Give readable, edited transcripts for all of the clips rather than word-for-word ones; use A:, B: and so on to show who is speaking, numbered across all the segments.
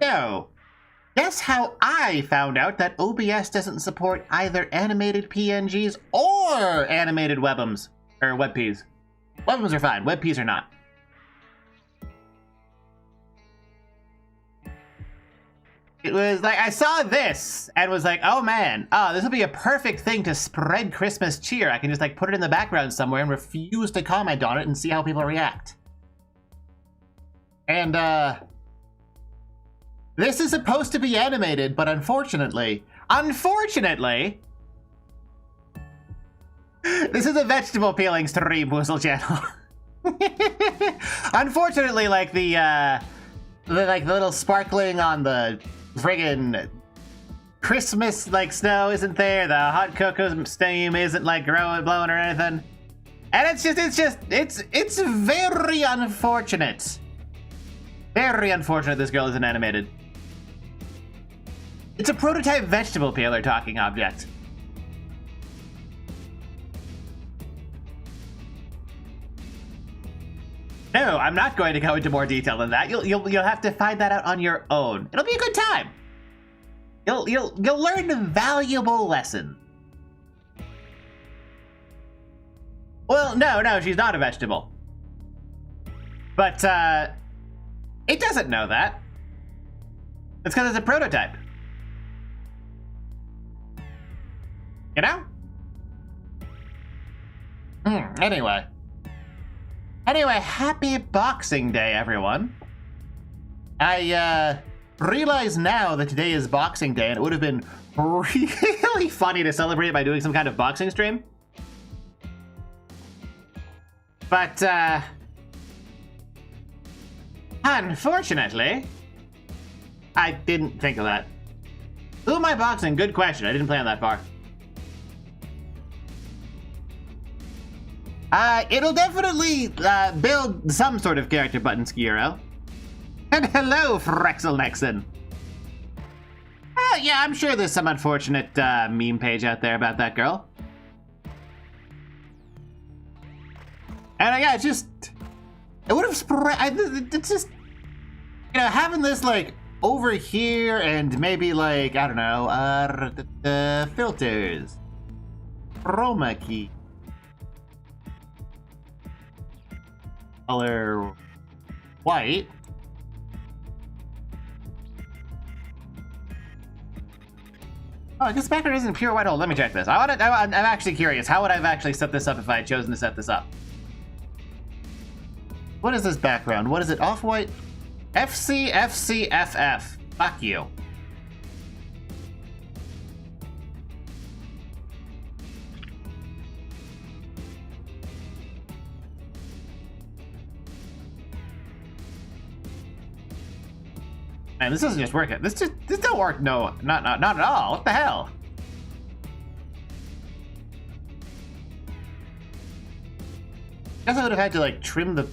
A: So, guess how I found out that OBS doesn't support either animated PNGs or animated webms, or WebPs. Webms are fine, WebPs are not. It was like, I saw this and was like, oh man, this will be a perfect thing to spread Christmas cheer. I can just like put it in the background somewhere and refuse to comment on it and see how people react. And, this is supposed to be animated, but unfortunately, this is a vegetable peeling stream, Woozle channel. Unfortunately, like the little sparkling on the friggin' Christmas like snow isn't there. The hot cocoa steam isn't like blowing or anything. And it's very unfortunate. Very unfortunate this girl isn't animated. It's a prototype vegetable peeler talking object. No, I'm not going to go into more detail than that. You'll have to find that out on your own. It'll be a good time. You'll learn a valuable lesson. Well, no, she's not a vegetable. But it doesn't know that. It's because it's a prototype. You know? Anyway, happy Boxing Day, everyone. I realize now that today is Boxing Day, and it would have been really funny to celebrate it by doing some kind of boxing stream. But, unfortunately, I didn't think of that. Who am I boxing? Good question. I didn't plan that far. It'll definitely build some sort of character button, Skiro. And hello, Frexel Nexon. Oh, yeah, I'm sure there's some unfortunate meme page out there about that girl. And yeah, it would have spread. It's just, you know, having this like over here and maybe like, I don't know, the filters, chroma key. Color white. Oh, this background isn't pure white hole. Let me check this. I'm actually curious. How would I have actually set this up if I had chosen to set this up? What is this background? What is it? Off-white? FF. Fuck you. Man, this doesn't just work. This don't work. No, not at all. What the hell? Guess I would have had to like trim the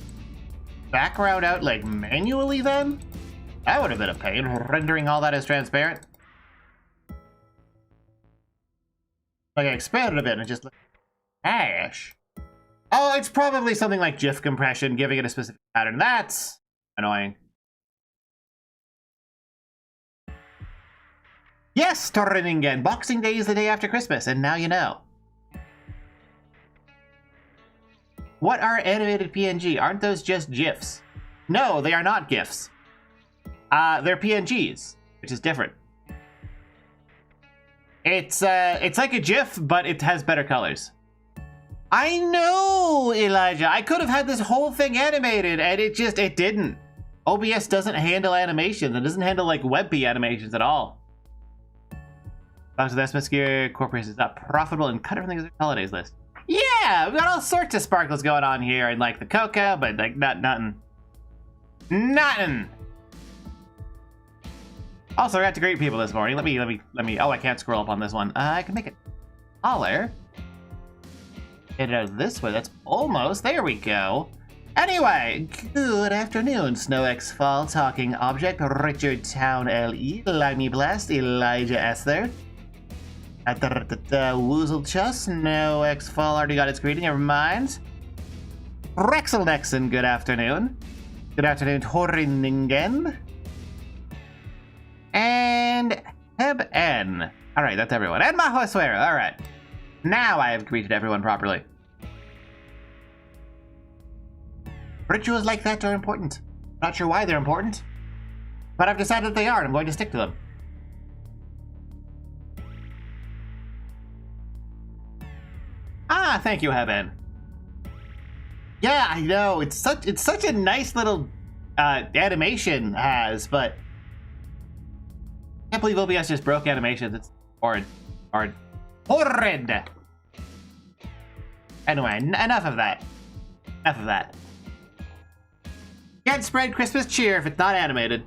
A: background out like manually then? That would have been a pain, rendering all that as transparent. Like I expanded a bit and just ash. Oh, it's probably something like GIF compression, giving it a specific pattern. That's annoying. Yes, Torreningen, Boxing Day is the day after Christmas, and now you know. What are animated PNG? Aren't those just GIFs? No, they are not GIFs. They're PNGs, which is different. It's like a GIF, but it has better colors. I know, Elijah. I could have had this whole thing animated, and it didn't. OBS doesn't handle animations. It doesn't handle like WebP animations at all. Box with Esmus Gear Corporation is not profitable and cut everything as a holidays list. Yeah, we've got all sorts of sparkles going on here, and like the cocoa, but like nothing. Also, I got to greet people this morning. Let me. Oh, I can't scroll up on this one. I can make it taller. Get it out this way. That's almost. There we go. Anyway, good afternoon, SnowX Fall Talking Object, Richard Town LE, Limey Blast, Elijah Esther. Woozle Chus, SnowX Fall already got its greeting, never mind. Rexel Nexon, good afternoon. Good afternoon, Torreningen. And Heb N. Alright, that's everyone. And Mahosuera, alright. Now I have greeted everyone properly. Rituals like that are important. Not sure why they're important, but I've decided that they are, and I'm going to stick to them. Ah, thank you, Hebben. Yeah, I know. It's such a nice little animation has, but I can't believe OBS just broke animations. It's horrid. Horrid. Anyway, enough of that. Can't spread Christmas cheer if it's not animated.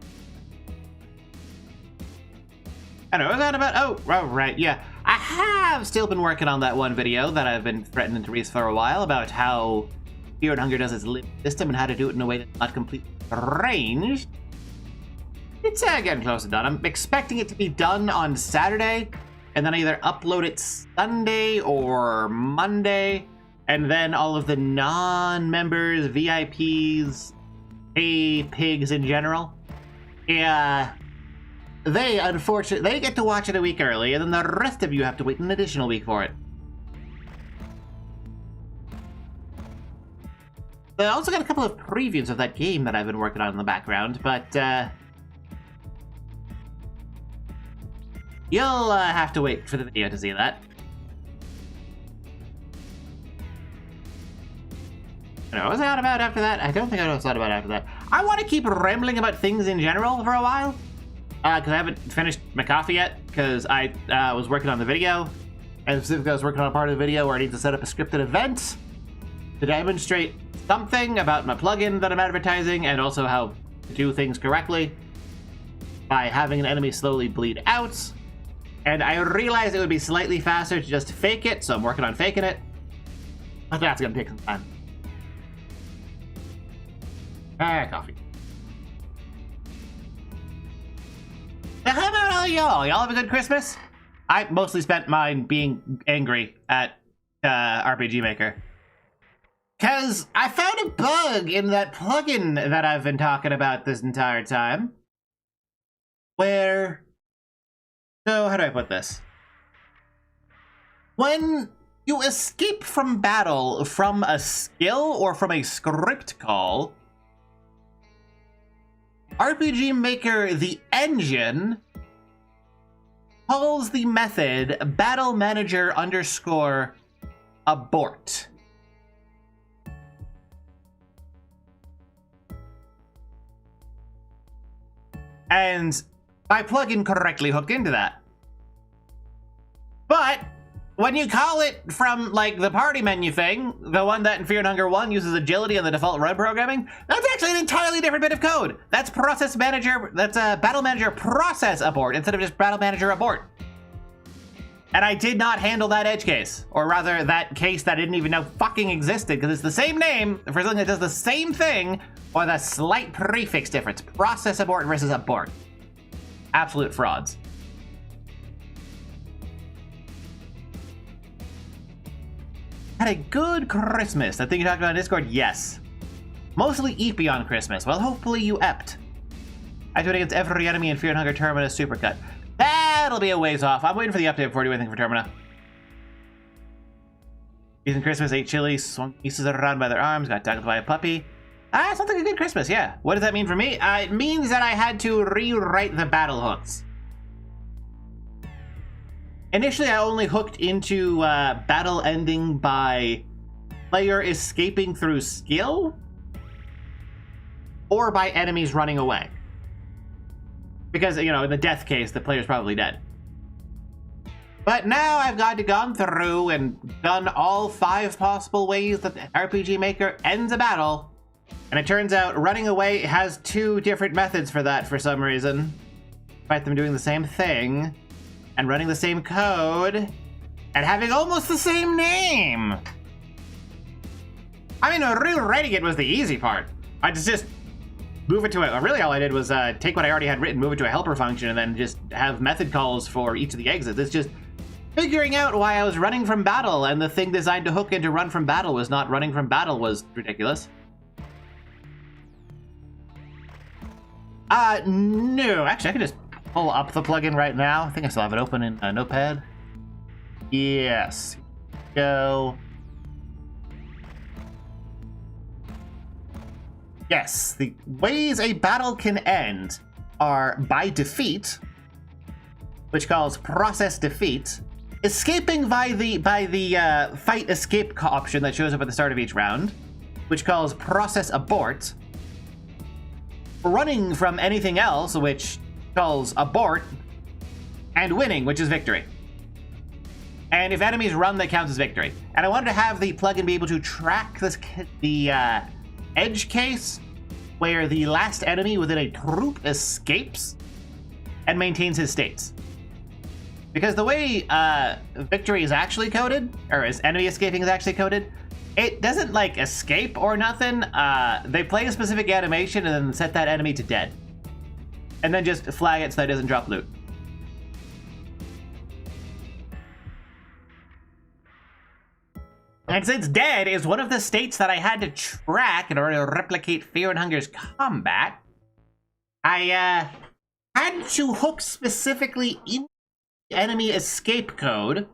A: I don't know, what was that about? Oh, right, yeah. I have still been working on that one video that I've been threatening to release for a while about how Fear and Hunger does its limit system and how to do it in a way that's not completely arranged. It's getting close to done. I'm expecting it to be done on Saturday, and then I either upload it Sunday or Monday, and then all of the non-members, VIPs, pigs in general, they unfortunately they get to watch it a week early, and then the rest of you have to wait an additional week for it. I also got a couple of previews of that game that I've been working on in the background, but you'll have to wait for the video to see that. I don't know, what was I on about after that? I don't think I know what's on about after that. I want to keep rambling about things in general for a while, because I haven't finished my coffee yet, because I was working on the video, and specifically I was working on a part of the video where I need to set up a scripted event to demonstrate something about my plugin that I'm advertising, and also how to do things correctly by having an enemy slowly bleed out. And I realized it would be slightly faster to just fake it, so I'm working on faking it, but that's going to take some time. Coffee. Now, how about all y'all? Y'all have a good Christmas? I mostly spent mine being angry at RPG Maker. Because I found a bug in that plugin that I've been talking about this entire time. Where... So, how do I put this? When you escape from battle from a skill or from a script call, RPG Maker, the engine, calls the method battle manager underscore abort. And my plugin correctly hooked into that. But when you call it from like the party menu thing, the one that in Fear and Hunger 1 uses agility and the default run programming, that's actually an entirely different bit of code. That's process manager, that's a battle manager process abort instead of just battle manager abort. And I did not handle that edge case, or rather that case that I didn't even know fucking existed, because it's the same name for something that does the same thing with a slight prefix difference. Process abort versus abort. Absolute frauds. Had a good Christmas. I think you talked about on Discord? Yes. Mostly eepy on Christmas. Well, hopefully you epped. I do it against every enemy in Fear and Hunger Terminus Supercut. That'll be a ways off. I'm waiting for the update before I do anything for Termina. Ethan Christmas ate chili, swung pieces around by their arms, got tackled by a puppy. Sounds like a good Christmas, yeah. What does that mean for me? It means that I had to rewrite the battle hooks. Initially, I only hooked into battle ending by player escaping through skill or by enemies running away. Because, you know, in the death case, the player's probably dead. But now I've gone through and done all 5 possible ways that the RPG Maker ends a battle. And it turns out running away has 2 different methods for that for some reason. Despite them doing the same thing. And running the same code. And having almost the same name. I mean, rewriting it was the easy part. I just move it to a... Really all I did was take what I already had written, move it to a helper function, and then just have method calls for each of the exits. It's just figuring out why I was running from battle, and the thing designed to hook into run from battle was not running from battle was ridiculous. No. Actually, I can just pull up the plugin right now. I think I still have it open in Notepad. Yes. Go. Yes, the ways a battle can end are by defeat, which calls process defeat, escaping by the fight escape option that shows up at the start of each round, which calls process abort, running from anything else, which calls abort, and winning, which is victory. And if enemies run, that counts as victory. And I wanted to have the plugin be able to track the edge case where the last enemy within a troop escapes and maintains his states. Because the way victory is actually coded, or as enemy escaping is actually coded, it doesn't like escape or nothing. They play a specific animation and then set that enemy to dead. And then just flag it so that it doesn't drop loot. And since dead is one of the states that I had to track in order to replicate Fear and Hunger's combat, I had to hook specifically in the enemy escape code,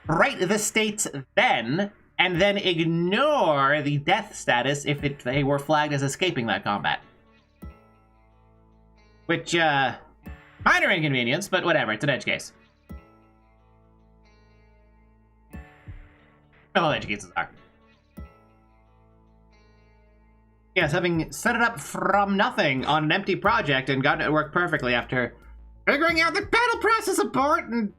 A: write the states then, and then ignore the death status if they were flagged as escaping that combat. Which, minor inconvenience, but whatever, it's an edge case. All edge cases are. Yes, having set it up from nothing on an empty project and gotten it to work perfectly after figuring out that battle process abort and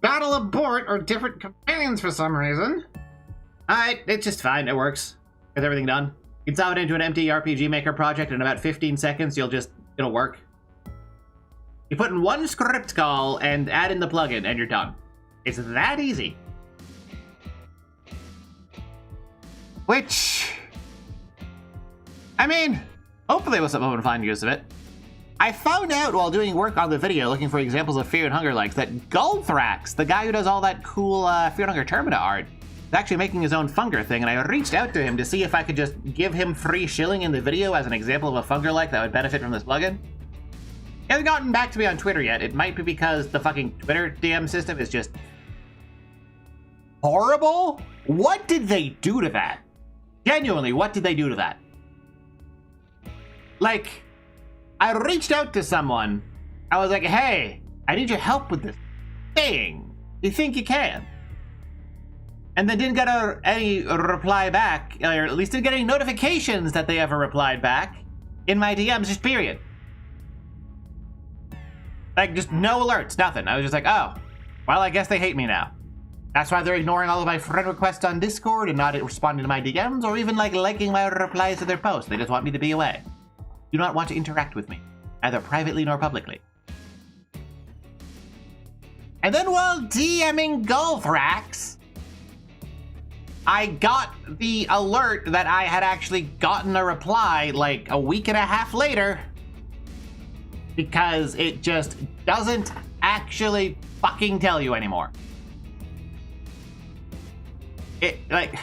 A: battle abort are different companions for some reason. It's just fine, it works. With everything done. You can solve it into an empty RPG Maker project in about 15 seconds, it'll work. You put in one script call and add in the plugin and you're done. It's that easy. Which, I mean, hopefully was someone to find use of it. I found out while doing work on the video, looking for examples of Fear and Hunger likes, that Goldthrax, the guy who does all that cool Fear and Hunger Termina art, is actually making his own Funger thing, and I reached out to him to see if I could just give him free shilling in the video as an example of a Funger like that would benefit from this plugin. He hasn't gotten back to me on Twitter yet. It might be because the fucking Twitter DM system is just horrible. What did they do to that? Genuinely, what did they do to that? Like, I reached out to someone. I was like, hey, I need your help with this. saying you think you can. And then didn't get any reply back, or at least didn't get any notifications that they ever replied back in my DMs, just period. Like, just no alerts, nothing. I was just like, oh, well, I guess they hate me now. That's why they're ignoring all of my friend requests on Discord and not responding to my DMs, or even, like, liking my replies to their posts. They just want me to be away. Do not want to interact with me, either privately nor publicly. And then while DMing Golfrax, I got the alert that I had actually gotten a reply like a week and a half later, because it just doesn't actually fucking tell you anymore. Like,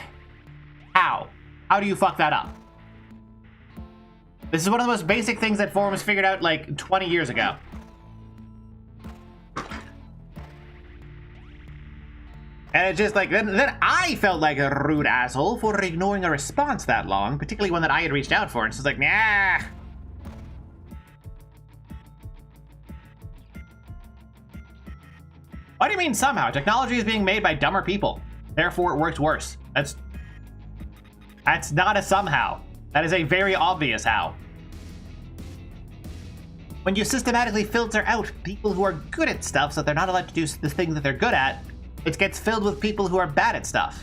A: how? How do you fuck that up? This is one of the most basic things that forums figured out like 20 years ago. And it's just like, then I felt like a rude asshole for ignoring a response that long, particularly one that I had reached out for, and it's just like, nah. What do you mean somehow? Technology is being made by dumber people. Therefore, it works worse. That's not a somehow. That is a very obvious how. When you systematically filter out people who are good at stuff so they're not allowed to do the thing that they're good at, it gets filled with people who are bad at stuff.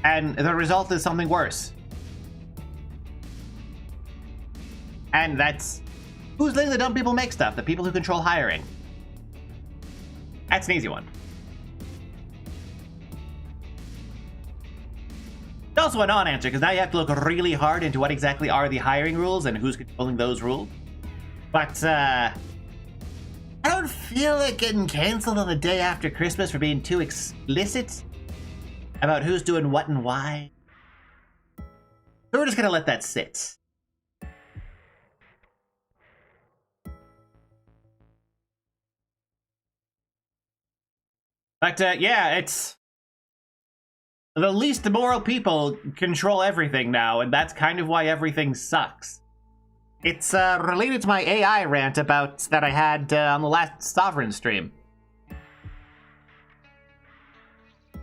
A: And the result is something worse. And that's... Who's letting the dumb people make stuff? The people who control hiring. That's an easy one. It's also a non-answer, because now you have to look really hard into what exactly are the hiring rules and who's controlling those rules. But, I don't feel like getting cancelled on the day after Christmas for being too explicit about who's doing what and why. So we're just gonna let that sit. But, yeah, it's... The least immoral people control everything now, and that's kind of why everything sucks. It's related to my AI rant about that I had on the last Sovereign stream.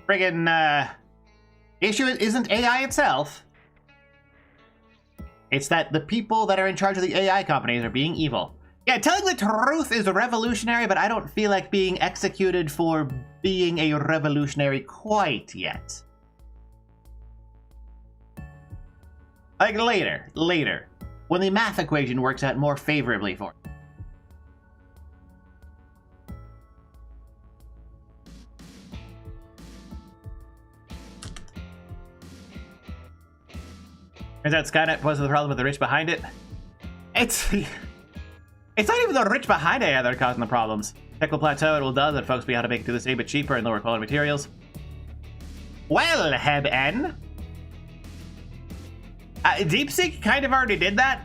A: Friggin' issue isn't AI itself. It's that the people that are in charge of the AI companies are being evil. Yeah, telling the truth is revolutionary, but I don't feel like being executed for being a revolutionary quite yet. Like later. When the math equation works out more favorably for me. Turns out Skynet was the problem with the rich behind it. It's not even the rich behind AI that are causing the problems. Tech will plateau, it will do that folks be able to make it to the same but cheaper and lower quality materials. Well, Heb N. DeepSeek kind of already did that.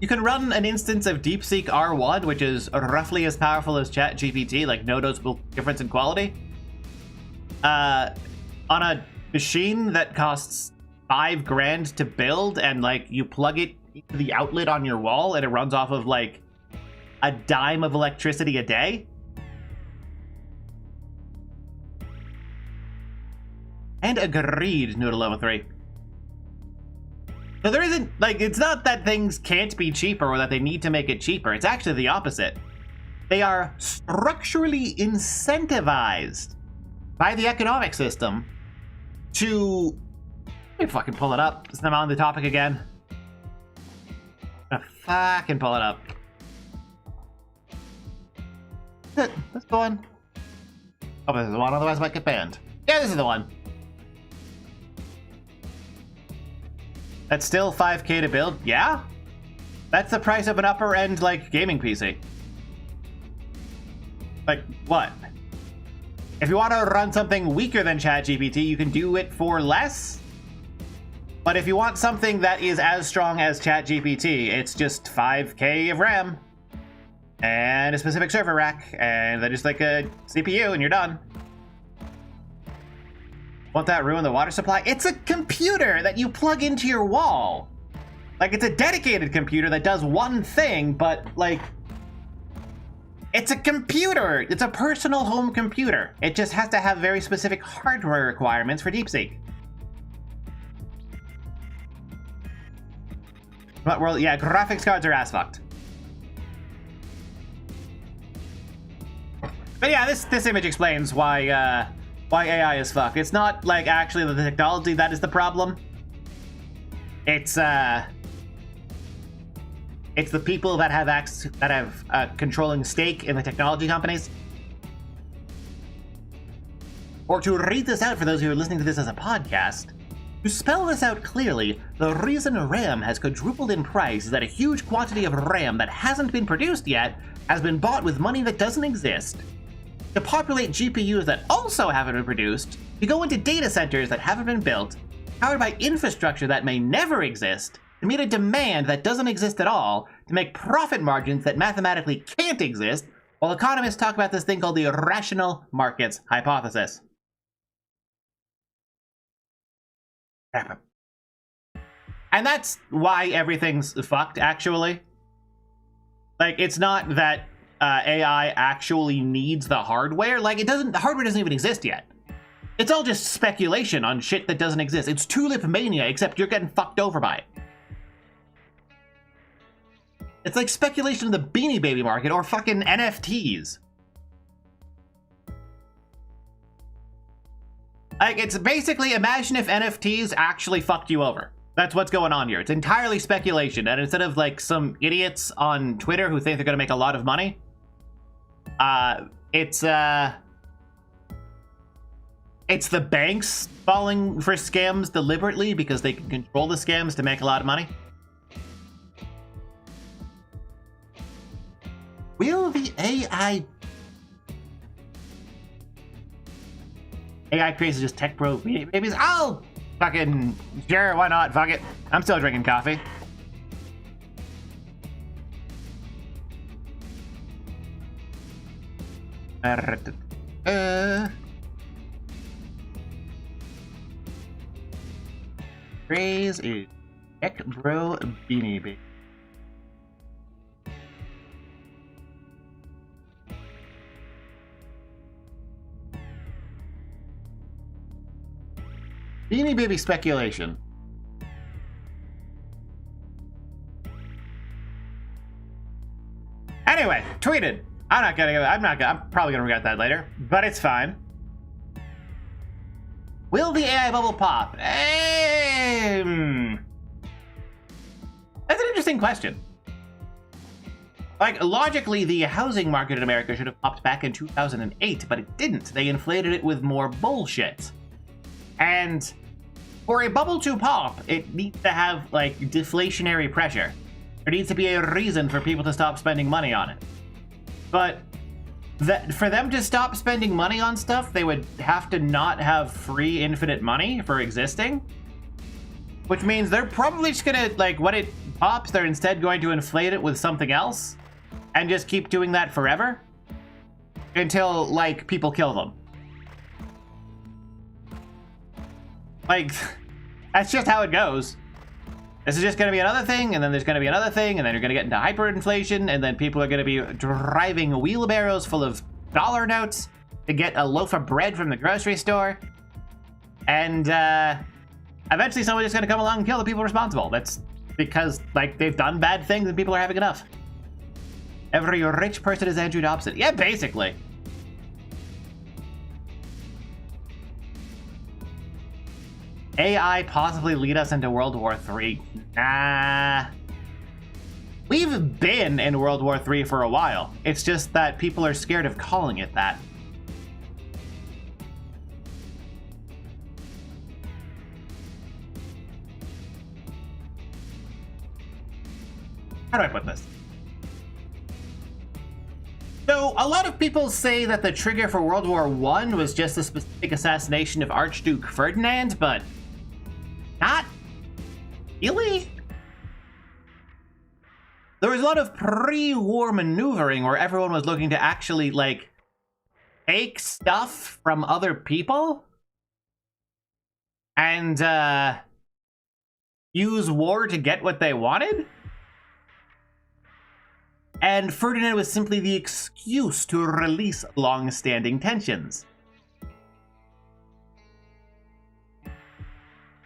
A: You can run an instance of DeepSeek R1, which is roughly as powerful as ChatGPT, like no noticeable difference in quality, on a machine that costs $5 grand to build, and like you plug it into the outlet on your wall, and it runs off of like a dime of electricity a day. And agreed, Noodle03. So there isn't, like, it's not that things can't be cheaper or that they need to make it cheaper. It's actually the opposite. They are structurally incentivized by the economic system to... Let me fucking pull it up, since I'm on the topic again. I'm gonna fucking pull it up. That's the one. Oh, this is the one, otherwise I might get banned. Yeah, this is the one. That's still $5K to build? Yeah? That's the price of an upper-end, like, gaming PC. Like, what? If you want to run something weaker than ChatGPT, you can do it for less? But if you want something that is as strong as ChatGPT, it's just $5K of RAM. And a specific server rack, and then just like a CPU, and you're done. Won't that ruin the water supply? It's a computer that you plug into your wall. Like, it's a dedicated computer that does one thing, but, like... It's a computer! It's a personal home computer. It just has to have very specific hardware requirements for DeepSeek. But well, yeah, graphics cards are ass fucked. But yeah, this image explains why AI is fucked. It's not like actually the technology that is the problem. It's the people that have a controlling stake in the technology companies. Or to read this out for those who are listening to this as a podcast, to spell this out clearly, the reason RAM has quadrupled in price is that a huge quantity of RAM that hasn't been produced yet has been bought with money that doesn't exist. To populate GPUs that also haven't been produced, to go into data centers that haven't been built, powered by infrastructure that may never exist, to meet a demand that doesn't exist at all, to make profit margins that mathematically can't exist, while economists talk about this thing called the irrational markets hypothesis. And that's why everything's fucked, actually. Like, it's not that AI actually needs the hardware. Like, the hardware doesn't even exist yet. It's all just speculation on shit that doesn't exist. It's tulip mania, except you're getting fucked over by it. It's like speculation in the Beanie Baby market or fucking NFTs. Like, it's basically, imagine if NFTs actually fucked you over. That's what's going on here. It's entirely speculation, and instead of like some idiots on Twitter who think they're gonna make a lot of money, it's the banks falling for scams deliberately because they can control the scams to make a lot of money. Will the AI craze just tech bro babies? Oh, fucking sure, why not? Fuck it. I'm still drinking coffee. Craze is tech bro beanie baby. Beanie Baby speculation. Anyway, tweeted. I'm probably gonna regret that later, but it's fine. Will the AI bubble pop? That's an interesting question. Like, logically, the housing market in America should have popped back in 2008, but it didn't. They inflated it with more bullshit. And for a bubble to pop, it needs to have, like, deflationary pressure. There needs to be a reason for people to stop spending money on it. But for them to stop spending money on stuff, they would have to not have free infinite money for existing. Which means they're probably just gonna, like, when it pops, they're instead going to inflate it with something else. And just keep doing that forever. Until, like, people kill them. Like, that's just how it goes. This is just going to be another thing, and then there's going to be another thing, and then you're going to get into hyperinflation, and then people are going to be driving wheelbarrows full of dollar notes to get a loaf of bread from the grocery store. And eventually someone's just going to come along and kill the people responsible. That's because, like, they've done bad things and people are having enough. Every rich person is Andrew Dobson. Yeah, basically. AI possibly lead us into World War III? Nah. We've been in World War III for a while. It's just that people are scared of calling it that. How do I put this? So, a lot of people say that the trigger for World War I was just the specific assassination of Archduke Ferdinand, but not really. There was a lot of pre-war maneuvering where everyone was looking to actually, like, take stuff from other people and use war to get what they wanted. and Ferdinand was simply the excuse to release long-standing tensions.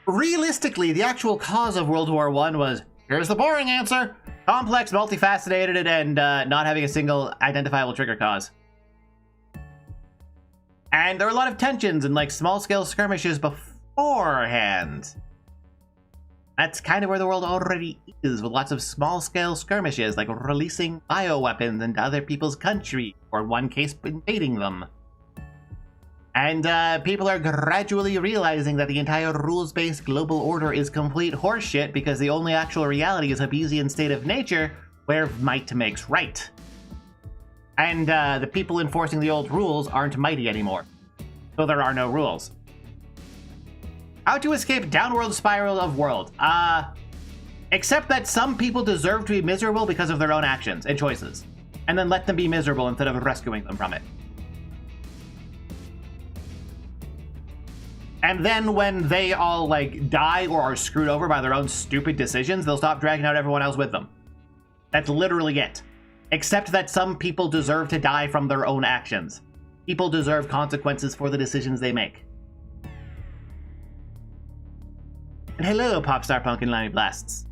A: Realistically, the actual cause of World War I was, here's the boring answer, complex, multifaceted, and not having a single identifiable trigger cause. And there were a lot of tensions and like small-scale skirmishes beforehand. That's kind of where the world already is, with lots of small-scale skirmishes, like releasing bioweapons into other people's country, or in one case, invading them. And people are gradually realizing that the entire rules-based global order is complete horseshit because the only actual reality is a Hobbesian state of nature where might makes right. And the people enforcing the old rules aren't mighty anymore, so there are no rules. How to escape downward spiral of world? Accept that some people deserve to be miserable because of their own actions and choices, and then let them be miserable instead of rescuing them from it. And then when they all, like, die or are screwed over by their own stupid decisions, they'll stop dragging out everyone else with them. That's literally it. Except that some people deserve to die from their own actions. People deserve consequences for the decisions they make. And hello, Popstar Pumpkin Limey Blasts.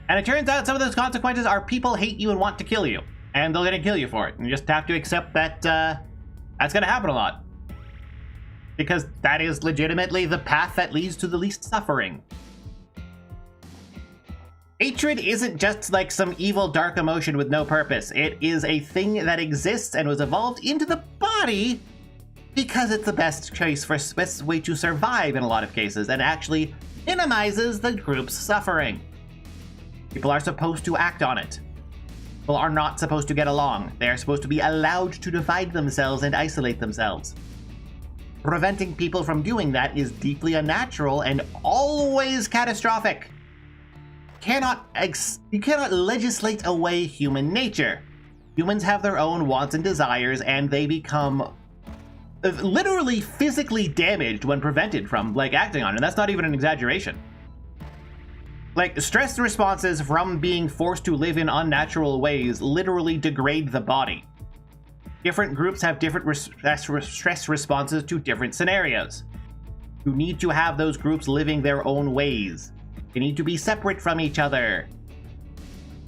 A: And it turns out some of those consequences are people hate you and want to kill you. And they're gonna kill you for it. And you just have to accept that that's gonna happen a lot. Because that is legitimately the path that leads to the least suffering. Hatred isn't just like some evil dark emotion with no purpose. It is a thing that exists and was evolved into the body because it's the best choice for best way to survive in a lot of cases and actually minimizes the group's suffering. People are supposed to act on it. People are not supposed to get along. They are supposed to be allowed to divide themselves and isolate themselves. Preventing people from doing that is deeply unnatural and always catastrophic. You cannot legislate away human nature. Humans have their own wants and desires, and they become literally physically damaged when prevented from, like, acting on it. And that's not even an exaggeration. Like, stress responses from being forced to live in unnatural ways literally degrade the body. Different groups have different stress responses to different scenarios. You need to have those groups living their own ways. They need to be separate from each other.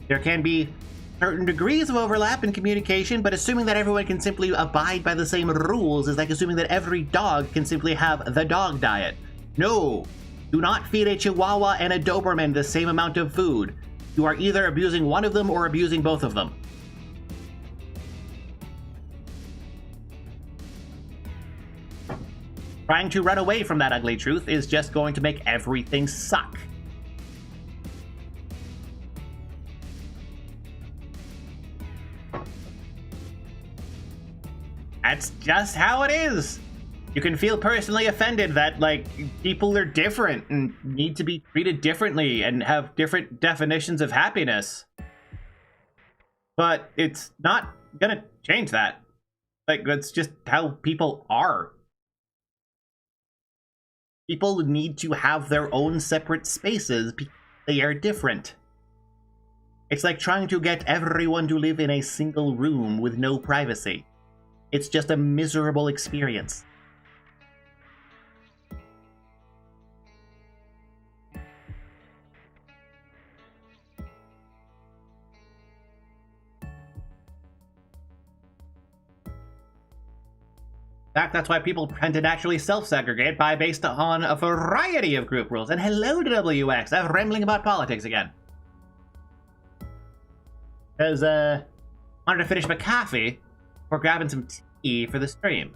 A: There can be certain degrees of overlap in communication, but assuming that everyone can simply abide by the same rules is like assuming that every dog can simply have the dog diet. No! Do not feed a Chihuahua and a Doberman the same amount of food. You are either abusing one of them or abusing both of them. Trying to run away from that ugly truth is just going to make everything suck. That's just how it is. You can feel personally offended that, like, people are different and need to be treated differently and have different definitions of happiness. But it's not gonna change that. Like, that's just how people are. People need to have their own separate spaces because they are different. It's like trying to get everyone to live in a single room with no privacy. It's just a miserable experience. In fact, that's why people tend to naturally self-segregate based on a variety of group rules. And hello to WX, I'm rambling about politics again. Because, wanted to finish my coffee before grabbing some tea for the stream.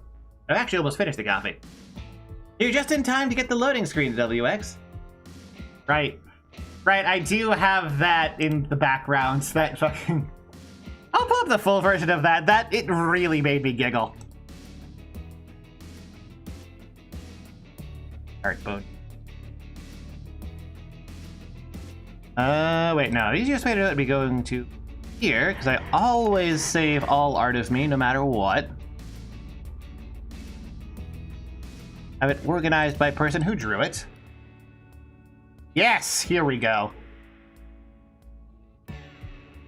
A: I've actually almost finished the coffee. You're just in time to get the loading screen, WX. Right. Right, I do have that in the background. That fucking... I'll pull up the full version of that. It really made me giggle. Alright, bone. Wait, no. The easiest way to do it would be going to here, because I always save all art of me, no matter what. Have it organized by person who drew it. Yes, here we go.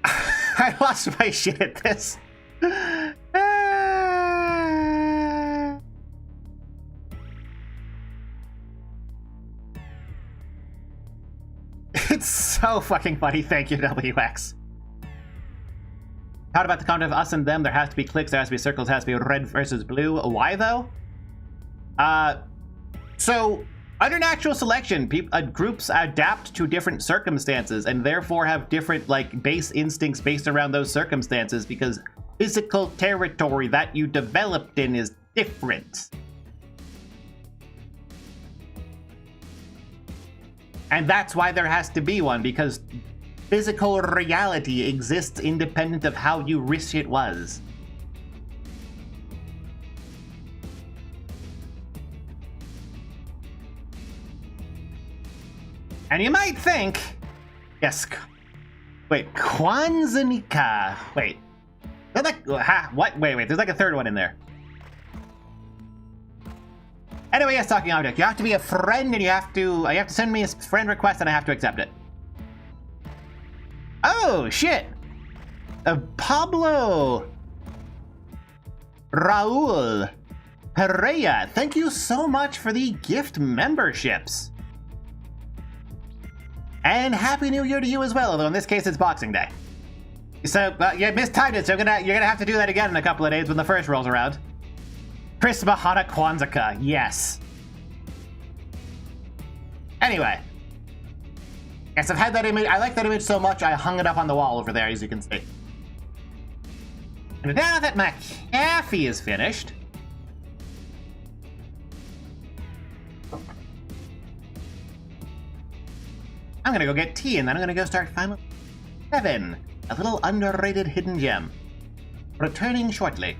A: I lost my shit at this. It's so fucking funny. Thank you, WX. How about the count of us and them? There has to be clicks, there has to be circles, there has to be red versus blue. Why, though? So, under natural selection, groups adapt to different circumstances and therefore have different, like, base instincts based around those circumstances because physical territory that you developed in is different. And that's why there has to be one, because physical reality exists independent of how you wish it was. And you might think, yes, wait, Kwanzanika. Wait, what? Wait, there's like a third one in there. Anyway, yes, talking object. You have to be a friend, and you have to send me a friend request, and I have to accept it. Oh shit! Pablo, Raul, Pereira, thank you so much for the gift memberships. And Happy New Year to you as well, although in this case it's Boxing Day. So, you mistimed it, so you're gonna have to do that again in a couple of days when the first rolls around. Chris Mahana Kwanzaa, yes. Anyway. Yes, I've had that image. I like that image so much, I hung it up on the wall over there, as you can see. And now that my coffee is finished, I'm gonna go get tea, and then I'm gonna go start Final 7, a little underrated hidden gem. Returning shortly.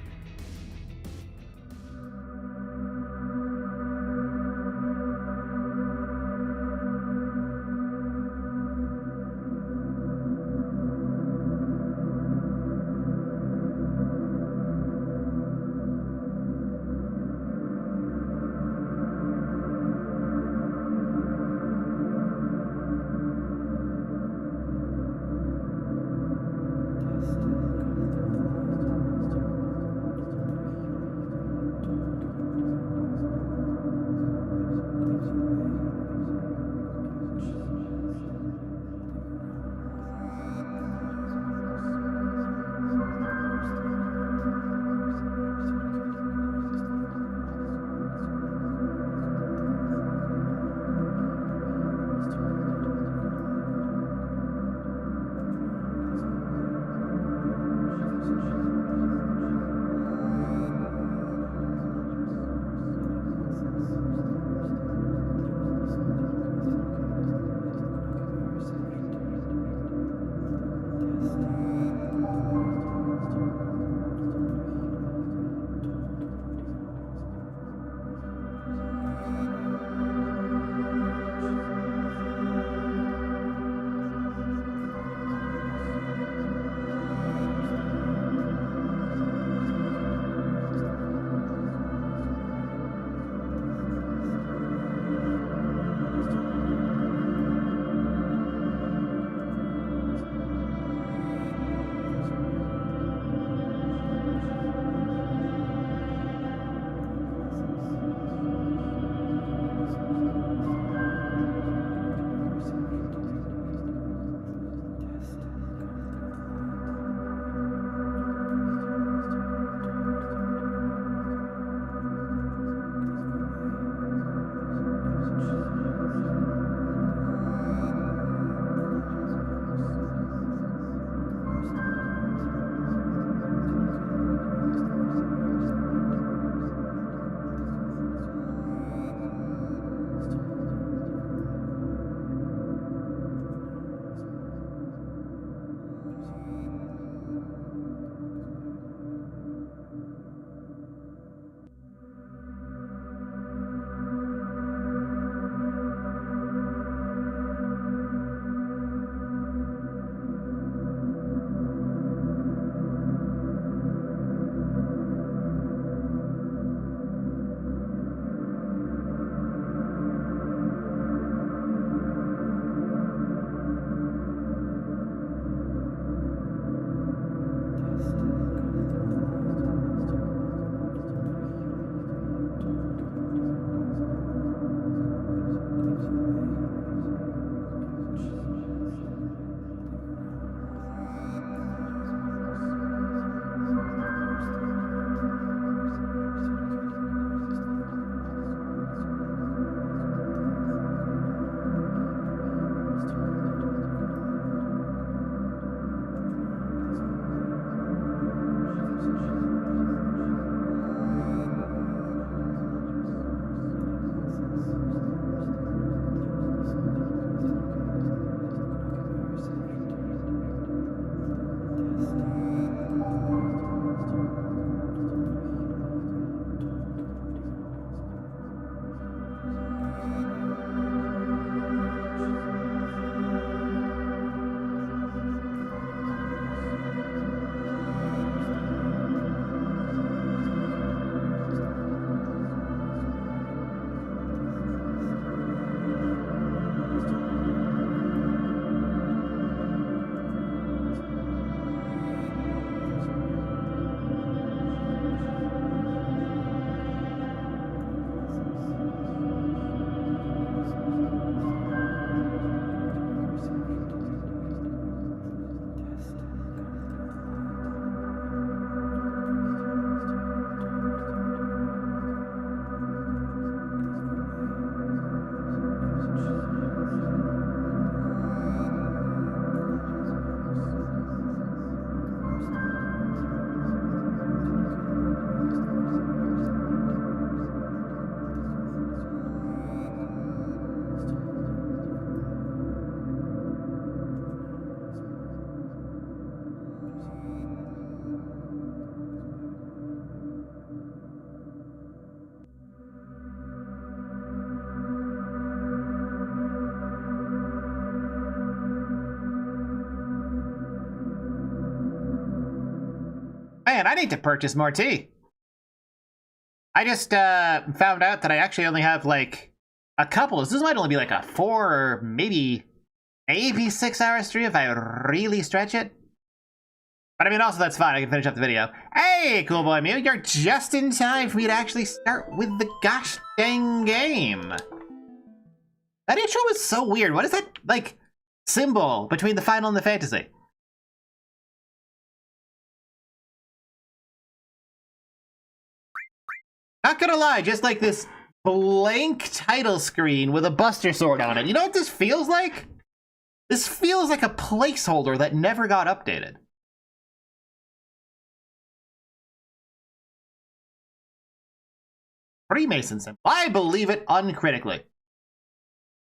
A: Man, I need to purchase more tea. I just found out that I actually only have like a couple. This might only be like a 4 or maybe 6 hour stream if I really stretch it. But I mean, also that's fine. I can finish up the video. Hey, cool boy Mew, you're just in time for me to actually start with the gosh dang game. That intro was so weird. What is that like symbol between the final and the fantasy? Not gonna lie, just like this blank title screen with a Buster Sword on it. You know what this feels like? This feels like a placeholder that never got updated. Freemason symbol. I believe it uncritically.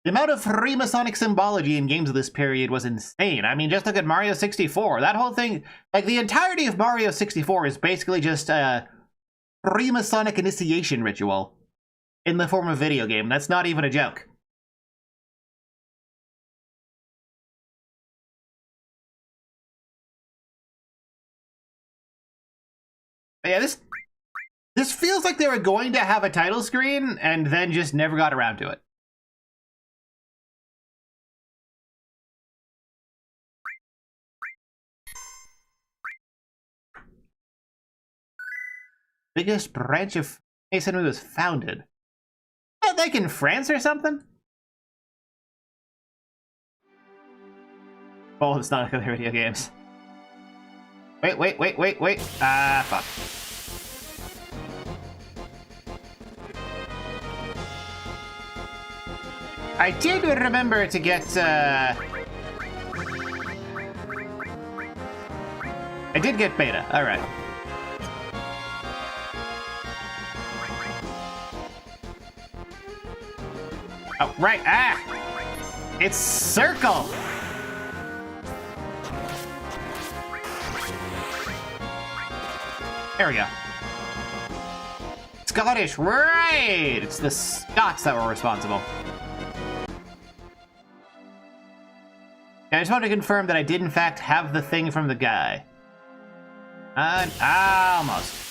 A: The amount of Freemasonic symbology in games of this period was insane. I mean, just look at Mario 64. That whole thing, like the entirety of Mario 64 is basically just a Freemasonic initiation ritual in the form of video game. That's not even a joke. But yeah, this feels like they were going to have a title screen and then just never got around to it. Biggest branch of Masonry was founded. Like in France or something? Oh, it's not other video games. Wait. Ah, fuck. I did remember to get, I did get beta, alright. Oh, right, ah! It's circle! There we go. Scottish, right! It's the Scots that were responsible. I just want to confirm that I did in fact have the thing from the guy. Almost.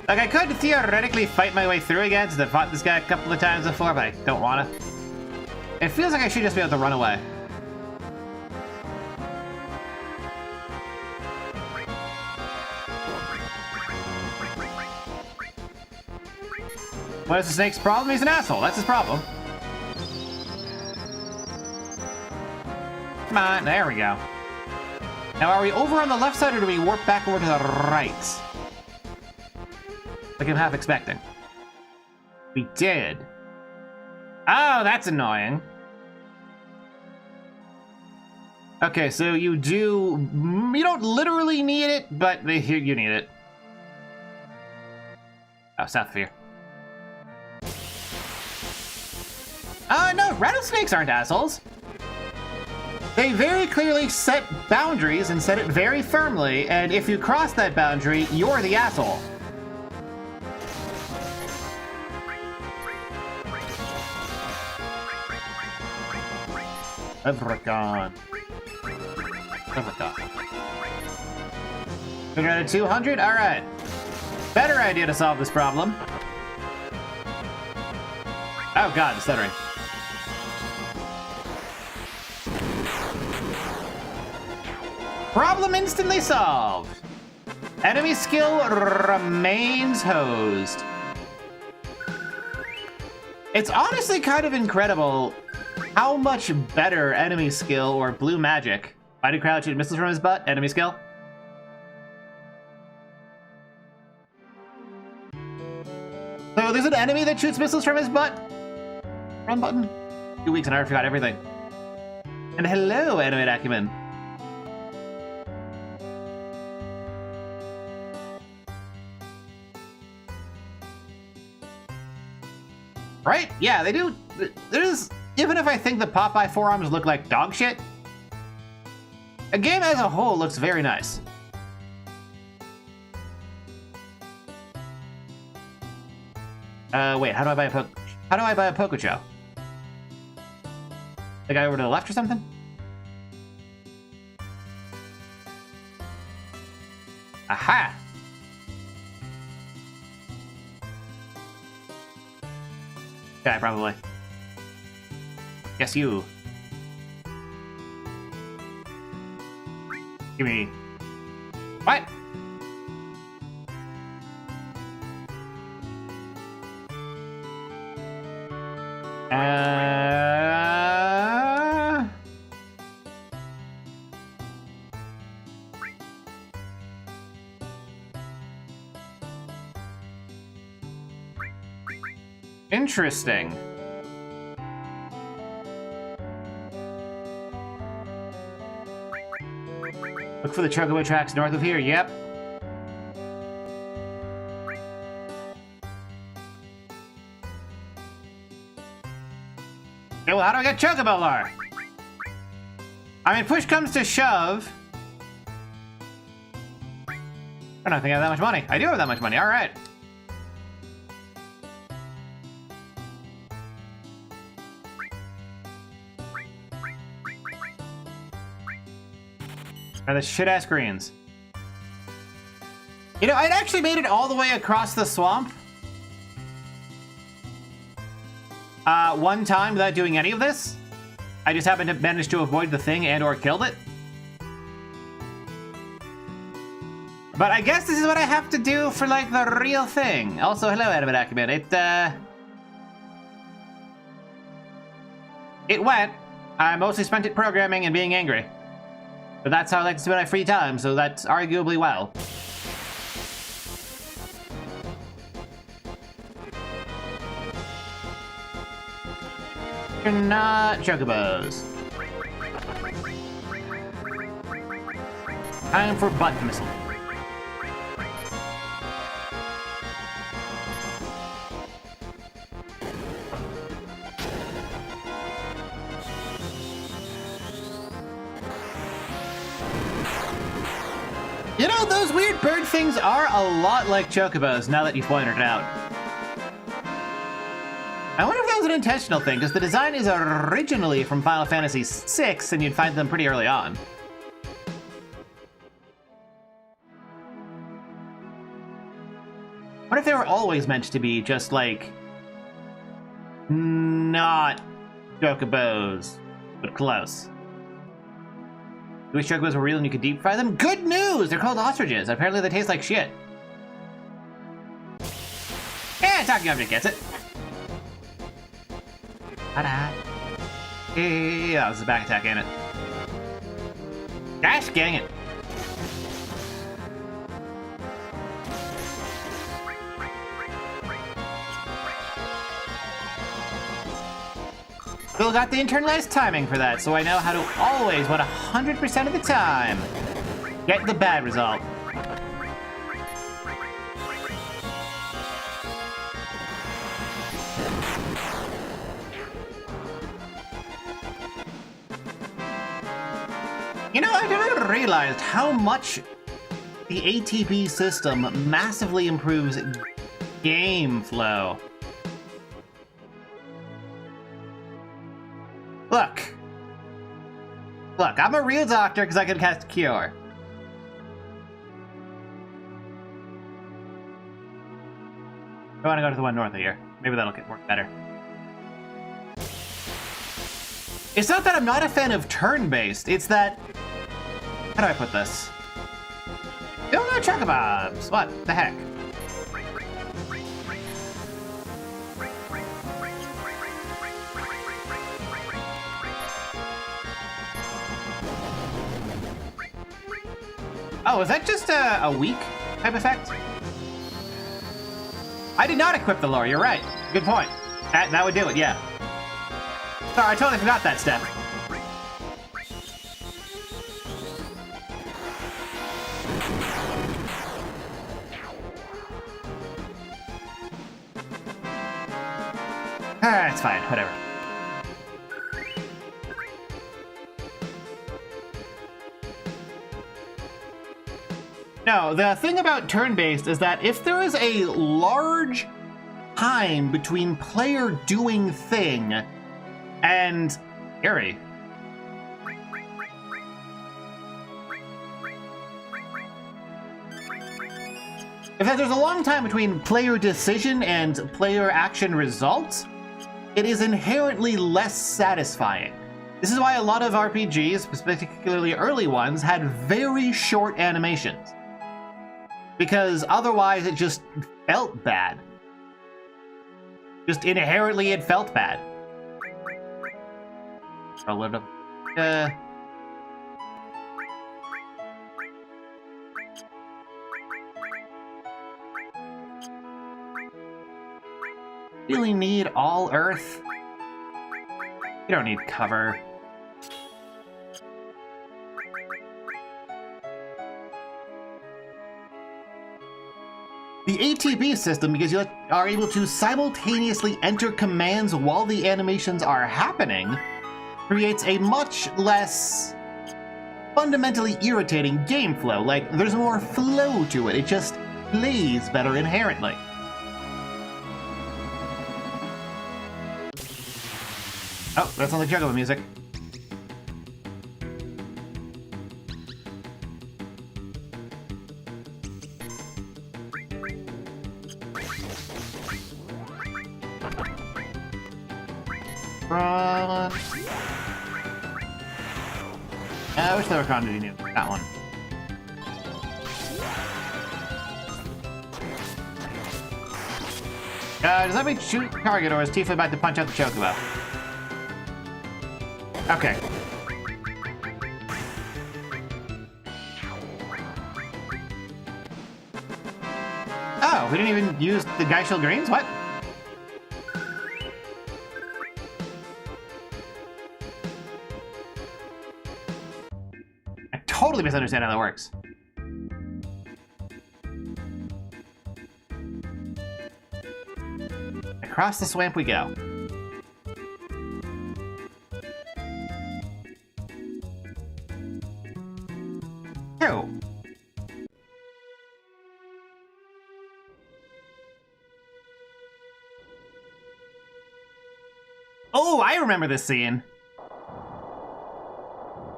A: Like, I could theoretically fight my way through again, since I've fought this guy a couple of times before, but I don't want to. It feels like I should just be able to run away. What is the snake's problem? He's an asshole. That's his problem. Come on, there we go. Now, are we over on the left side, or do we warp back over to the right? Like I'm half expecting. We did. Oh, that's annoying. Okay, so you don't literally need it, but here you need it. Oh, South of here. No, rattlesnakes aren't assholes. They very clearly set boundaries and set it very firmly, and if you cross that boundary, you're the asshole. Leprechaun. 200? Alright. Better idea to solve this problem. Oh god, the stuttering. Problem instantly solved. Enemy skill remains hosed. It's honestly kind of incredible how much better enemy skill or blue magic. Why did Crouch shoot missiles from his butt? Enemy skill. So there's an enemy that shoots missiles from his butt. Run button. 2 weeks and I already forgot everything. And hello, animate acumen. Right? Yeah, they do. There's, even if I think the Popeye forearms look like dog shit, the game as a whole looks very nice. Wait, how do I buy a Pokecho? The guy over to the left or something? Aha! Okay, probably. Yes, you. Give me... What? Interesting. Look for the Chocobo tracks north of here. Yep. Okay, well, how do I get Chocobo lore? I mean, push comes to shove. I don't think I have that much money. I do have that much money. All right. Are the shit-ass greens. You know, I'd actually made it all the way across the swamp. One time without doing any of this. I just happened to manage to avoid the thing and or killed it. But I guess this is what I have to do for, like, the real thing. Also, hello, Animate Acumen. It went. I mostly spent it programming and being angry. But that's how I like to spend my free time, so that's arguably well. You're not Chocobos. Time for butt missile. You know, those weird bird things are a lot like Chocobos, now that you pointed it out. I wonder if that was an intentional thing, because the design is originally from Final Fantasy VI, and you'd find them pretty early on. What if they were always meant to be just, like, not Chocobos, but close? You wish Chocobos were real and you could deep fry them? Good news! They're called ostriches. Apparently they taste like shit. Yeah, talking object gets it. Ta-da. Yeah, this is a back attack, ain't it? Gosh dang it. Still got the internalized timing for that, so I know how to always, 100% of the time, get the bad result. You know, I never realized how much the ATB system massively improves game flow. Look, I'm a real doctor because I can cast Cure. I want to go to the one north of here. Maybe that'll work better. It's not that I'm not a fan of turn-based, it's that... How do I put this? No chocobobs! What the heck? Oh, is that just a weak type effect? I did not equip the lore, you're right. Good point. That would do it, yeah. Sorry, I totally forgot that step. It's fine, whatever. No, the thing about turn-based is that if there is a large time between player doing thing and... Eerie. If there's a long time between player decision and player action results, it is inherently less satisfying. This is why a lot of RPGs, particularly early ones, had very short animations. Because otherwise it just felt bad. Just inherently it felt bad. A little really need all Earth? You don't need cover. The ATB system, because you are able to simultaneously enter commands while the animations are happening, creates a much less fundamentally irritating game flow. Like, there's more flow to it. It just plays better inherently. Oh, that's on the Chocobo music. I wish there were quantity new. That one. Does that mean shoot target, or is Tifa about to punch out the Chocobo? Okay. Oh, we didn't even use the Guy Shield Greens? What? I totally misunderstand how that works. Across the swamp we go. Oh. Oh, I remember this scene.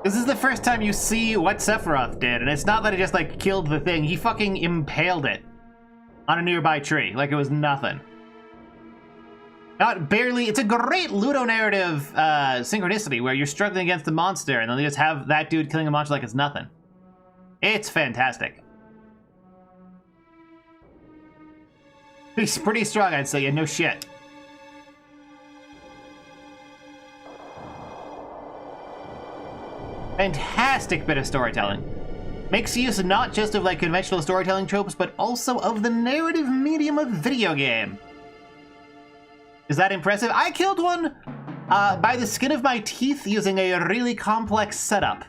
A: This is the first time you see what Sephiroth did, and it's not that he just, like, killed the thing. He fucking impaled it on a nearby tree, like it was nothing. Not barely. It's a great ludonarrative synchronicity where you're struggling against the monster, and then you just have that dude killing a monster like it's nothing. It's fantastic. He's pretty strong, I'd say, and no shit. Fantastic bit of storytelling. Makes use not just of like conventional storytelling tropes, but also of the narrative medium of video game. Is that impressive? I killed one by the skin of my teeth using a really complex setup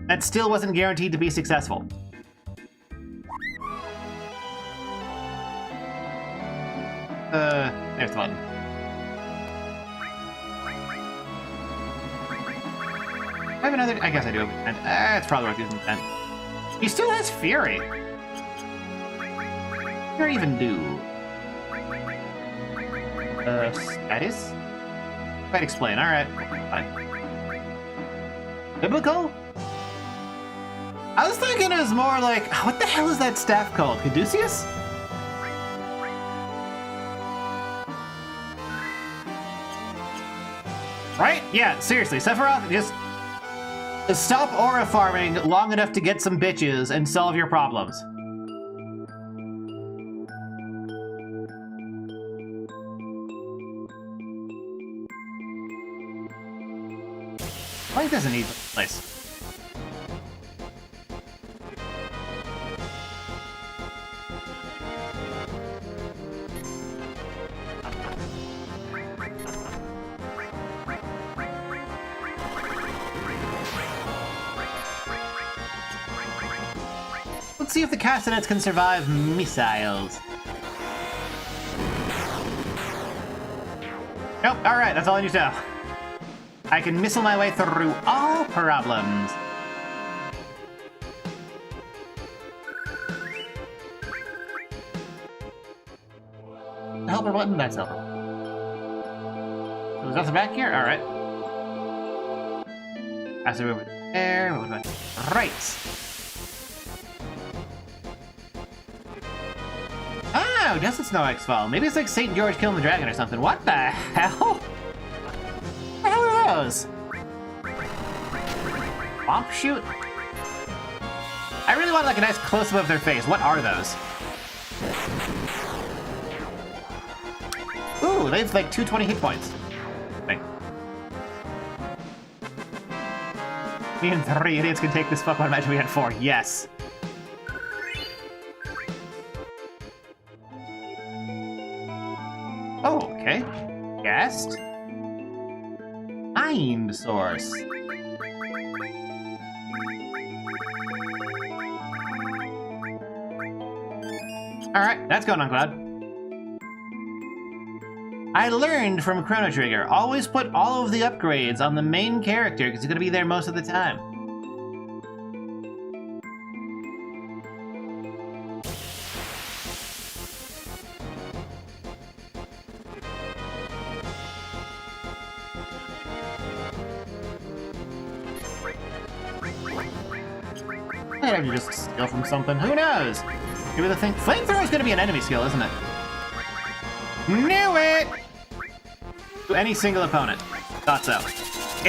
A: that still wasn't guaranteed to be successful. There's the button. I have another. I guess I do have intent. It's probably worth using intent. He still has Fury. What do even do? Status? Might explain. Alright. Fine. Biblical? I was thinking it was more like, what the hell is that staff called? Caduceus? Right? Yeah, seriously. Sephiroth, just stop aura farming long enough to get some bitches and solve your problems. Life doesn't need this place. Let's see if the castanets can survive missiles. Nope, alright, that's all I need to know. I can missile my way through all problems. Helper button? That's helper. So there's nothing back here? Alright. Pass it over there. Right. know. Just it's no X-Fall. Maybe it's like St. George killing the dragon or something. What the hell? What the hell are those? Bomb shoot? I really want like a nice close-up of their face. What are those? Ooh, they have like 220 hit points. Wait. Me and 3 idiots can take this fuck. I imagine we had 4. Yes. Oh, okay. Guest. Mind source. Alright, that's going on Cloud. I learned from Chrono Trigger, always put all of the upgrades on the main character because he's going to be there most of the time. Might have to just steal from something, who knows? Maybe the thing. Flamethrower is going to be an enemy skill, isn't it? Knew it! To any single opponent. Thought so.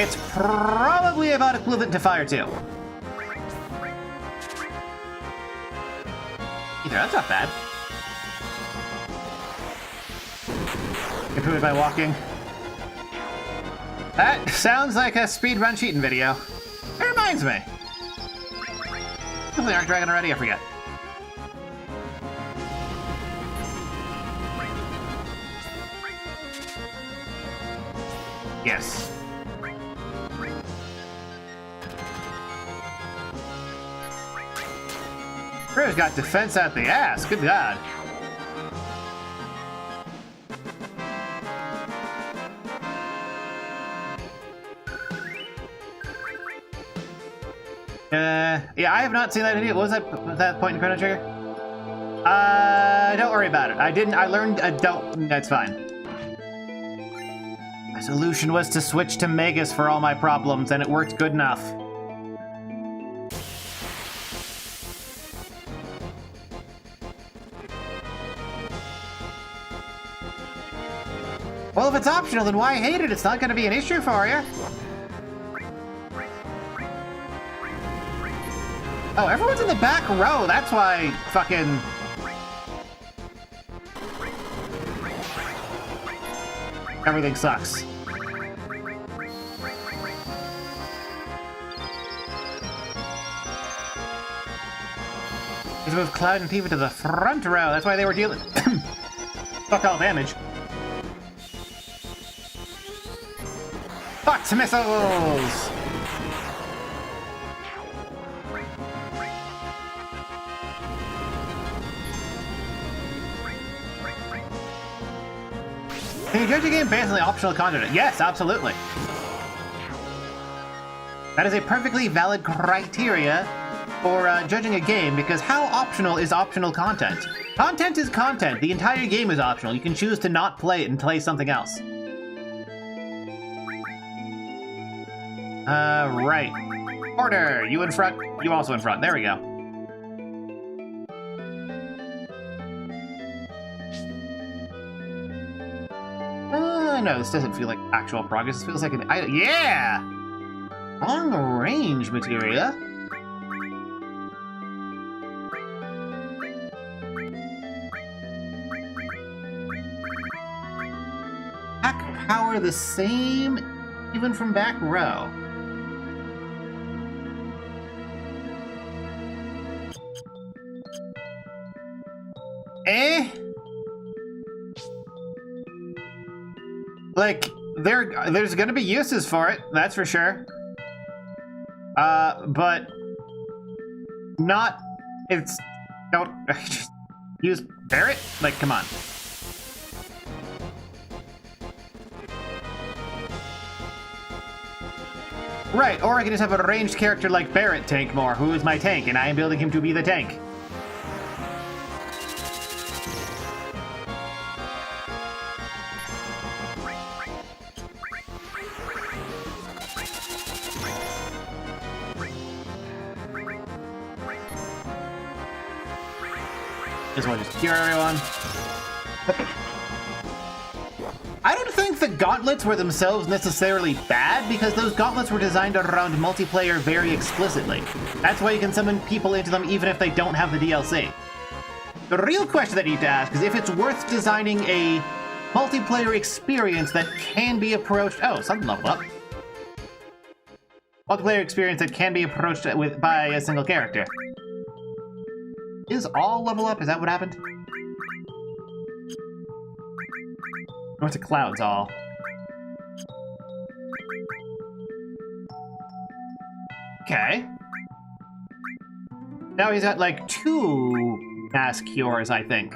A: It's probably about equivalent to Fire 2. Either, that's not bad. Improved by walking. That sounds like a speedrun cheating video. It reminds me. Something Arc Dragon already, I forget. Yes. Crew's got defense out the ass. Good God. Yeah, I have not seen that video. What was that point in Chrono Trigger? Don't worry about it. I learned, that's fine. My solution was to switch to Megas for all my problems, and it worked good enough. Well, if it's optional, then why hate it? It's not going to be an issue for you. Oh, everyone's in the back row. That's why fucking... everything sucks. Let's move Cloud and Tifa to the front row. That's why they were dealing... fuck all damage. Fuck missiles! Can you judge a game based on the optional content? Yes, absolutely. That is a perfectly valid criteria for judging a game, because how optional is optional content? Content is content. The entire game is optional. You can choose to not play it and play something else. Right. Order! You in front, you also in front. There we go. No, this doesn't feel like actual progress. This feels like an item. Yeah! Long range materia. Back power the same, even from back row. Like, there's gonna be uses for it, that's for sure. But not, it's, don't, just use Barret? Like, come on. Right, or I can just have a ranged character like Barret tank more, who is my tank, and I am building him to be the tank. Just want to just cure everyone. I don't think the gauntlets were themselves necessarily bad, because those gauntlets were designed around multiplayer very explicitly. That's why you can summon people into them even if they don't have the DLC. The real question that you need to ask is if it's worth designing a multiplayer experience that can be approached... Oh, something leveled up. Multiplayer experience that can be approached by a single character. Is all level up? Is that what happened? Went to clouds all. Okay. Now he's at like 2 mass cures, I think.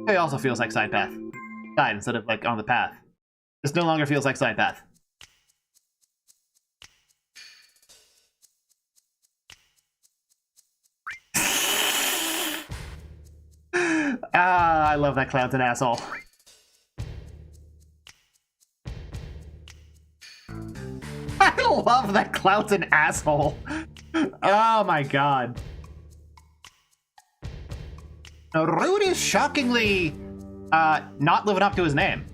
A: It also feels like side path. Side instead of like on the path. This no longer feels like side path. Ah, I love that Cloud's an asshole. I love that Cloud's an asshole. Oh my god. Now, Rude is shockingly not living up to his name.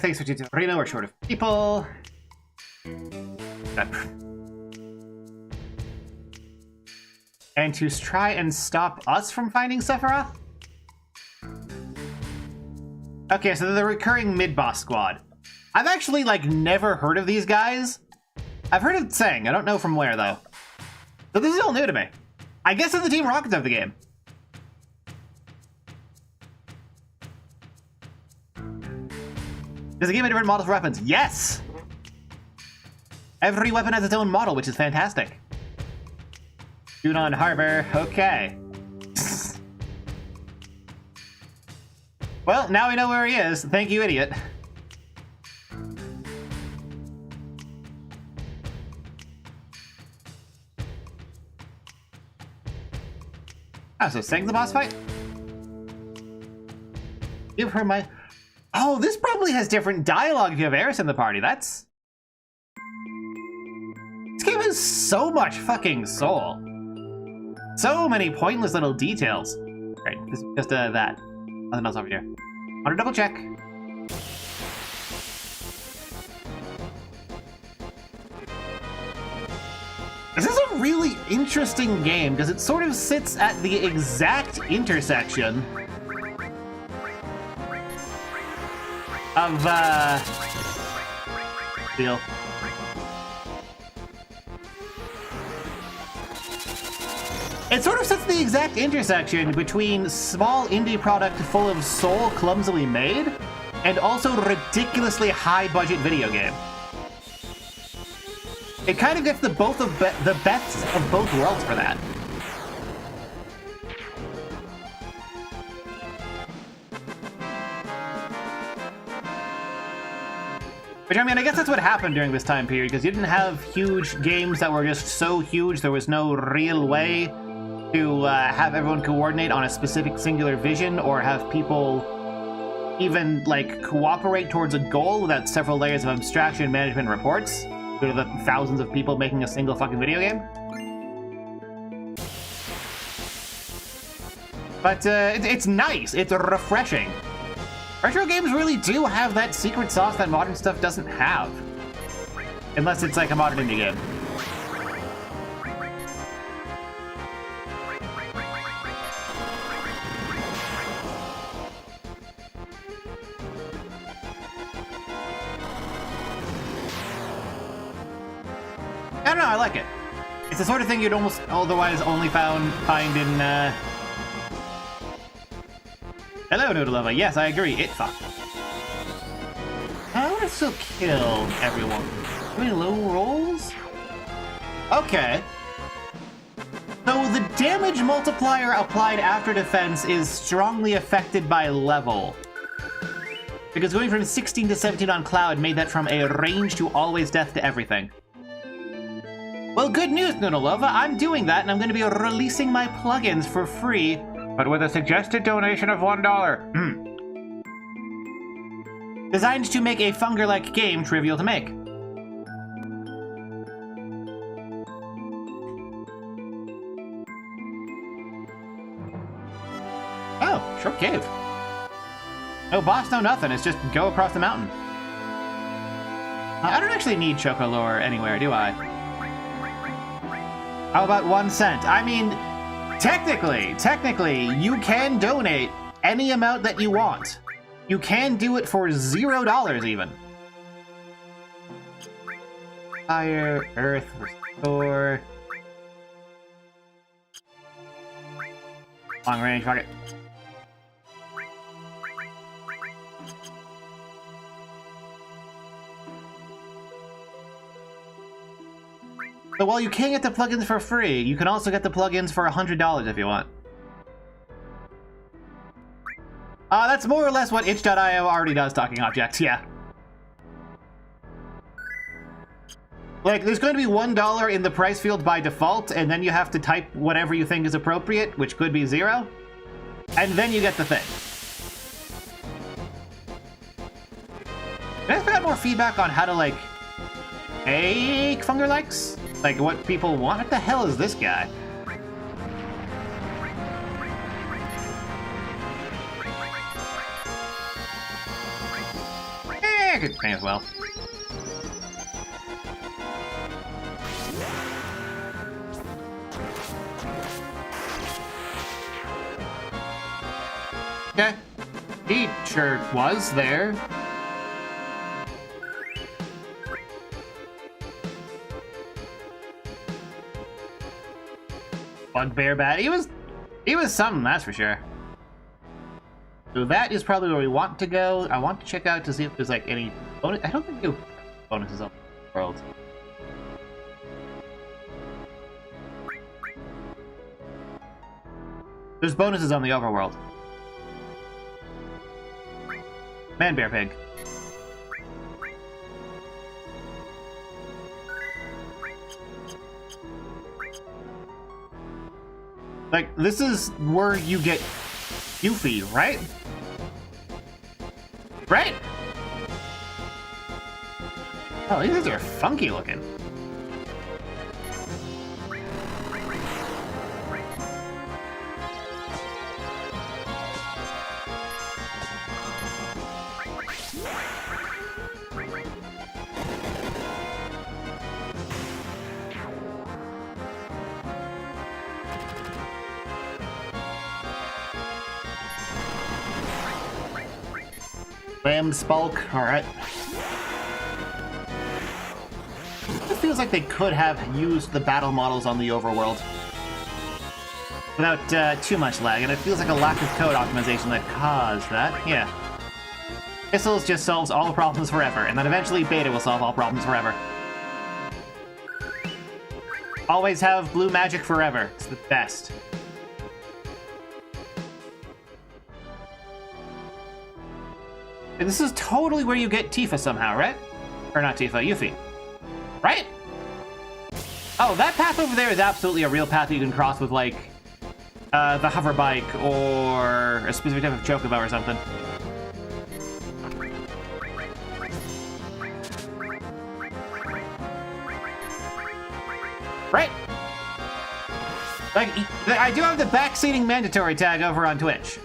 A: Thanks for tuning in. Reno, we're short of people. And to try and stop us from finding Sephiroth? Okay, so they're the recurring mid-boss squad. I've actually, like, never heard of these guys. I've heard of Tseng. I don't know from where, though. So this is all new to me. I guess it's the Team Rocket of the game. Does the game have different models for weapons? Yes! Every weapon has its own model, which is fantastic. Junon Harbor, okay. Well, now we know where he is. Thank you, idiot. Ah, so Tseng's the boss fight? Give her my... Oh, this probably has different dialogue if you have Eris in the party. That's... This game has so much fucking soul. So many pointless little details. Right, this is just that. Nothing else over here. Want to double check. This is a really interesting game because it sort of sits at the exact intersection of deal. It sort of sets the exact intersection between small indie product full of soul clumsily made and also ridiculously high-budget video game. It kind of gets the best of both worlds for that. Which, I mean, I guess that's what happened during this time period, because you didn't have huge games that were just so huge there was no real way to have everyone coordinate on a specific singular vision or have people even, like, cooperate towards a goal without several layers of abstraction, management, and reports due to the thousands of people making a single fucking video game. But it's nice. It's refreshing. Retro games really do have that secret sauce that modern stuff doesn't have. Unless it's like a modern indie game. I don't know, I like it. It's the sort of thing you'd almost otherwise only find in, Hello, Noodleova. Yes, I agree. It fucked. I want to still kill everyone. How many low rolls? Okay. So the damage multiplier applied after defense is strongly affected by level. Because going from 16 to 17 on Cloud made that from a range to always death to everything. Well, good news, Noodleova. I'm doing that, and I'm going to be releasing my plugins for free but with a suggested donation of $1. Designed to make a Funger-like game trivial to make. Oh, short cave. No boss, no nothing. It's just go across the mountain. I don't actually need Choco Lore anywhere, do I? How about 1 cent? I mean, technically, you can donate any amount that you want. You can do it for $0 even. Fire, earth, restore. Long range, fuck it. But while you can get the plugins for free, you can also get the plugins for $100 if you want. That's more or less what itch.io already does, talking objects, yeah. Like, there's going to be $1 in the price field by default, and then you have to type whatever you think is appropriate, which could be 0, and then you get the thing. Can I get more feedback on how to, like, make Funger likes? Like, what people want? What the hell is this guy? May as well. Okay. He sure was there. Bugbear bat. He was something, that's for sure. So that is probably where we want to go. I want to check out to see if there's like any bonus. I don't think you bonuses on the world. There's bonuses on the overworld. Man, bear, pig. Like, this is where you get Yuffie, right? Right? Oh, these are funky looking. Ram Spalk, alright. It feels like they could have used the battle models on the overworld without too much lag, and it feels like a lack of code optimization that caused that. Yeah. Missiles just solves all problems forever, and then eventually Beta will solve all problems forever. Always have blue magic forever. It's the best. And this is totally where you get Tifa somehow, right? Or not Tifa, Yuffie. Right? Oh, that path over there is absolutely a real path that you can cross with, like, the hover bike or a specific type of chocobo or something. Right? Like, I do have the backseating mandatory tag over on Twitch.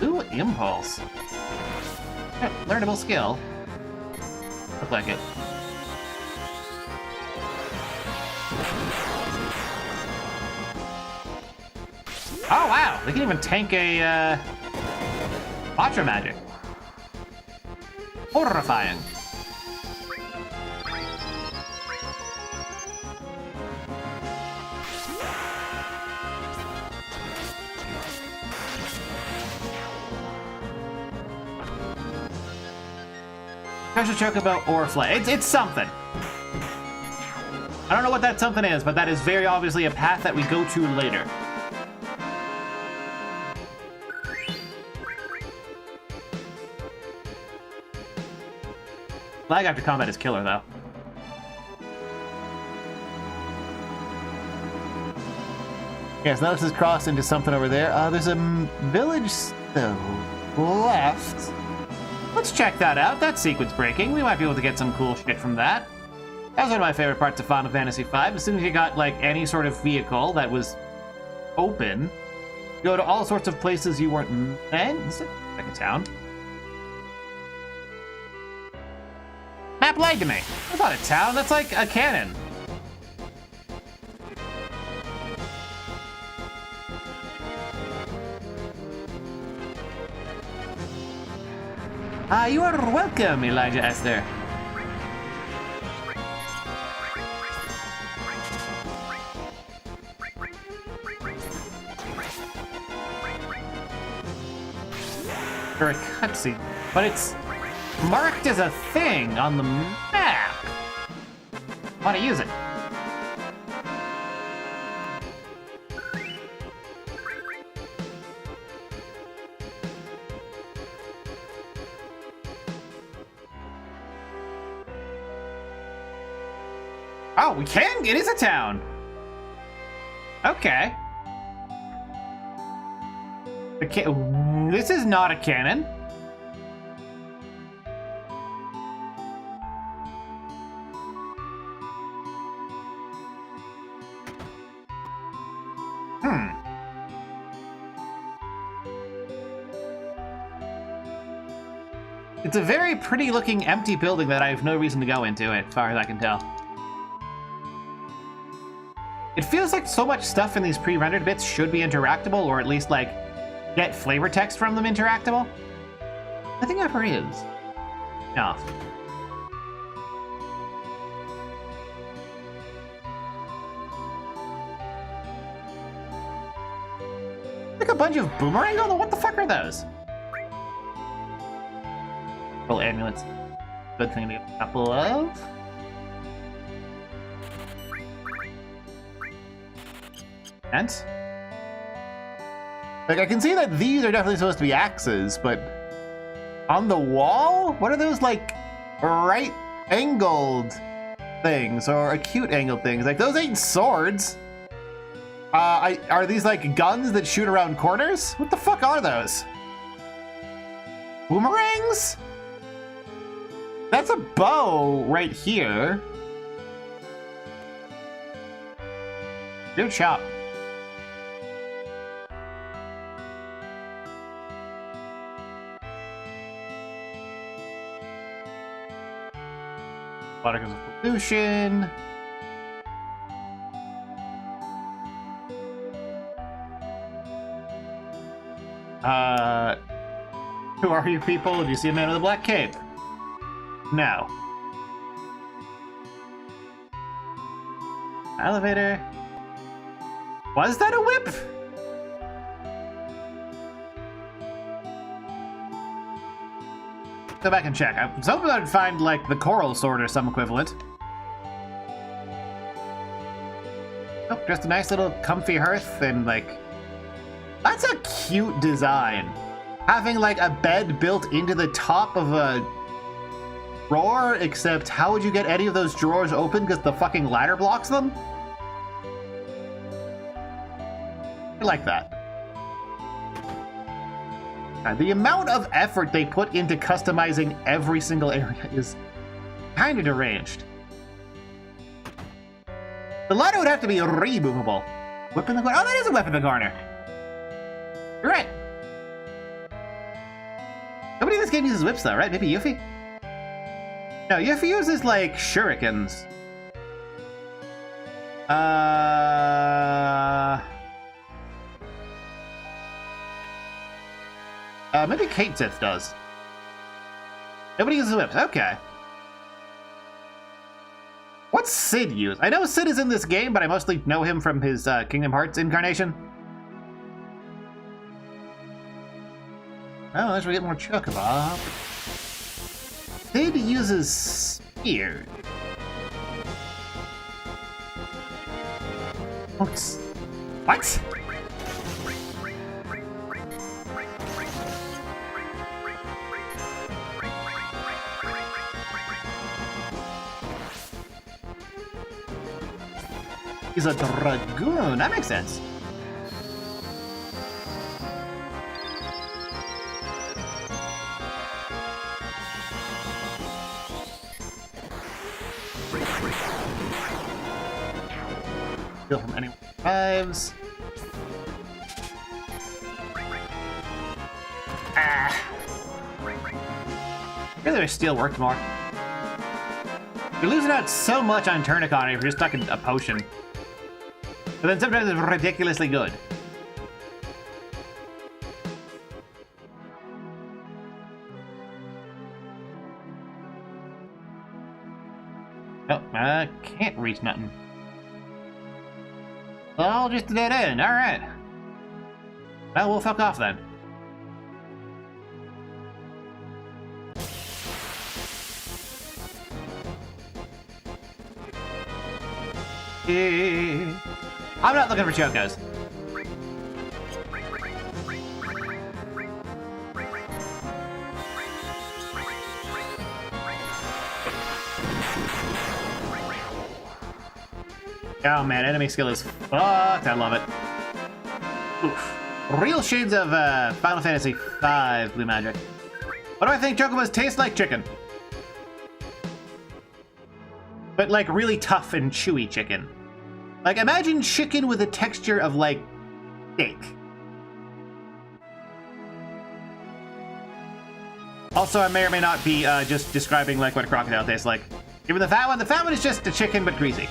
A: Ooh, impulse. Learnable skill. Look like it. Oh wow, they can even tank a Ultra Magic. Horrifying. Treasure Chocobo or Flay. It's something. I don't know what that something is, but that is very obviously a path that we go to later. Lag after combat is killer, though. Yes, now this is crossed into something over there. There's a village to the left. Let's check that out. That's sequence breaking. We might be able to get some cool shit from that. That was one of my favorite parts of Final Fantasy V. As soon as you got, like, any sort of vehicle that was open, you go to all sorts of places you weren't meant. Is it like a town? Map lied to me. That's not a town. That's like a cannon. You are welcome, Elijah Esther. For a cutscene, but it's marked as a thing on the map. I want to use it. Oh, we can? It is a town. Okay. This is not a cannon. It's a very pretty looking empty building that I have no reason to go into, as far as I can tell. It feels like so much stuff in these pre-rendered bits should be interactable, or at least, like, get flavor text from them interactable. Nothing ever is. No. Like a bunch of boomerangs on them? What the fuck are those? Little amulets. Good thing to get a couple of. And like, I can see that these are definitely supposed to be axes, but on the wall, what are those, like, right-angled things or acute-angled things? Like, those ain't swords. Are these, like, guns that shoot around corners? What the fuck are those? Boomerangs? That's a bow right here. Good shot. Particles of pollution. Who are you people? Do you see a man with a black cape? No. Elevator. Was that a whip? Go back and check. I was hoping I'd find, like, the coral sword or some equivalent. Oh, just a nice little comfy hearth and, like... That's a cute design. Having, like, a bed built into the top of a drawer, except how would you get any of those drawers open because the fucking ladder blocks them? I like that. The amount of effort they put into customizing every single area is kind of deranged. The ladder would have to be removable. Whip in the corner. Oh, that is a whip in the corner. You're right. Nobody in this game uses whips, though, right? Maybe Yuffie? No, Yuffie uses, like, shurikens. Maybe Kate Sith does. Nobody uses whips. Okay. What's Sid use? I know Sid is in this game, but I mostly know him from his Kingdom Hearts incarnation. Oh, let's get more Chocobo. Sid uses spear. What? He's a dragoon. That makes sense. Steal from anyone who survives. Ah. Really wish steal worked more. You're losing out so much on turn economy if you're just stuck in a potion. But then sometimes it's ridiculously good. Oh, I can't reach nothing. Well, just a dead end. Alright. Well, we'll fuck off then. I'm not looking for Chocos. Oh man, enemy skill is fucked. I love it. Oof. Real shades of Final Fantasy V Blue Magic. What do I think Chocobos taste like? Chicken. But like really tough and chewy chicken. Like imagine chicken with a texture of like steak. Also, I may or may not be just describing like what a crocodile tastes like. Even the fat one is just a chicken but greasy.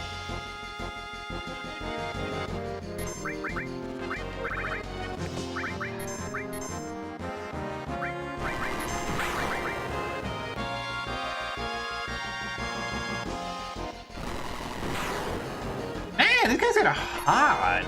A: Man, these guys are hard.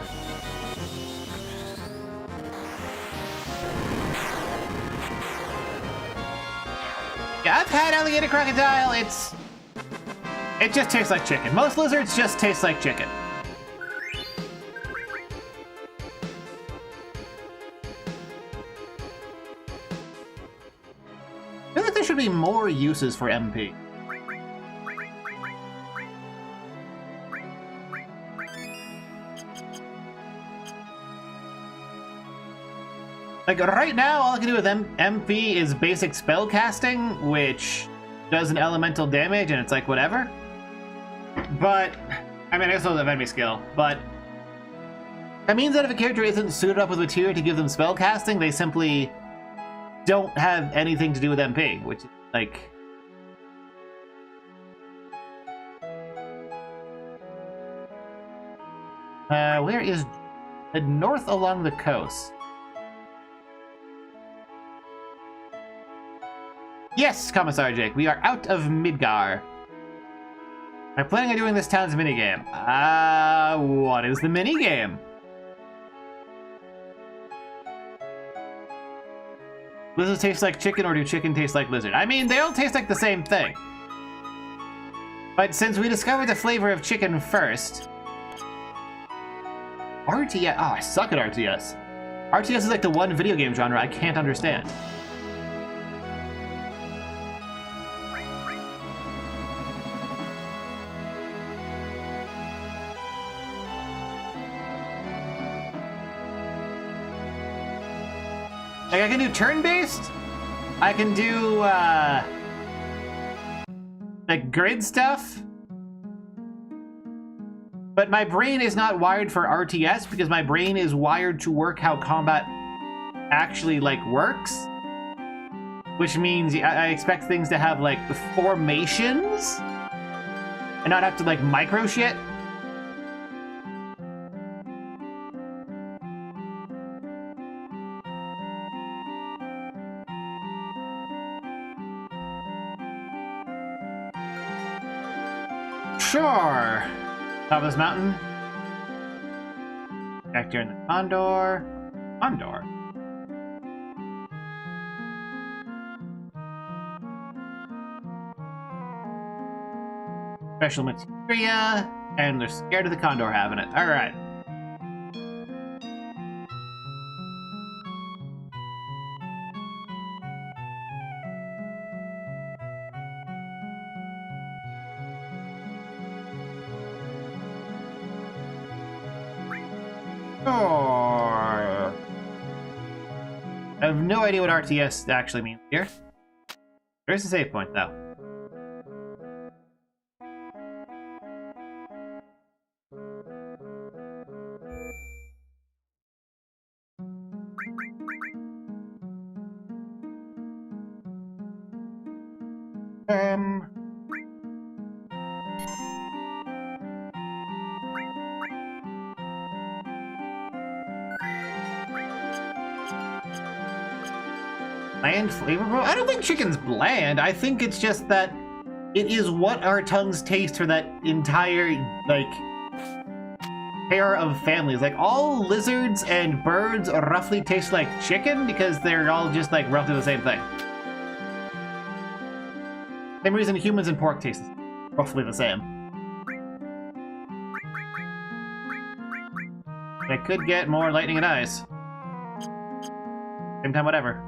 A: Yeah, I've had alligator crocodile. It just tastes like chicken. Most lizards just taste like chicken. I feel like there should be more uses for MP. Like right now, all I can do with MP is basic spell casting, which does an elemental damage, and it's like whatever. But I mean, I guess those have enemy skill, but that means that if a character isn't suited up with material to give them spell casting, they simply don't have anything to do with MP, which is like. Where is the north along the coast? Yes, Commissar Jake, we are out of Midgar. I'm planning on doing this town's minigame. What is the minigame? Lizards taste like chicken, or do chicken taste like lizard? I mean, they all taste like the same thing. But since we discovered the flavor of chicken first... RTS? Oh, I suck at RTS. RTS is like the one video game genre I can't understand. Like, I can do turn-based, I can do, like, grid stuff, but my brain is not wired for RTS because my brain is wired to work how combat actually, like, works, which means I expect things to have, like, formations and not have to, like, micro shit. Sure. Top of this mountain. Back here in the Condor. Condor. Special materia, and they're scared of the Condor having it. All right. I have no idea what RTS actually means here. There's a save point, though. Bland, flavorful? I don't think chicken's bland. I think it's just that it is what our tongues taste for that entire, like, pair of families. Like, all lizards and birds roughly taste like chicken because they're all just, like, roughly the same thing. Same reason humans and pork taste roughly the same. I could get more lightning and ice. Same time, whatever.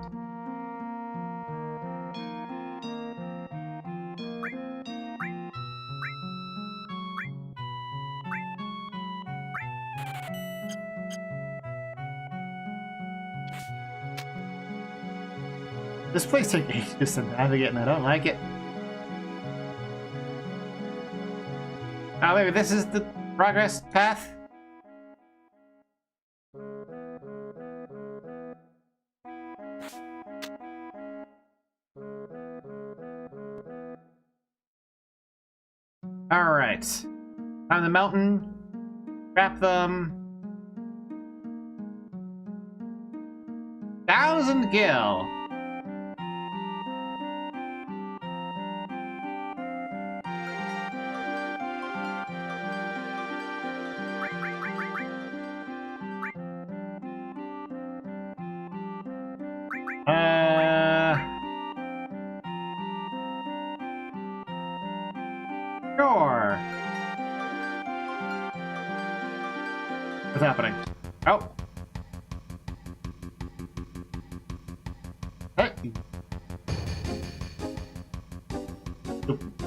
A: This place took ages to navigate and I don't like it. Oh, maybe this is the progress path? Alright. Climb the mountain. Trap them. 1,000 gil. Sure. What's happening? Oh. Hey.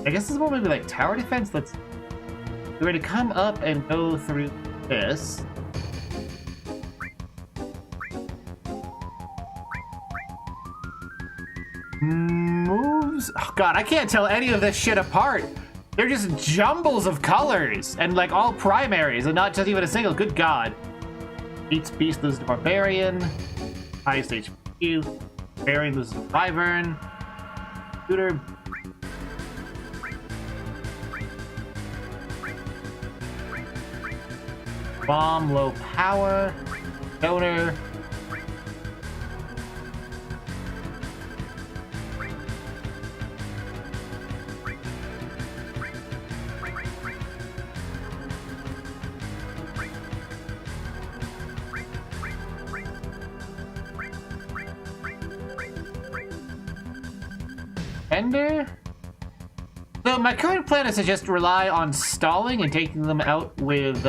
A: I guess this is more maybe like tower defense. We're going to come up and go through this. Moves? Oh god, I can't tell any of this shit apart. They're just jumbles of colors and like all primaries and not just even a single. Good god. Beats beast loses to barbarian. Highest HP. Barbarian loses to wyvern. Shooter. Bomb low power. Donor. Ender? So my current plan is to just rely on stalling and taking them out with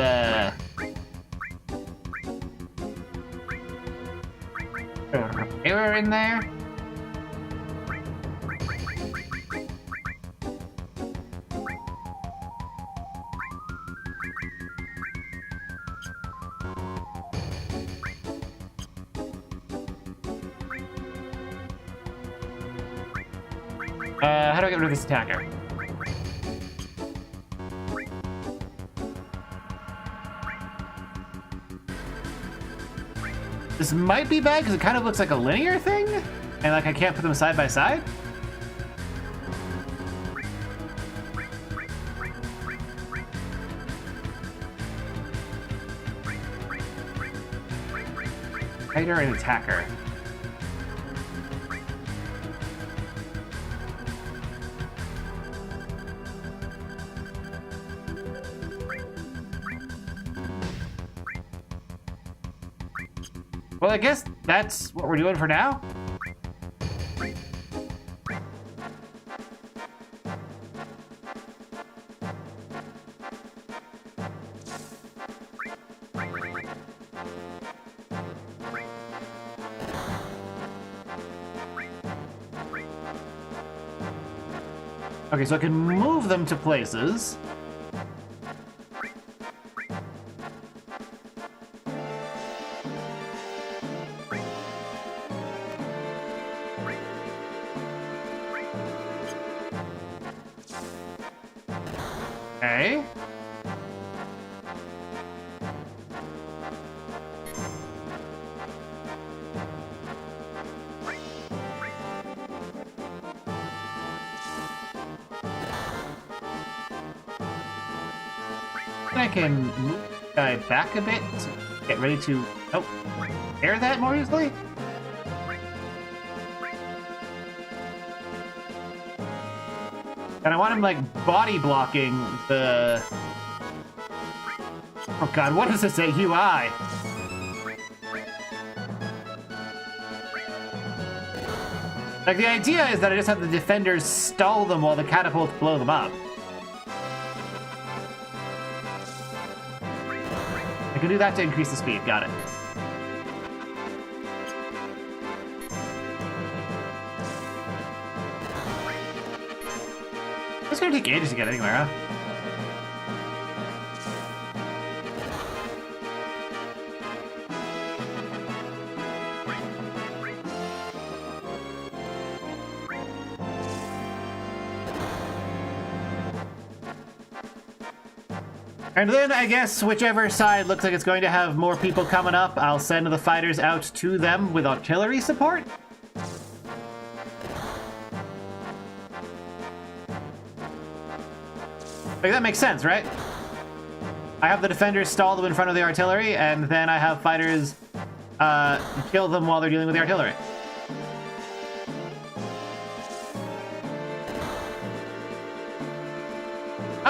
A: error in there. How do I get rid of this attacker? This might be bad because it kind of looks like a linear thing, and like I can't put them side by side. Fighter and attacker. Well, I guess that's what we're doing for now. Okay, so I can move them to places. Okay. I can move the guy back a bit to get ready to air that more easily. And I want him, like, body blocking the... Oh god, what does it say? UI? Like, the idea is that I just have the defenders stall them while the catapults blow them up. I can do that to increase the speed, got it. It's gonna take ages to get anywhere, huh? And then, I guess, whichever side looks like it's going to have more people coming up, I'll send the fighters out to them with artillery support? Like, that makes sense, right? I have the defenders stall them in front of the artillery, and then I have fighters kill them while they're dealing with the artillery.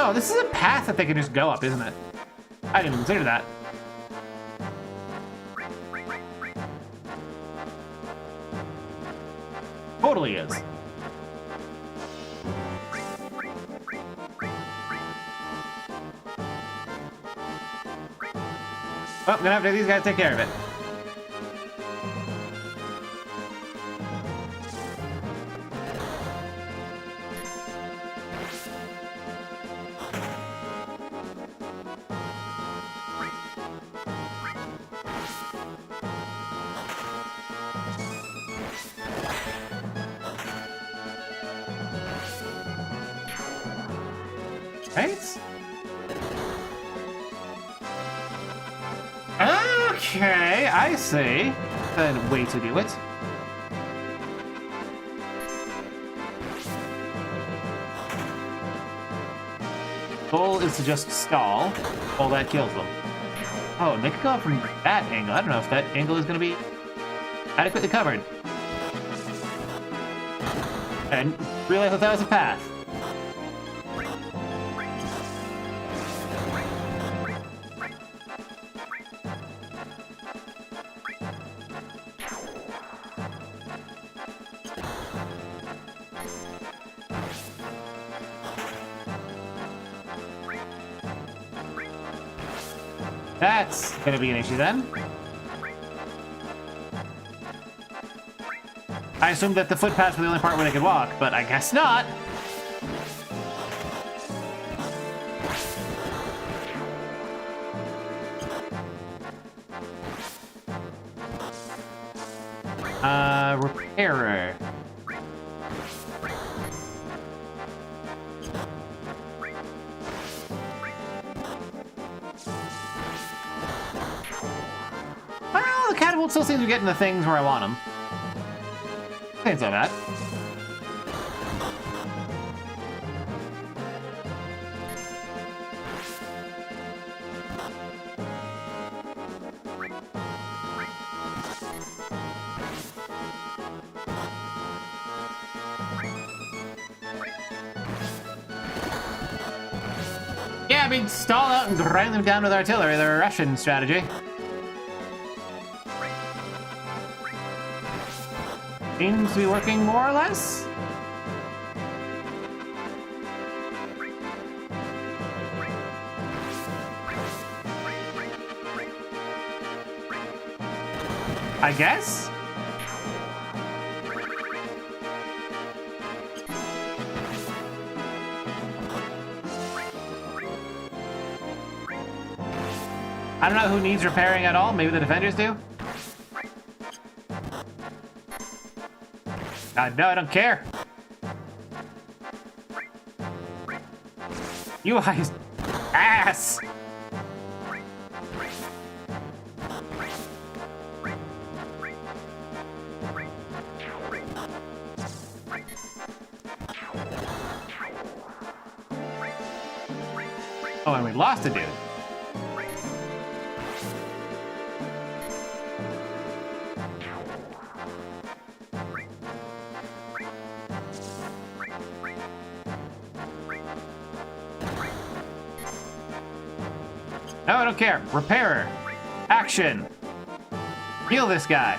A: Oh, this is a path that they can just go up, isn't it? I didn't even consider that. Totally is. Oh, I'm gonna have to these guys take care of it. Right? Okay, I see. A way to do it. Goal is to just stall while that kills them. Oh, and they could go up from that angle. I don't know if that angle is going to be adequately covered. And realize that that was a path. That's gonna be an issue then. I assumed that the footpaths were the only part where they could walk, but I guess not. Repairer. Well, the catapult still seems to be getting the things where I want them. Ain't so bad. Yeah, I mean, stall out and grind them down with artillery, the Russian strategy. Seems to be working more or less. I guess? I don't know who needs repairing at all. Maybe the defenders do? No, I don't care. You guys, ass. Oh, and we lost a dude. don't care. Repairer. Action. Heal this guy.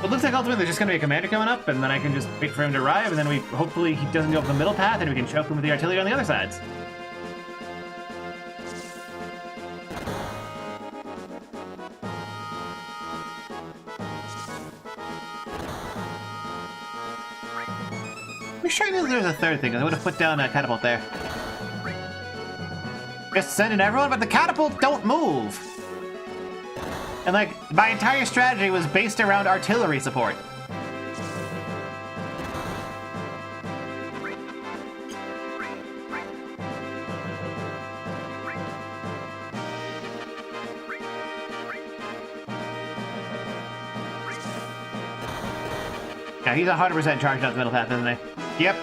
A: It looks like ultimately there's just going to be a commander coming up, and then I can just wait for him to arrive, and then hopefully he doesn't go up the middle path, and we can choke him with the artillery on the other sides. I'm sure I knew there was a third thing. I would have put down a catapult there. Just sending everyone, but the catapult don't move. And like, my entire strategy was based around artillery support. Yeah, he's 100% charged out the middle path, isn't he? Yep.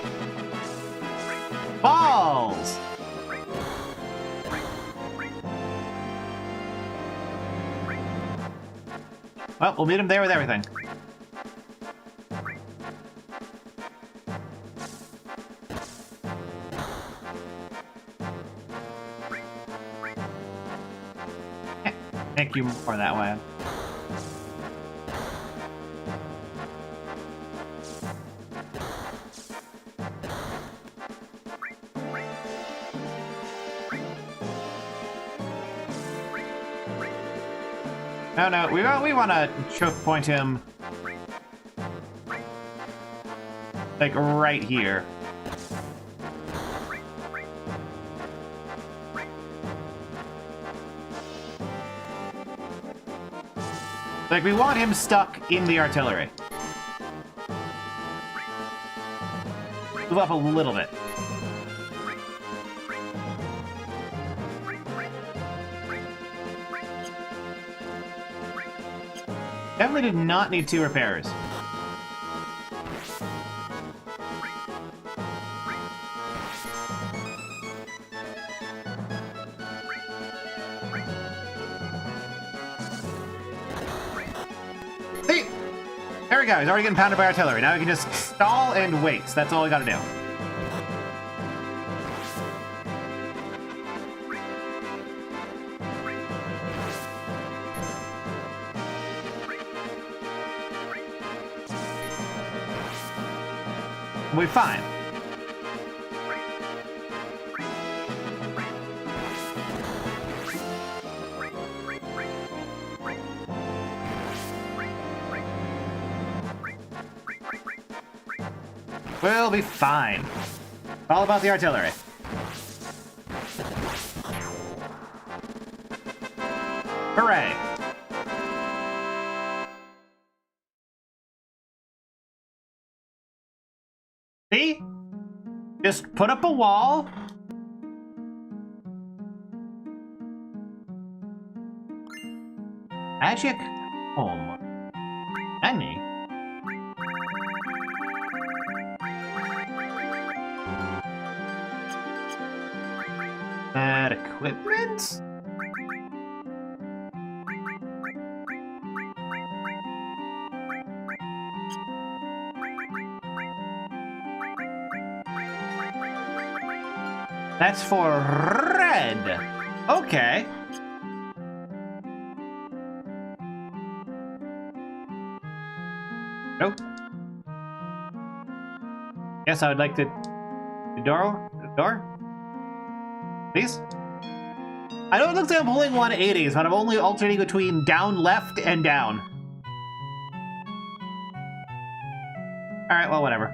A: Balls! Well, we'll meet him there with everything. Thank you more that way. No, we want to choke point him like right here. Like, we want him stuck in the artillery. Move up a little bit. Definitely did not need 2 repairs. See? There we go. He's already getting pounded by artillery. Now we can just stall and wait. That's all we gotta do. We'll be fine. We'll be fine. All about the artillery. Hooray! See? Just put up a wall. Magic home. Annie. That equipment? That's for red. Okay. Nope. Yes, I would like to... The door? Please? I know it looks like I'm pulling 180s, but I'm only alternating between down left and down. Alright, well, whatever.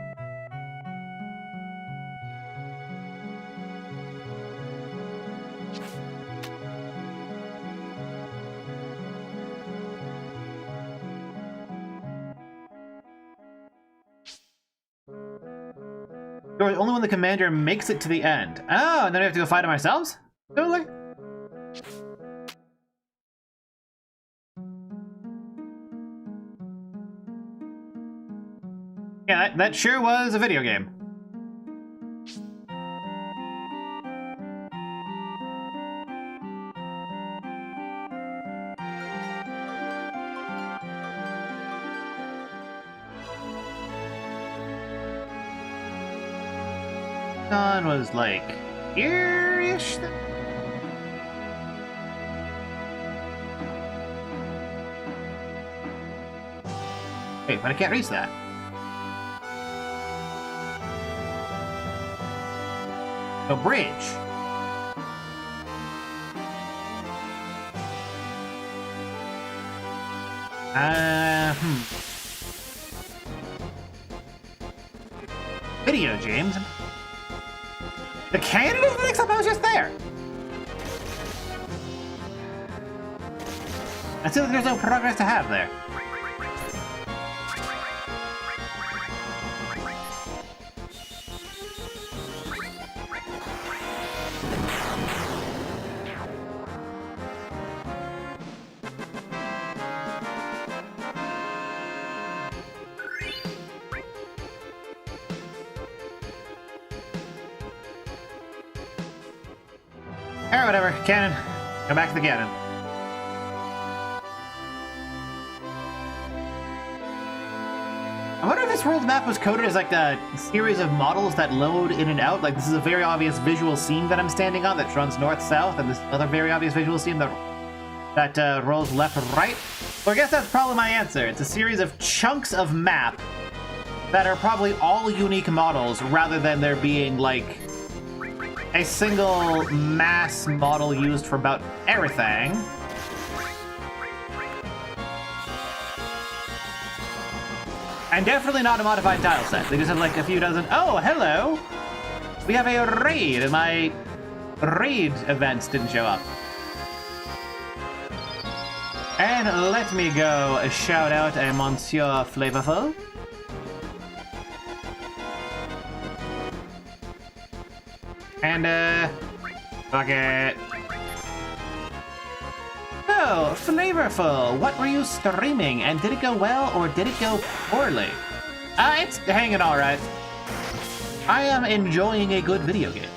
A: Only when the commander makes it to the end. Oh, and then we have to go fight him ourselves? Totally. Yeah, that sure was a video game. Was like here-ish? Wait, but I can't reach that. A bridge. Video, James. The cannon is the next up, I was just there. I feel like there's no progress to have there. Alright, whatever. Cannon. Go back to the cannon. I wonder if this world map was coded as like a series of models that load in and out. Like this is a very obvious visual seam that I'm standing on that runs north-south, and this other very obvious visual seam that rolls left-right. So I guess that's probably my answer. It's a series of chunks of map that are probably all unique models rather than there being like a single mass model used for about everything. And definitely not a modified tile set. They just have like a few dozen. Oh, hello! We have a raid, and my raid events didn't show up. And let me go shout out a Monsieur Flavorful. And, fuck it. Oh, Flavorful, what were you streaming? And did it go well, or did it go poorly? It's hanging alright. I am enjoying a good video game.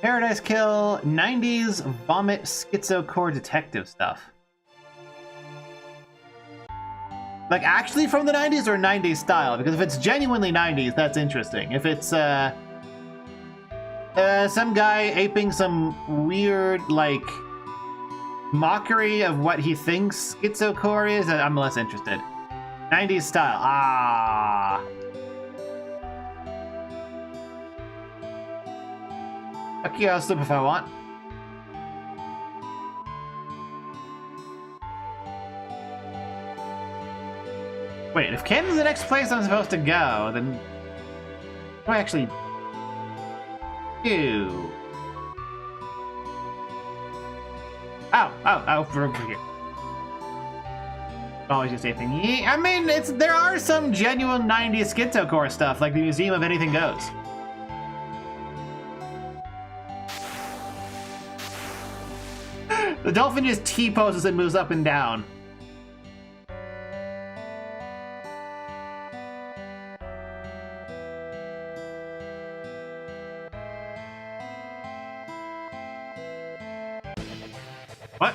A: Paradise Kill, 90s vomit schizocore detective stuff. Like actually from the 90s or 90s style? Because if it's genuinely 90s, that's interesting. If it's some guy aping some weird like mockery of what he thinks schizocore is, I'm less interested. 90s style, ah. Okay, I'll slip if I want. Wait, if Cannon's the next place I'm supposed to go, then what do I actually do? Oh, over here. Always the same thing. Yeah, I mean, there are some genuine 90s schizocore stuff, like the Museum of Anything Goes. The dolphin just T-poses and moves up and down. What?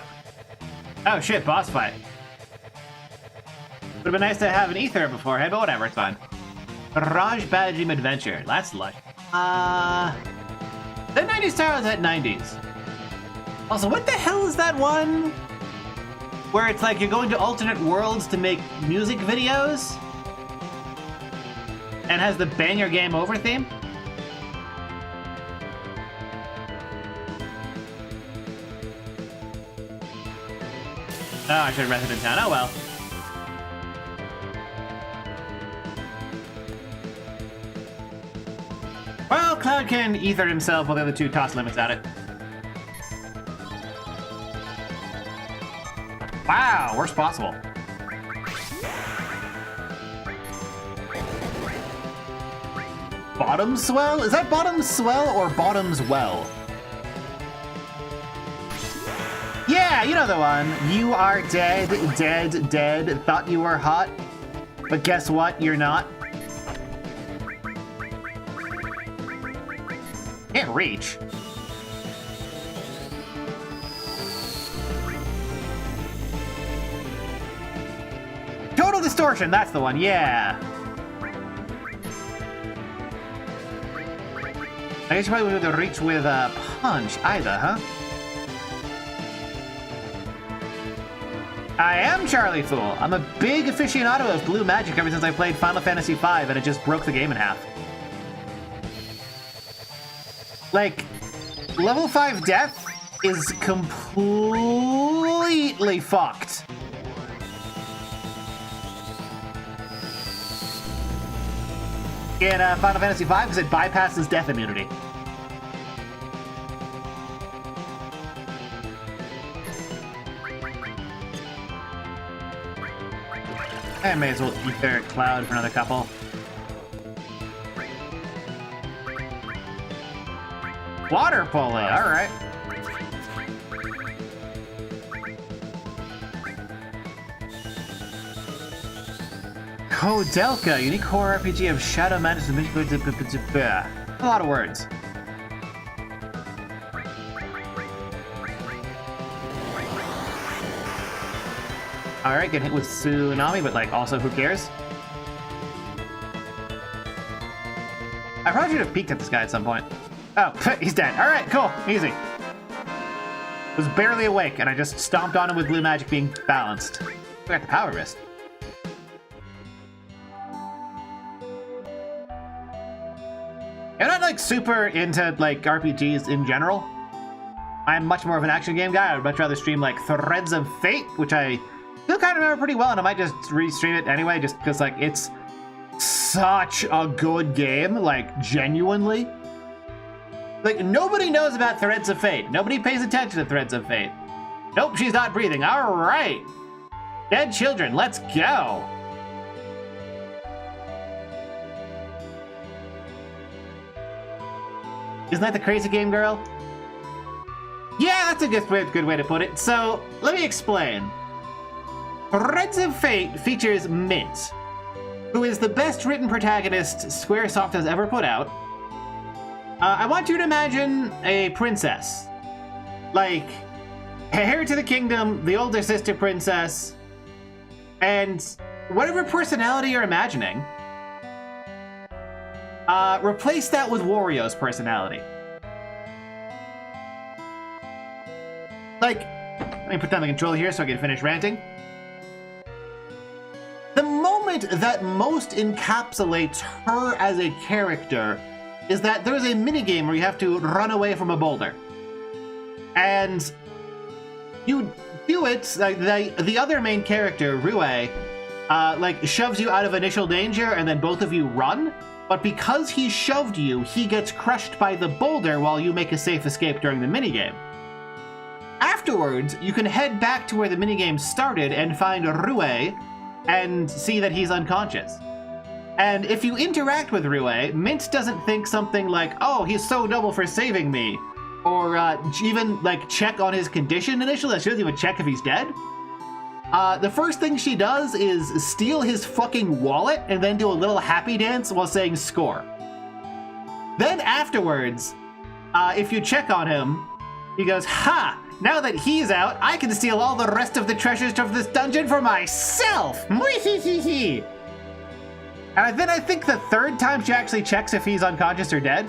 A: Oh shit, boss fight. Would've been nice to have an ether beforehand, but whatever, it's fine. Raj Badgym Adventure, that's lush. The 90s style is at 90s. Also, what the hell is that one? Where it's like you're going to alternate worlds to make music videos? And has the Bang Your Game Over theme? Oh, I should have rested in town. Oh well. Well, Cloud can ether himself while the other two toss limits at it. Wow, worst possible. Bottom swell? Is that bottom swell or bottoms well? Yeah, you know the one. You are dead, dead, dead. Thought you were hot, but guess what? You're not. Can't reach. Total Distortion, that's the one, yeah. I guess you probably would have to reach with a punch either, huh? I am Charlie Fool. I'm a big aficionado of blue magic ever since I played Final Fantasy V, and it just broke the game in half. Like, level 5 death is completely fucked. In Final Fantasy V, because it bypasses death immunity. I may as well eat their cloud for another couple. Water polo, alright. Kodelka, unique horror RPG of Shadow Madness. A lot of words. Alright, get hit with Tsunami, but like also who cares? I probably should have peeked at this guy at some point. Oh, he's dead. Alright, cool. Easy. Was barely awake, and I just stomped on him with blue magic being balanced. I got the power wrist. I'm not like super into like RPGs in general. I'm much more of an action game guy. I would much rather stream like Threads of Fate, which I still kind of remember pretty well, and I might just restream it anyway, just because like it's such a good game, like genuinely. Like nobody knows about Threads of Fate. Nobody pays attention to Threads of Fate. Nope, she's not breathing. All right, dead children, let's go. Isn't that the crazy game, girl? Yeah, that's a good way to put it. So, let me explain. Threads of Fate features Mint, who is the best written protagonist Squaresoft has ever put out. I want you to imagine a princess. Like, heir to the kingdom, the older sister princess, and whatever personality you're imagining, replace that with Wario's personality. Like, let me put down the controller here so I can finish ranting. The moment that most encapsulates her as a character is that there's a minigame where you have to run away from a boulder. And you do it, like the other main character, Rue, like shoves you out of initial danger and then both of you run. But because he shoved you, he gets crushed by the boulder while you make a safe escape during the minigame. Afterwards, you can head back to where the minigame started and find Rue and see that he's unconscious. And if you interact with Rue, Mint doesn't think something like, oh, he's so noble for saving me, or even like check on his condition initially. She doesn't even check if he's dead. The first thing she does is steal his fucking wallet and then do a little happy dance while saying score. Then afterwards, if you check on him, he goes, ha! Now that he's out, I can steal all the rest of the treasures of this dungeon for myself! Mwee-hee-hee-hee! And then I think the third time she actually checks if he's unconscious or dead.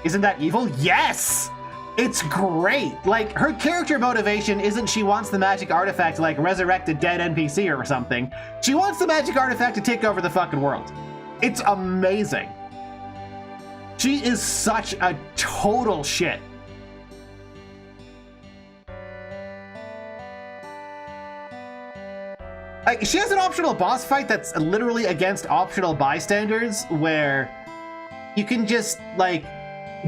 A: Isn't that evil? Yes! It's great! Like, her character motivation isn't she wants the magic artifact to, like, resurrect a dead NPC or something. She wants the magic artifact to take over the fucking world. It's amazing. She is such a total shit. Like, she has an optional boss fight that's literally against optional bystanders, where you can just, like,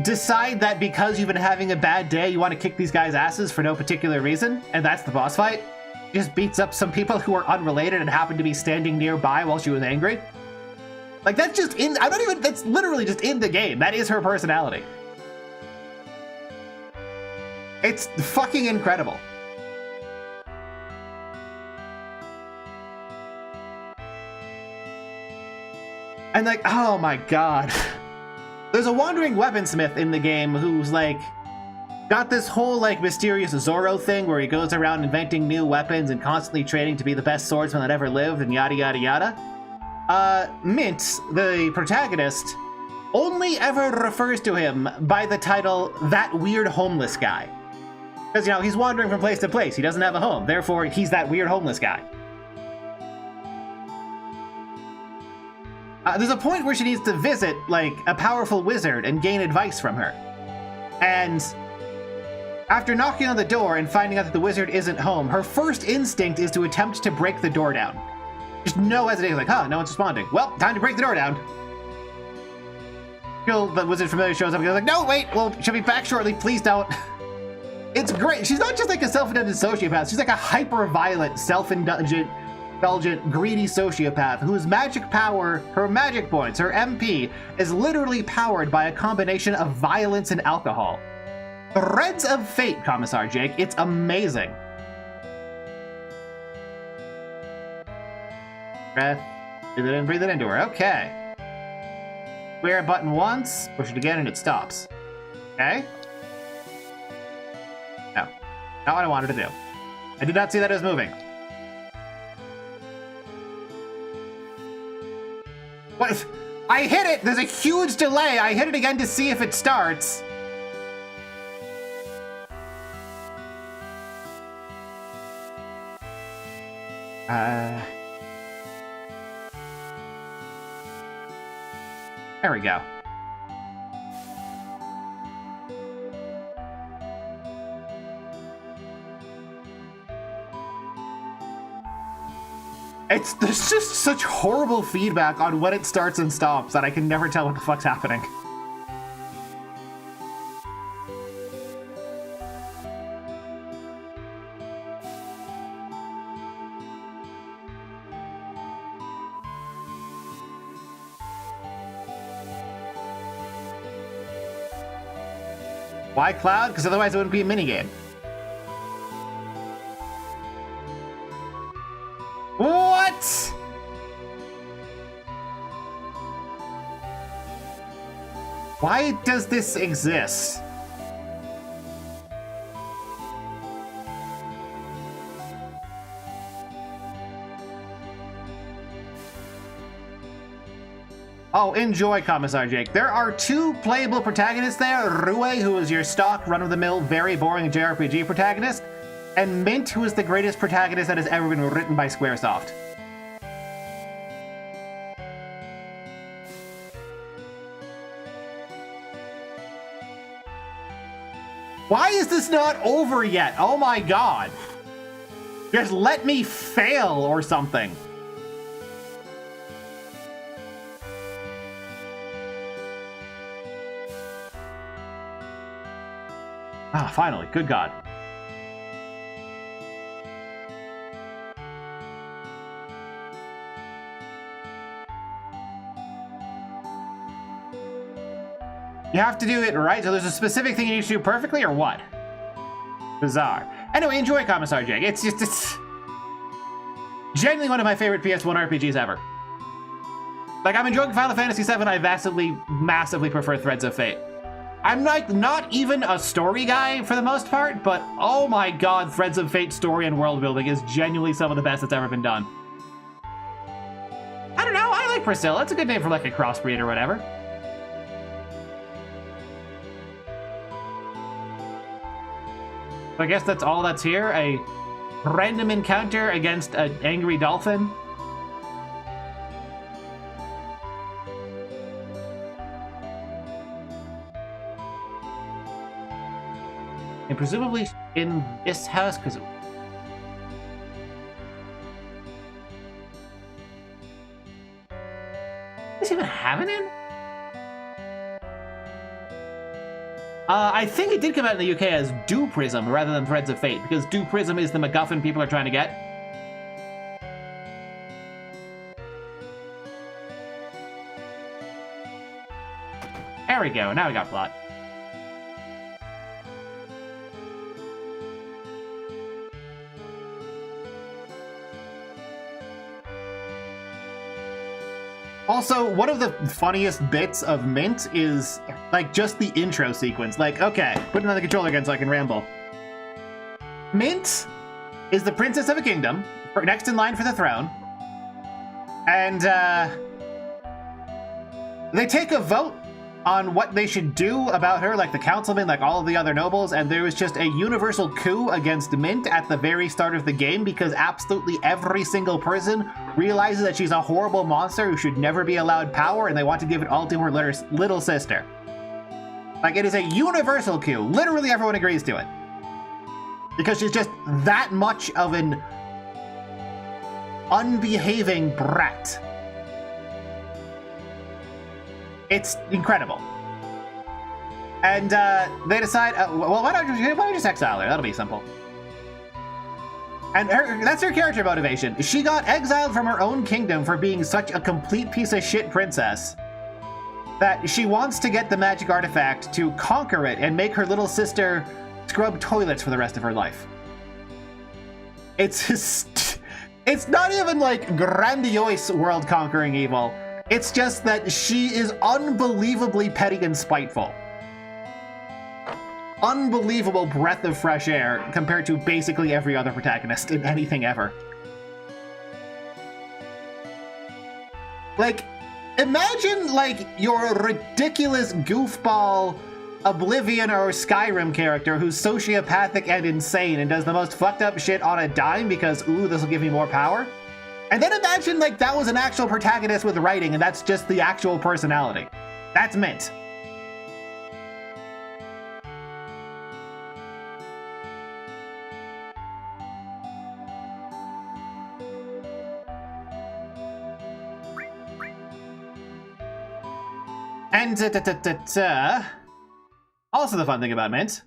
A: decide that because you've been having a bad day, you want to kick these guys' asses for no particular reason, and that's the boss fight. She just beats up some people who are unrelated and happen to be standing nearby while she was angry. Like, that's just in, that's literally just in the game. That is her personality. It's fucking incredible. And like, oh my god. There's a wandering weaponsmith in the game who's like got this whole like mysterious Zorro thing where he goes around inventing new weapons and constantly training to be the best swordsman that ever lived and yada yada yada. Mint, the protagonist, only ever refers to him by the title that weird homeless guy. Because, you know, he's wandering from place to place. He doesn't have a home. Therefore, he's that weird homeless guy. There's a point where she needs to visit, like, a powerful wizard and gain advice from her. And after knocking on the door and finding out that the wizard isn't home, her first instinct is to attempt to break the door down. Just no hesitation, like, huh, no one's responding. Well, time to break the door down. Until the wizard familiar shows up and goes like, no, wait, well, she'll be back shortly, please don't. It's great. She's not just like a self-indulgent sociopath, she's like a hyper-violent, self-indulgent, greedy sociopath whose magic power, her magic points, her MP, is literally powered by a combination of violence and alcohol. Threads of Fate, Commissar Jake. It's amazing. Breath. Breathe it in, breathe it into her. Okay. Square button once, push it again, and it stops. Okay. No. Not what I wanted to do. I did not see that it was moving. What? I hit it! There's a huge delay! I hit it again to see if it starts. There we go. There's just such horrible feedback on when it starts and stops that I can never tell what the fuck's happening. Why Cloud? Because otherwise it wouldn't be a minigame. What? Why does this exist? Oh, enjoy, Commissar Jake. There are two playable protagonists there. Rue, who is your stock, run-of-the-mill, very boring JRPG protagonist, and Mint, who is the greatest protagonist that has ever been written by Squaresoft. Why is this not over yet? Oh my god. Just let me fail or something. Ah, finally. Good God. You have to do it right, so there's a specific thing you need to do perfectly, or what? Bizarre. Anyway, enjoy Commissar Jake. It's genuinely one of my favorite PS1 RPGs ever. Like, I'm enjoying Final Fantasy VII, I massively prefer Threads of Fate. I'm like not even a story guy for the most part, but oh my god, Threads of Fate story and world building is genuinely some of the best that's ever been done. I don't know, I like Priscilla. It's a good name for like a crossbreed or whatever. So I guess that's all that's here. A random encounter against an angry dolphin. And presumably in this house, because... Does this even have an inn? I think it did come out in the UK as Do Prism rather than Threads of Fate, because Do Prism is the MacGuffin people are trying to get. There we go, now we got plot. Also, one of the funniest bits of Mint is, like, just the intro sequence. Like, okay, put it on the controller again so I can ramble. Mint is the princess of a kingdom, next in line for the throne. And, they take a vote on what they should do about her, like the councilmen, like all of the other nobles, and there was just a universal coup against Mint at the very start of the game because absolutely every single person realizes that she's a horrible monster who should never be allowed power, and they want to give it all to her little sister. Like, it is a universal coup. Literally everyone agrees to it. Because she's just that much of an unbehaving brat. It's incredible. And they decide, well, why don't you just exile her? That'll be simple. And that's her character motivation. She got exiled from her own kingdom for being such a complete piece of shit princess that she wants to get the magic artifact to conquer it and make her little sister scrub toilets for the rest of her life. It's just, it's not even like grandiose world-conquering evil. It's just that she is unbelievably petty and spiteful. Unbelievable breath of fresh air compared to basically every other protagonist in anything ever. Like, imagine, like, your ridiculous goofball Oblivion or Skyrim character who's sociopathic and insane and does the most fucked up shit on a dime because, ooh, this will give me more power. And then imagine, like, that was an actual protagonist with writing, and that's just the actual personality. That's Mint. And, also the fun thing about Mint,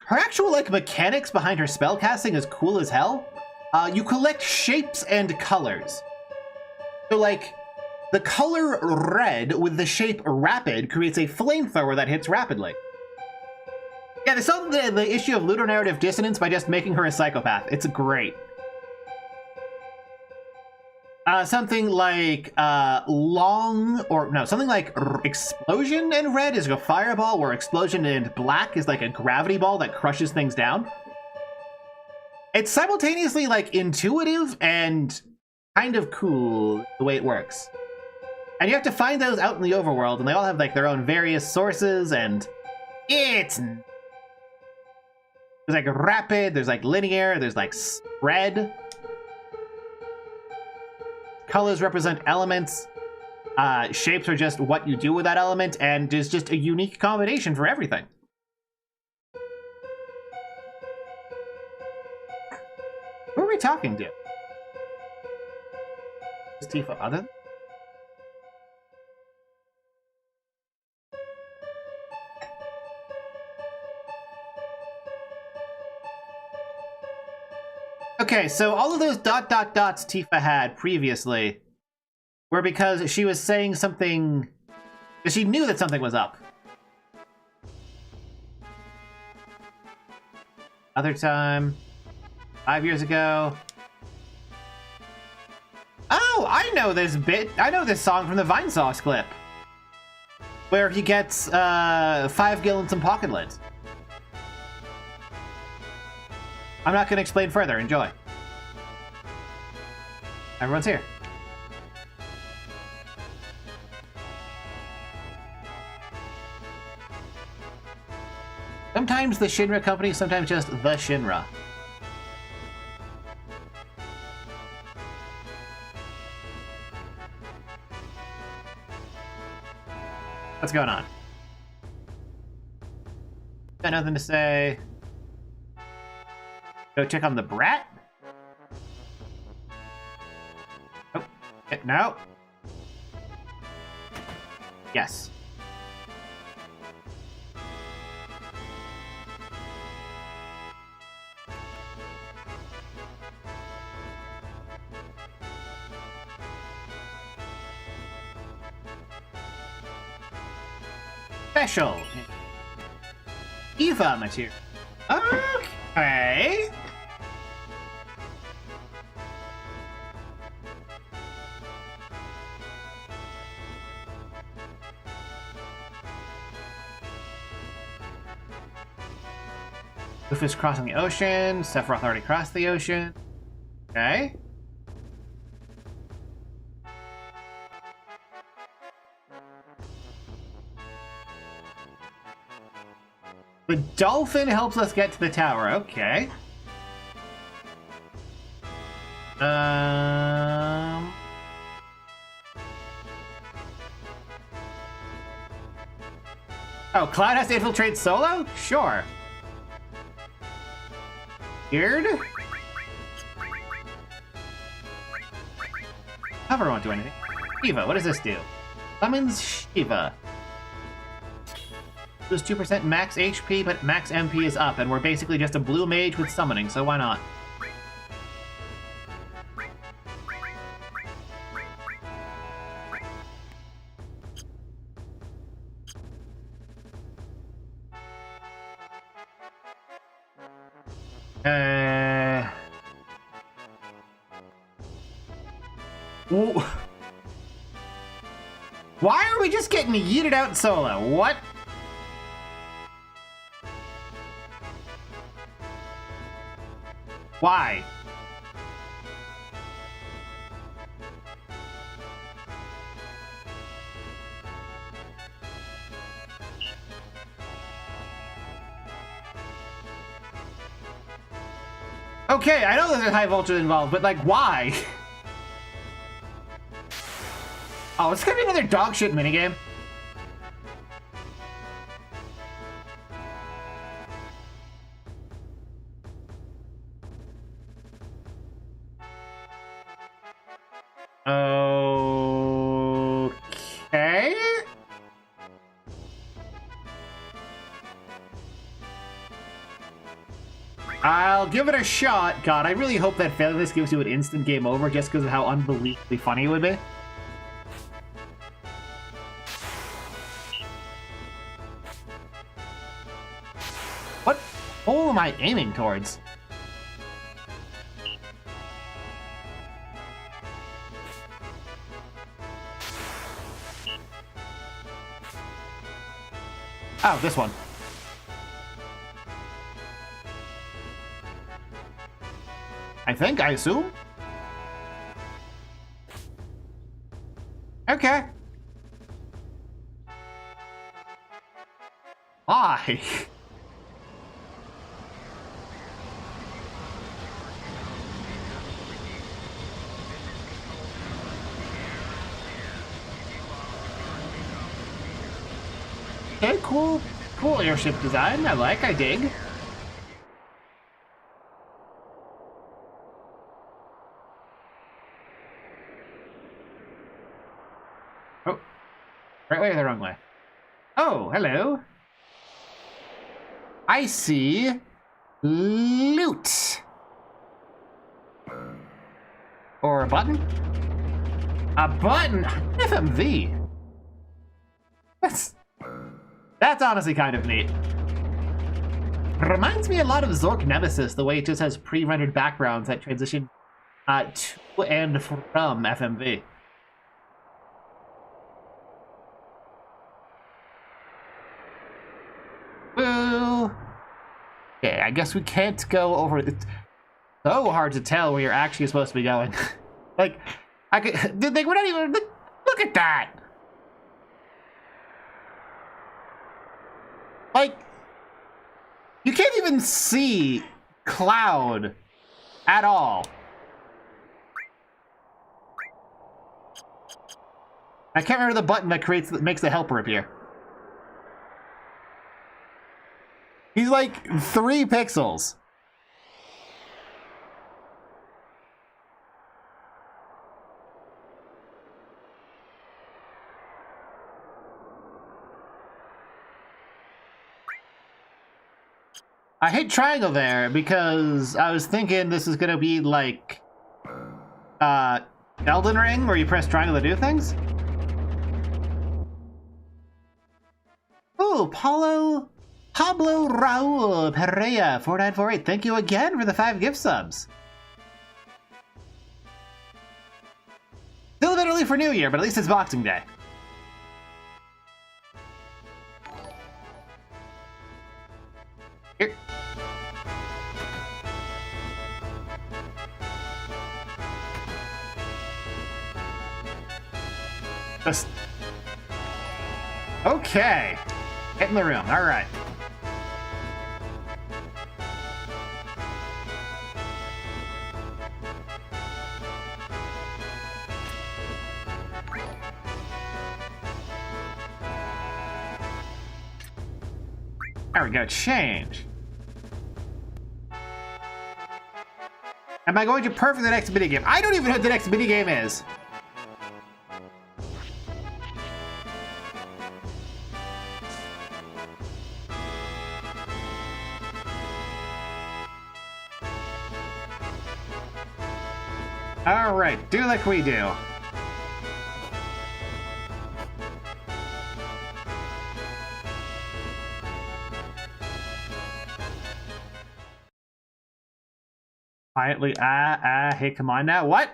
A: her actual, like, mechanics behind her spellcasting is cool as hell. You collect shapes and colors. So, like, the color red with the shape rapid creates a flamethrower that hits rapidly. Yeah, they solved the issue of ludonarrative dissonance by just making her a psychopath. It's great. Something like something like explosion and red is a fireball, where explosion and black is like a gravity ball that crushes things down. It's simultaneously, like, intuitive and kind of cool the way it works. And you have to find those out in the overworld, and they all have, like, their own various sources, and there's, like, rapid, there's, like, linear, there's, like, spread. Colors represent elements. Shapes are just what you do with that element, and there's just a unique combination for everything. Who are we talking to? Is Tifa other? Okay, so all of those dots Tifa had previously were because she was saying something, because she knew that something was up. Other time, 5 years ago. Oh, I know this bit. I know this song from the Vine Sauce clip, where he gets 5 gil and some pocket lids. I'm not going to explain further. Enjoy. Everyone's here. Sometimes the Shinra company, sometimes just the Shinra. What's going on? Got nothing to say. Go check on the brat? Oh, no. Yes. Special. Eva material. Okay. Rufus crossing the ocean. Sephiroth already crossed the ocean. Okay. The dolphin helps us get to the tower. Okay. Oh, Cloud has to infiltrate solo? Sure. Weird. Never won't do anything. Shiva, what does this do? Summons Shiva. Lose 2% max HP, but max MP is up, and we're basically just a blue mage with summoning, so why not? Why are we just getting yeeted out solo? What? Why? Okay, I know there's a high voltage involved, but like, why? Oh, it's gonna be another dog shit minigame. Okay. I'll give it a shot. God, I really hope that failing this gives you an instant game over just because of how unbelievably funny it would be. What hole am I aiming towards? Oh, this one. I assume? Okay. Why? Okay, cool airship design. I dig. Oh, right way or the wrong way? Oh, hello. I see loot. Or a button? A button? FMV. That's honestly kind of neat. Reminds me a lot of Zork Nemesis, the way it just has pre-rendered backgrounds that transition to and from FMV. Well, okay, I guess we can't go over it. It's so hard to tell where you're actually supposed to be we're not even, look at that! Like, you can't even see Cloud at all. I can't remember the button that makes the helper appear. He's like 3 pixels. I hit triangle there because I was thinking this is gonna be like Elden Ring where you press triangle to do things. Ooh, Pablo Raul Pereira 4948. Thank you again for the 5 gift subs. Still a bit early for New Year, but at least it's Boxing Day. Here. Just... Okay. Get in the room. All right. There we go. Change. Am I going to perfect the next minigame? I don't even know what the next minigame is. All right, do like we do. Quietly, hey, come on now. What?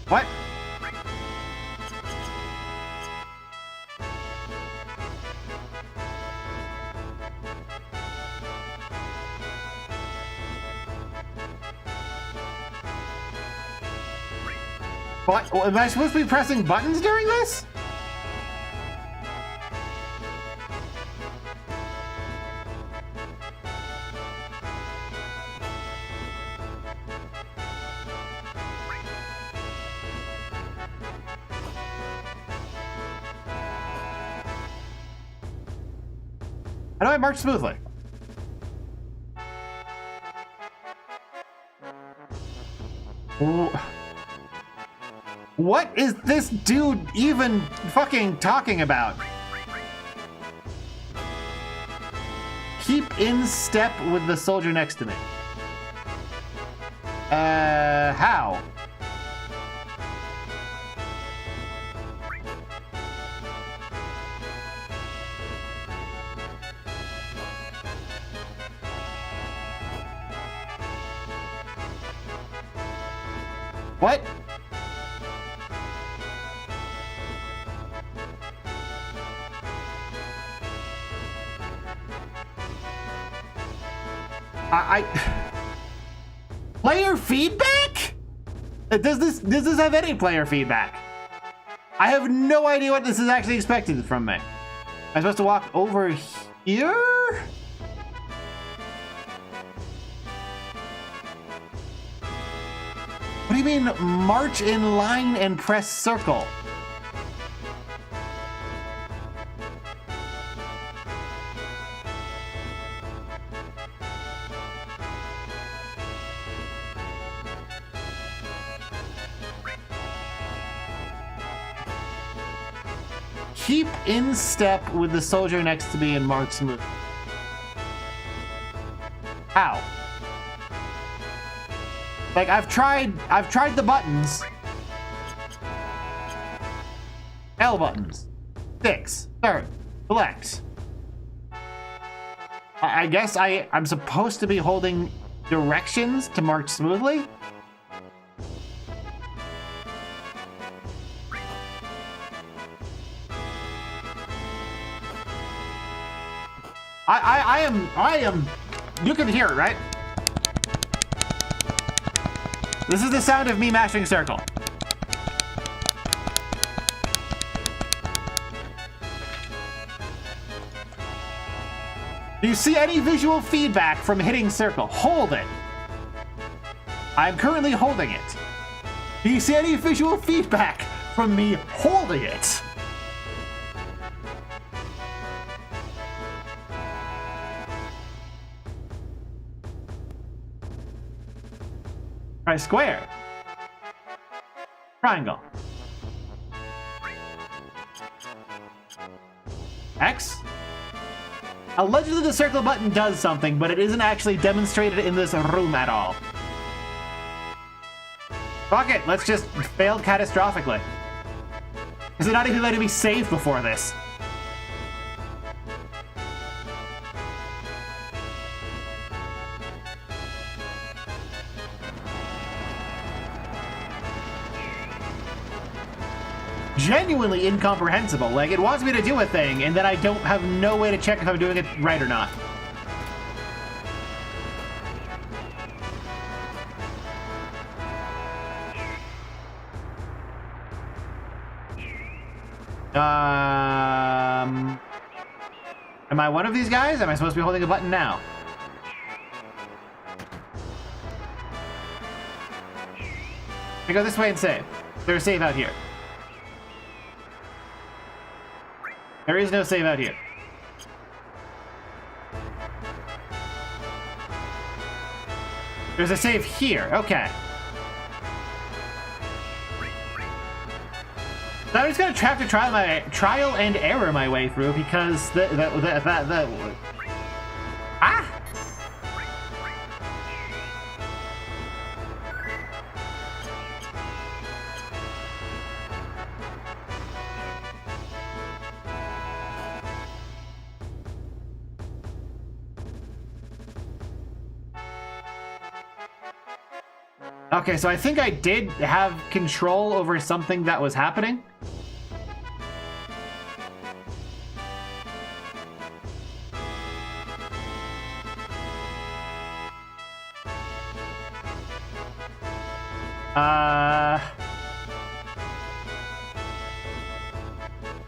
A: What? What? Am I supposed to be pressing buttons during this? How do I march smoothly? What is this dude even fucking talking about? Keep in step with the soldier next to me. How? What? Player feedback? Does this have any player feedback? I have no idea what this is actually expected from me. I'm supposed to walk over here? What do you mean, march in line and press circle? Keep in step with the soldier next to me and march smooth. How? Like, I've tried the buttons. L buttons. 6, 3, select. I guess I'm supposed to be holding directions to march smoothly? I am, you can hear it, right? This is the sound of me mashing circle. Do you see any visual feedback from hitting circle? Hold it. I'm currently holding it. Do you see any visual feedback from me holding it? Try square. Triangle. X. Allegedly the circle button does something, but it isn't actually demonstrated in this room at all. Fuck it, let's just fail catastrophically. Is it not even letting me save before this? genuinely incomprehensible. Like, it wants me to do a thing, and then I don't have no way to check if I'm doing it right or not. Am I one of these guys? Am I supposed to be holding a button now? I go this way and save. There's a save out here. There is no save out here. There's a save here. Okay. So I'm just gonna have to trial and error my way through because ah! Okay, so I think I did have control over something that was happening.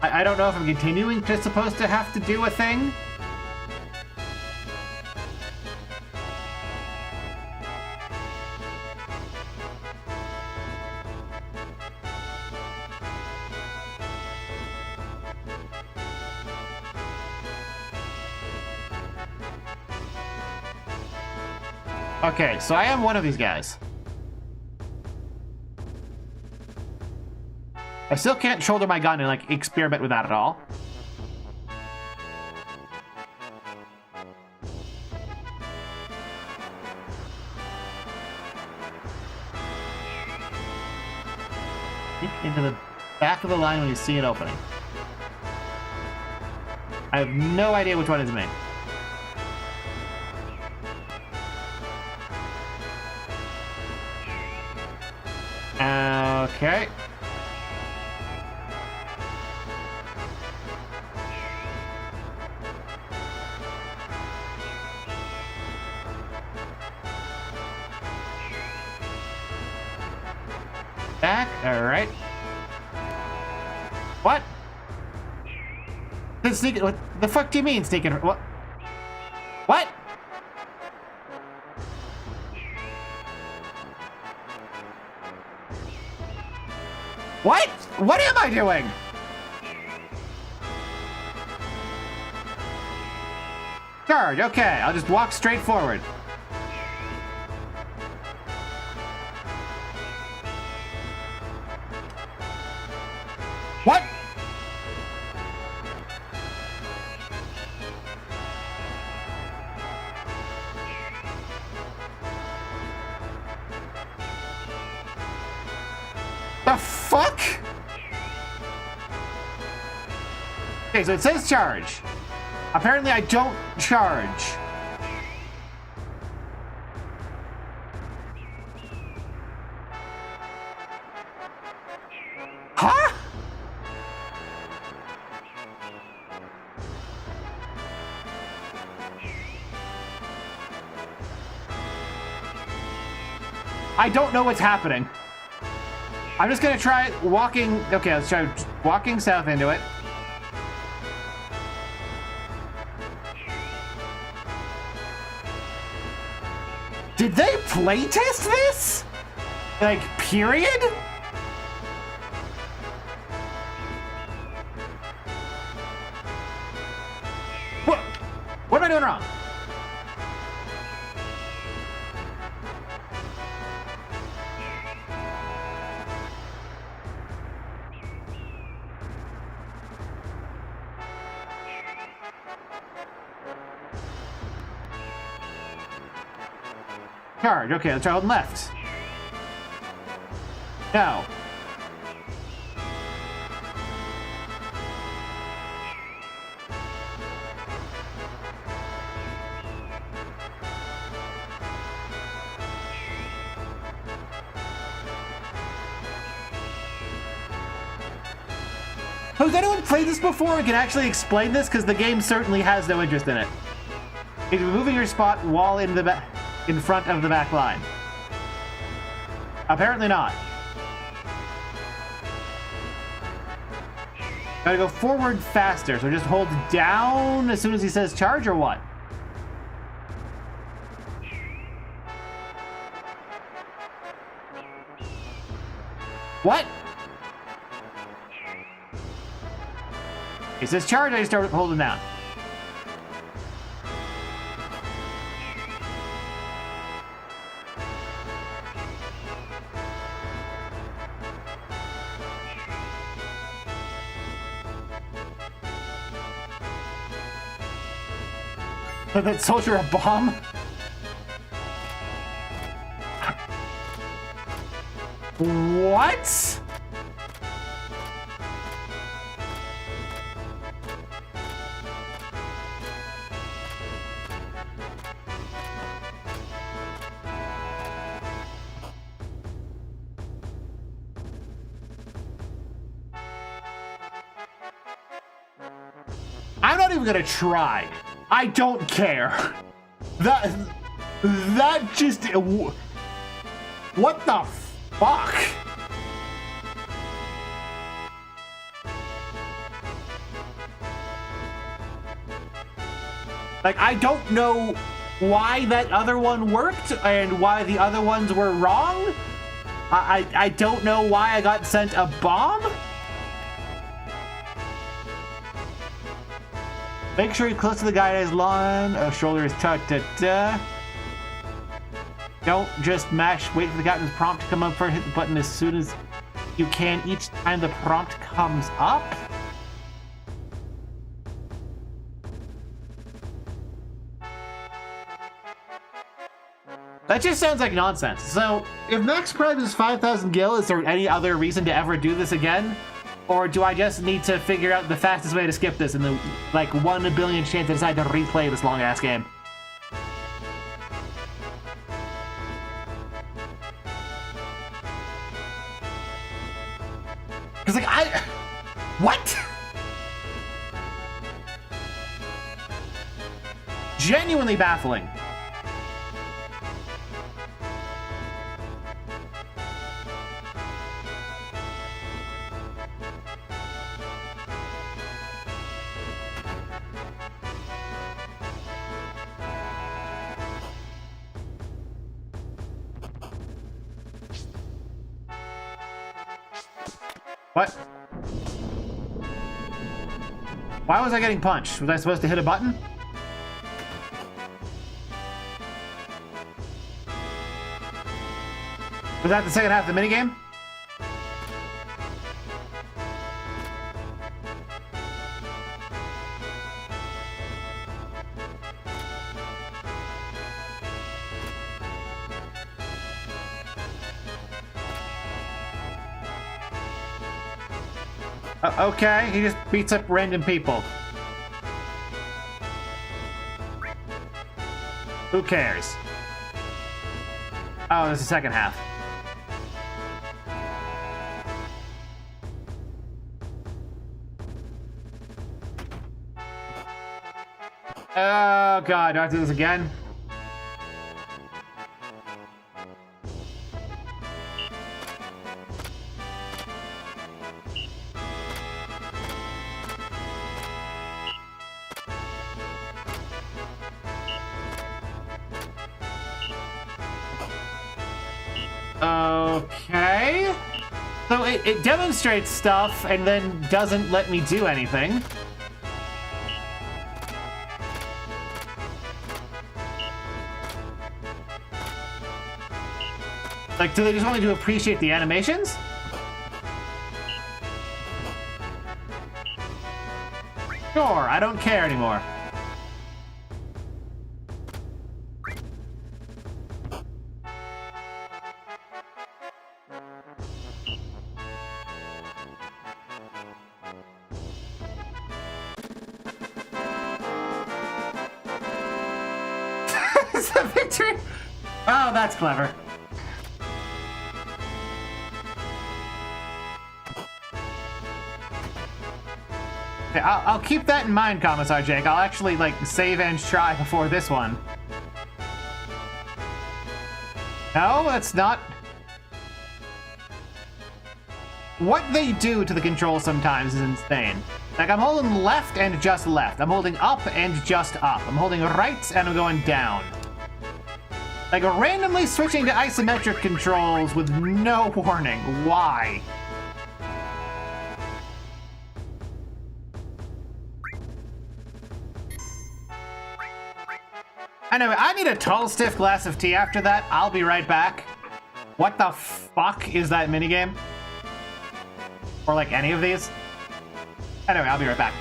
A: I don't know if I'm continuing to supposed to have to do a thing. Okay, so I am one of these guys. I still can't shoulder my gun and, like, experiment with that at all. Peek into the back of the line when you see an opening. I have no idea which one is me. Okay. Back, alright. What? What the fuck do you mean sneaking? What? What? What? What am I doing? Charge, okay, I'll just walk straight forward. What? The fuck? Okay, so it says charge. Apparently I don't charge. Huh? I don't know what's happening. I'm just gonna try walking. Okay, let's try walking south into it. Did they playtest this? Like, period? What am I doing wrong? Charge. Okay, let's try holding left. No. Has anyone played this before and can actually explain this? Because the game certainly has no interest in it. If you're moving your spot while in front of the back line. Apparently not. Gotta go forward faster, so just hold down as soon as he says charge, or what? What? He says charge, I just start holding down. Put that soldier a bomb? What? I'm not even gonna try. I don't care. That just... What the fuck? Like, I don't know why that other one worked and why the other ones were wrong. I don't know why I got sent a bomb. Make sure you're close to the guy's line. Shoulder is tucked. Don't just mash. Wait for the captain's prompt to come up first. Hit the button as soon as you can each time the prompt comes up. That just sounds like nonsense. So, if Max Prime is 5,000 gil, is there any other reason to ever do this again? Or do I just need to figure out the fastest way to skip this in the, like, 1 in a billion chance I decide to replay this long-ass game? Because, like, what? Genuinely baffling. What? Why was I getting punched? Was I supposed to hit a button? Was that the second half of the minigame? Okay, he just beats up random people. Who cares? Oh, there's the second half. Oh god, do I have to do this again? Okay. So it demonstrates stuff and then doesn't let me do anything. Like, do they just want me to appreciate the animations? Sure, I don't care anymore. Is that victory? Oh, that's clever. Okay, I'll keep that in mind, Commissar Jake. I'll actually, like, save and try before this one. No, that's not... What they do to the controls sometimes is insane. Like, I'm holding left and just left. I'm holding up and just up. I'm holding right and I'm going down. Like, randomly switching to isometric controls with no warning. Why? Anyway, I need a tall, stiff glass of tea after that. I'll be right back. What the fuck is that minigame? Or, like, any of these? Anyway, I'll be right back.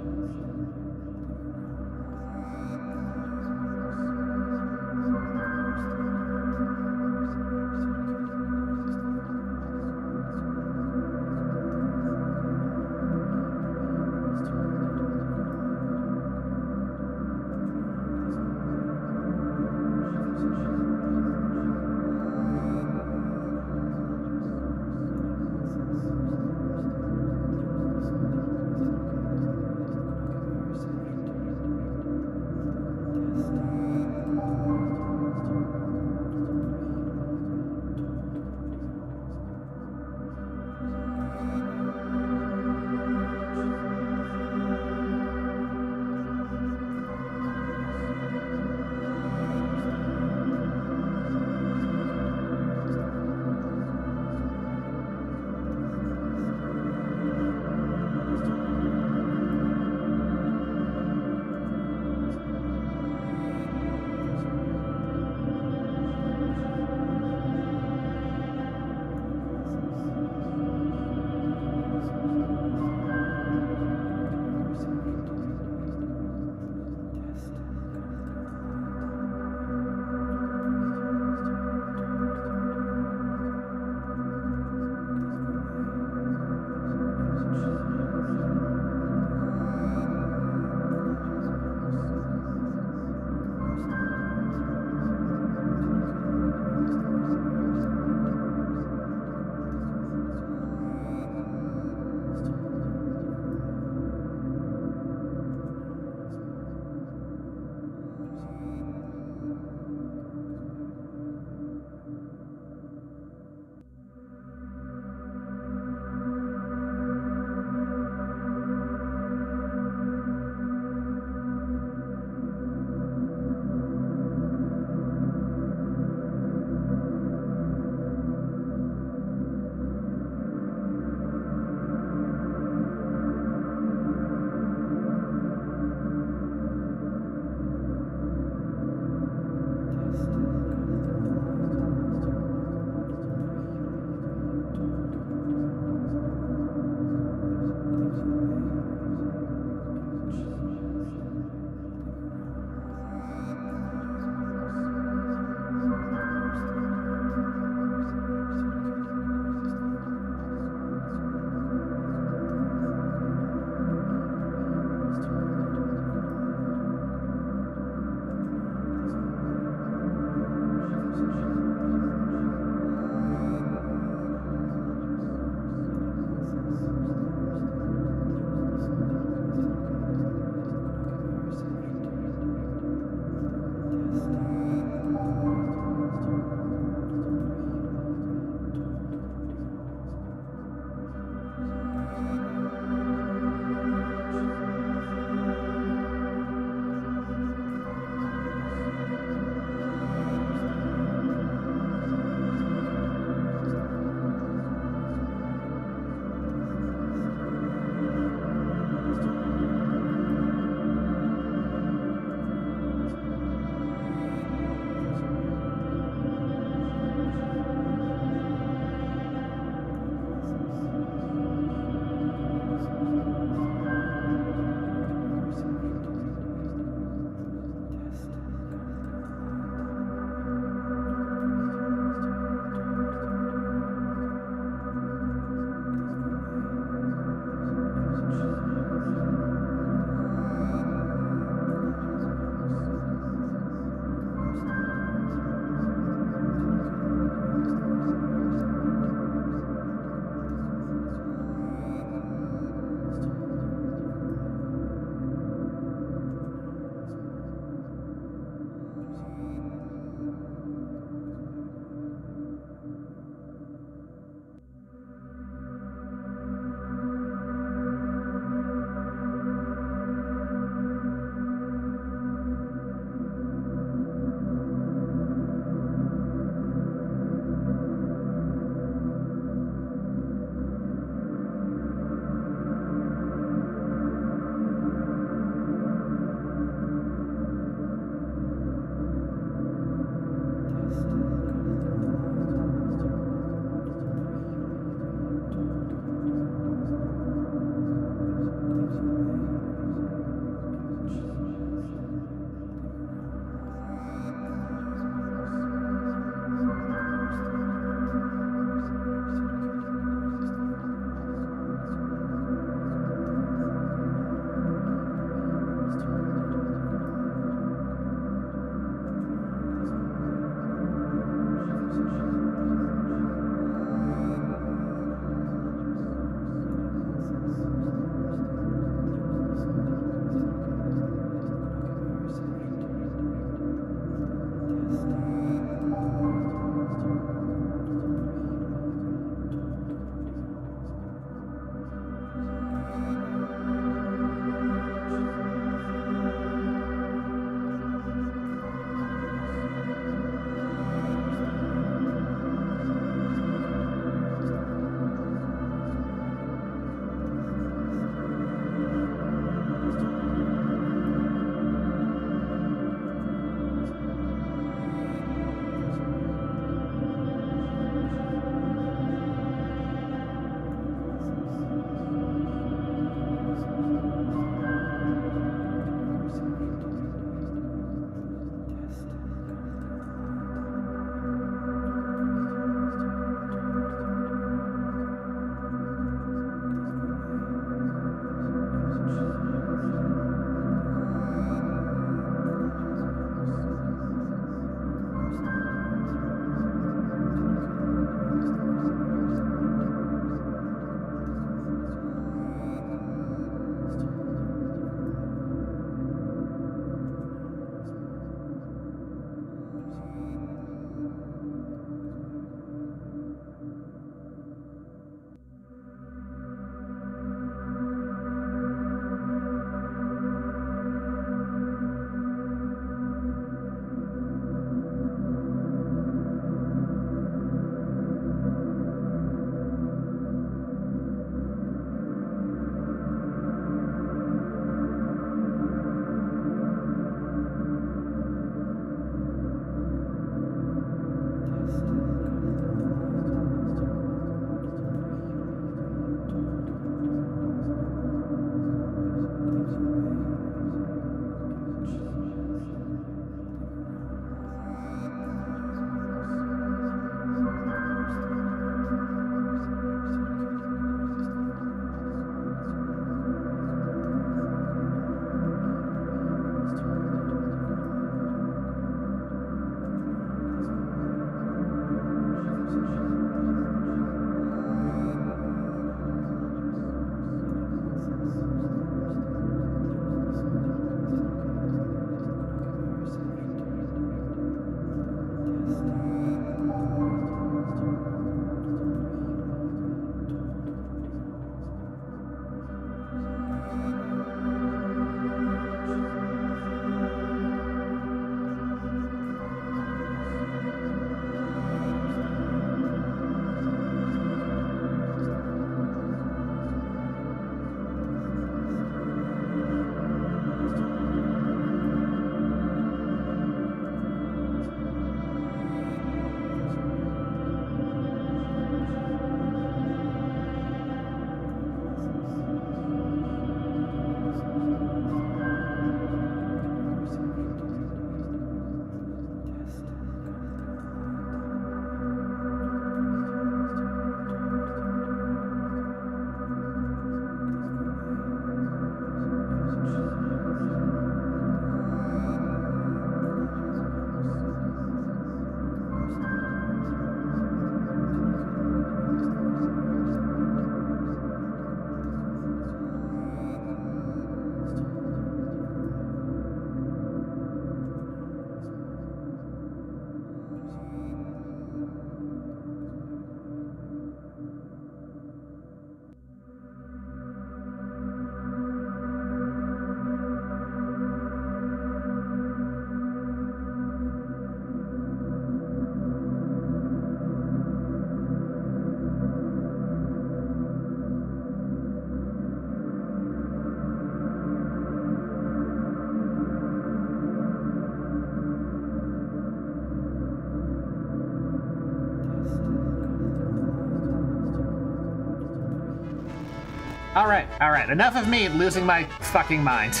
A: Alright, enough of me losing my fucking mind.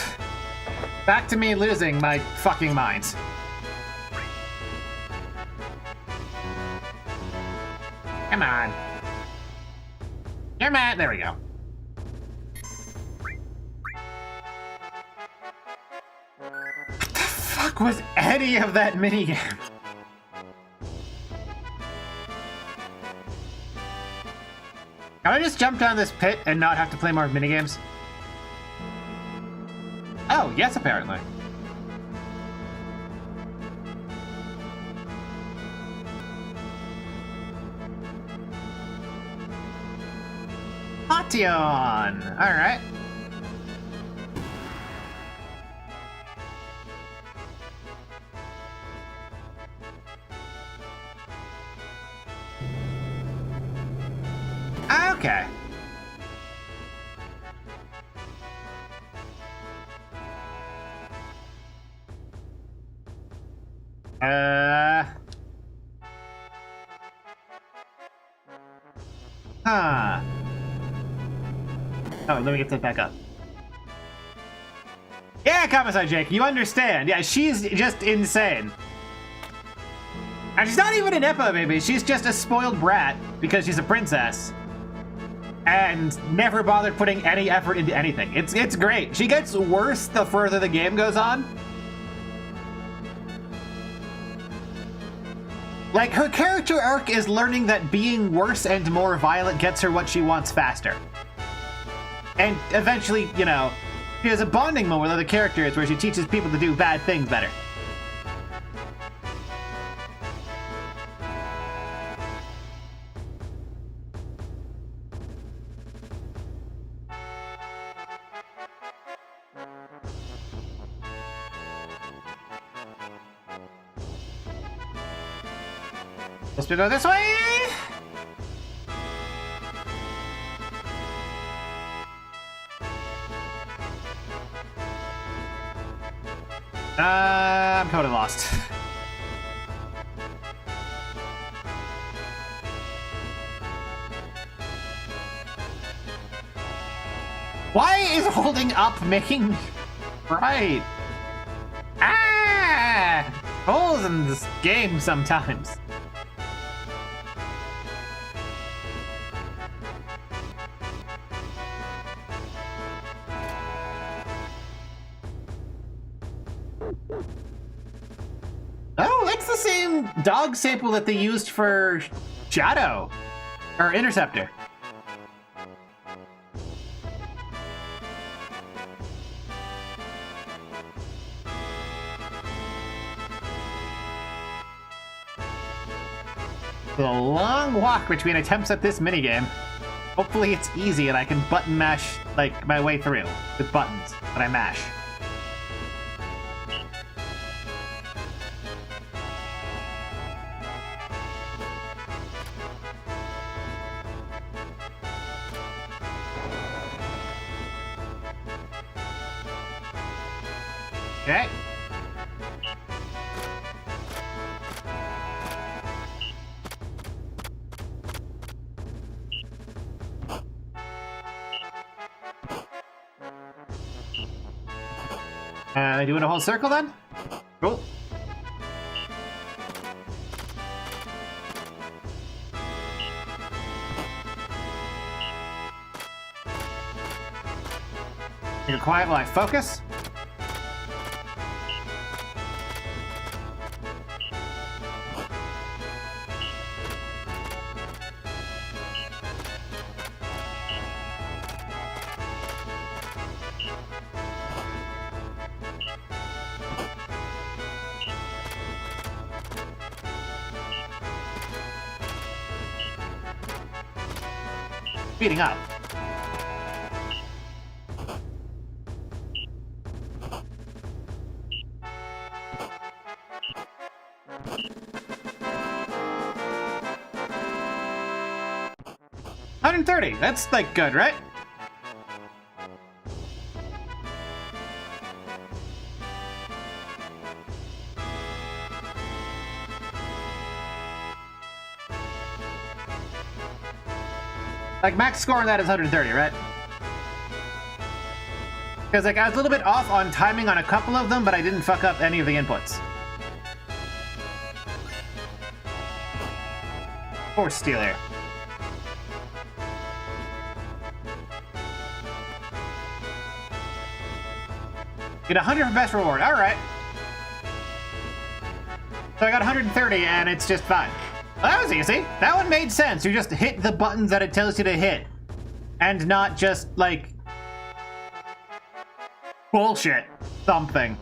A: Back to me losing my fucking mind. Come on. You're mad. There we go. What the fuck was any of that minigame? Can I just jump down this pit and not have to play more minigames? Oh, yes, apparently. Potion! Alright. Okay. Huh. Oh, let me get that back up. Yeah, Commissar Jake, you understand. Yeah, she's just insane. And she's not even an Nepo baby, she's just a spoiled brat because she's a princess. And never bothered putting any effort into anything. It's great. She gets worse the further the game goes on. Like, her character arc is learning that being worse and more violent gets her what she wants faster. And eventually, you know, she has a bonding moment with other characters where she teaches people to do bad things better. Supposed to go this way? I'm totally lost. Why is holding up making... Right. Ah! Holes in this game sometimes. Oh, it's the same dog staple that they used for Shadow, or Interceptor. It's a long walk between attempts at this minigame. Hopefully it's easy and I can button mash, like, my way through with buttons that I mash. Okay. Doing a whole circle then? Cool. You're quiet while I focus. Speeding up. $130. That's like good, right? Like, max score on that is 130, right? Because, like, I was a little bit off on timing on a couple of them, but I didn't fuck up any of the inputs. Poor Steeler. Get 100 for best reward. Alright. So I got 130, and it's just fine. Well, that was easy. That one made sense. You just hit the buttons that it tells you to hit. And not just, like... bullshit something.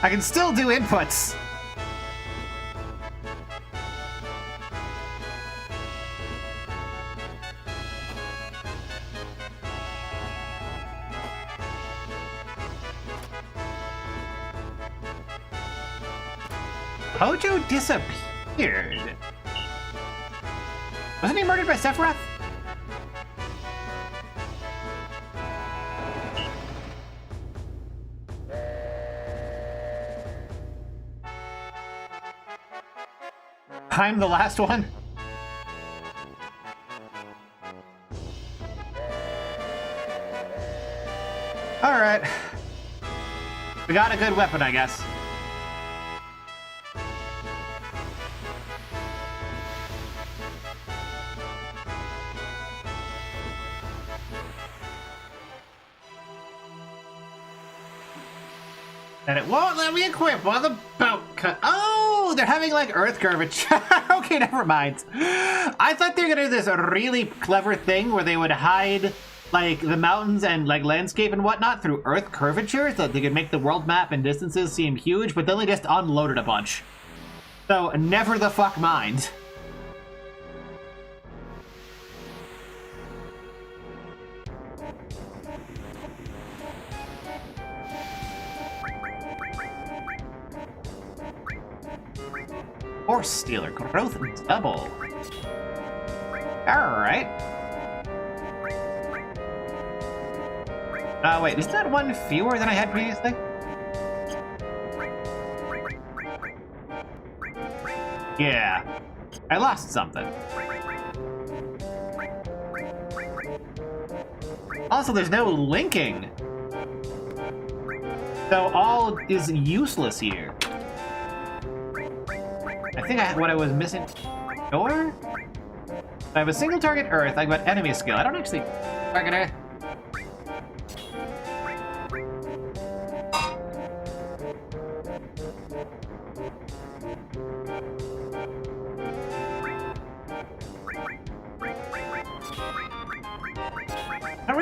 A: I can still do inputs. Hojo disappeared. Wasn't he murdered by Sephiroth? I'm the last one? Alright. We got a good weapon, I guess. And it won't let me equip while the boat cut. Oh, they're having like earth curvature. Okay, never mind. I thought they were gonna do this really clever thing where they would hide like the mountains and like landscape and whatnot through earth curvature so that they could make the world map and distances seem huge, but then they just unloaded a bunch. So never the fuck mind. Horse Stealer, growth double. Alright. Wait, is that one fewer than I had previously? Yeah. I lost something. Also, there's no linking. So all is useless here. I think what I was missing. Door? I have a single target Earth. I got enemy skill. I don't actually target Earth.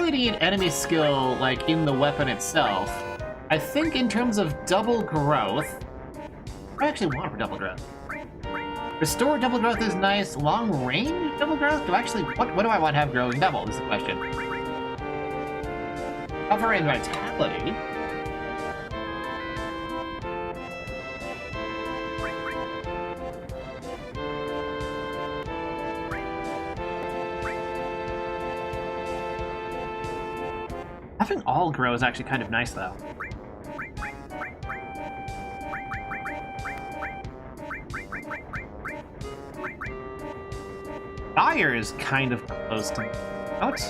A: really need enemy skill, like, in the weapon itself. I think in terms of double growth... I actually want for double growth. Restore double growth is nice. Long range double growth? What do I want to have growing double is the question. Cover and vitality. Having all grow is actually kind of nice, though. Fire is kind of close to... Out.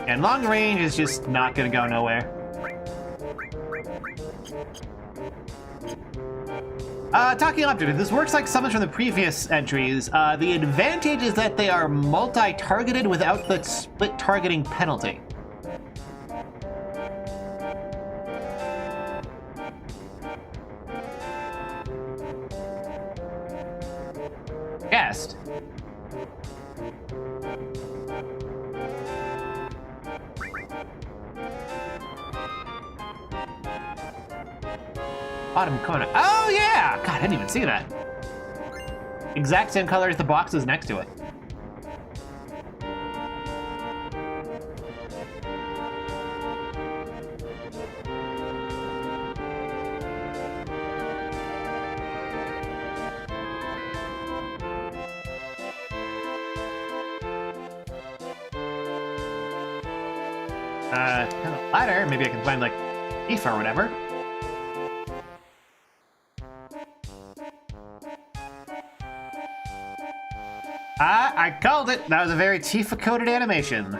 A: And long range is just not gonna go nowhere. Talking objective, this works like summons from the previous entries. The advantage is that they are multi-targeted without the split targeting penalty. Guessed. Bottom corner. Oh, yeah! God, I didn't even see that. Exact same color as the boxes next to it. Kind of ladder. Maybe I can find, like, beef or whatever. I called it! That was a very Tifa-coded animation.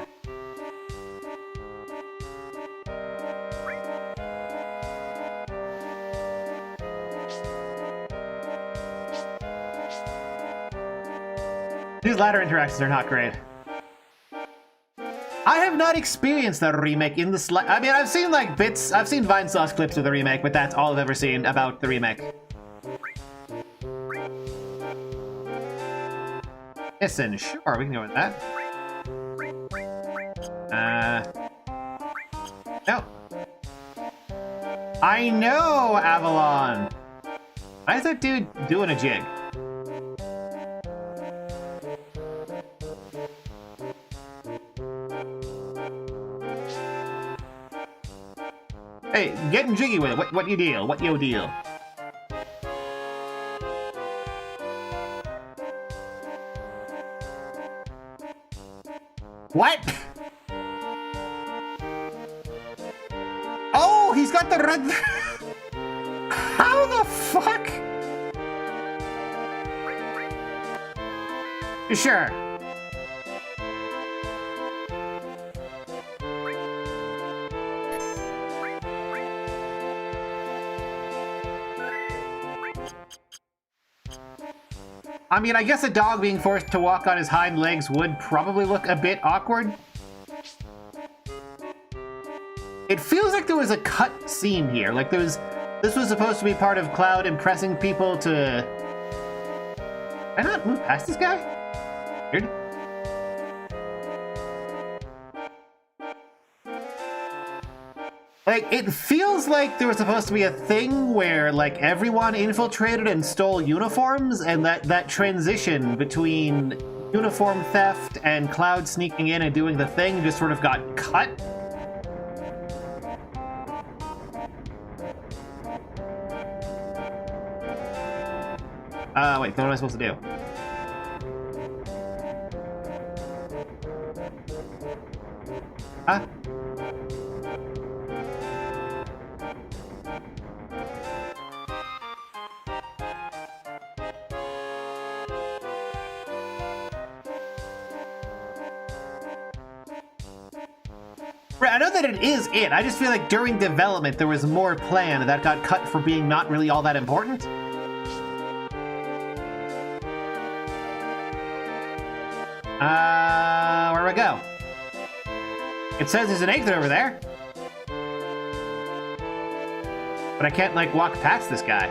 A: These ladder interactions are not great. I have not experienced the remake in the I mean, I've seen, like, bits... I've seen Vinesauce clips of the remake, but that's all I've ever seen about the remake. Listen, sure, we can go with that. No. I know, Avalon! Why is that dude doing a jig? Hey, getting jiggy with it. What you deal? What you deal? What? Oh, he's got the red... How the fuck? Sure. I mean, I guess a dog being forced to walk on his hind legs would probably look a bit awkward. It feels like there was a cut scene here. Like this was supposed to be part of Cloud impressing people to... Can I not move past this guy? Weird. Like, it feels like there was supposed to be a thing where, like, everyone infiltrated and stole uniforms, and that transition between uniform theft and Cloud sneaking in and doing the thing just sort of got cut. Wait, what am I supposed to do? Huh? I know that it is it. I just feel like during development there was more planned that got cut for being not really all that important. Where do I go? It says there's an exit over there. But I can't, like, walk past this guy.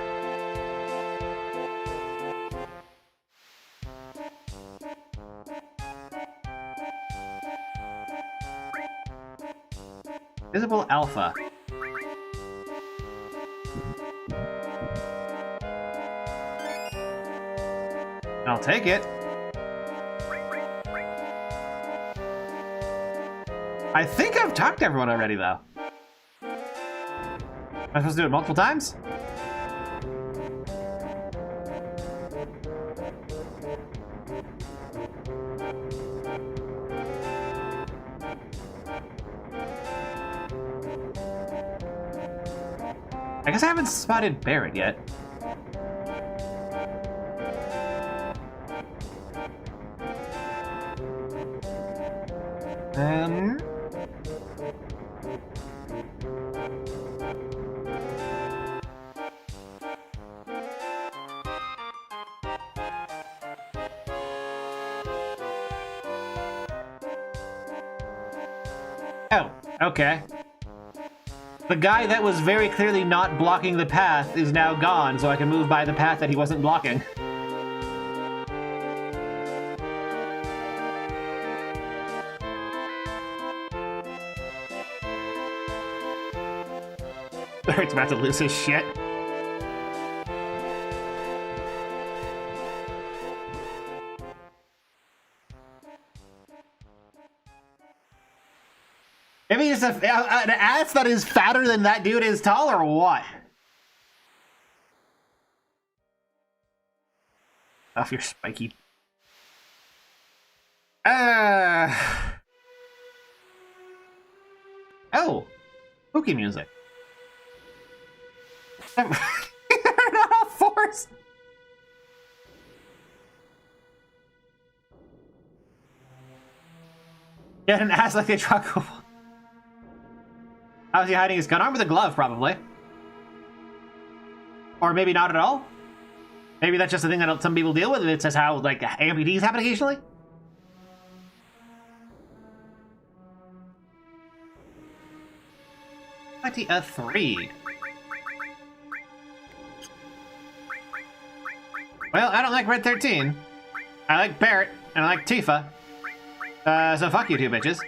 A: Visible alpha. I'll take it. I think I've talked to everyone already, though. Am I supposed to do it multiple times? I guess I haven't spotted Barrett yet. Oh, okay. The guy that was very clearly not blocking the path is now gone, so I can move by the path that he wasn't blocking. Barrett's about to lose his shit. Maybe it's an ass that is fatter than that dude is tall, or what? Off your spiky. Oh, spooky music. They're not all fours. Get an ass like a truck. How's he hiding his gun? Armed with a glove, probably. Or maybe not at all. Maybe that's just a thing that some people deal with, and it's just how, like, amputees happen occasionally. A 3. Well, I don't like Red 13. I like Barrett, and I like Tifa. So fuck you two bitches.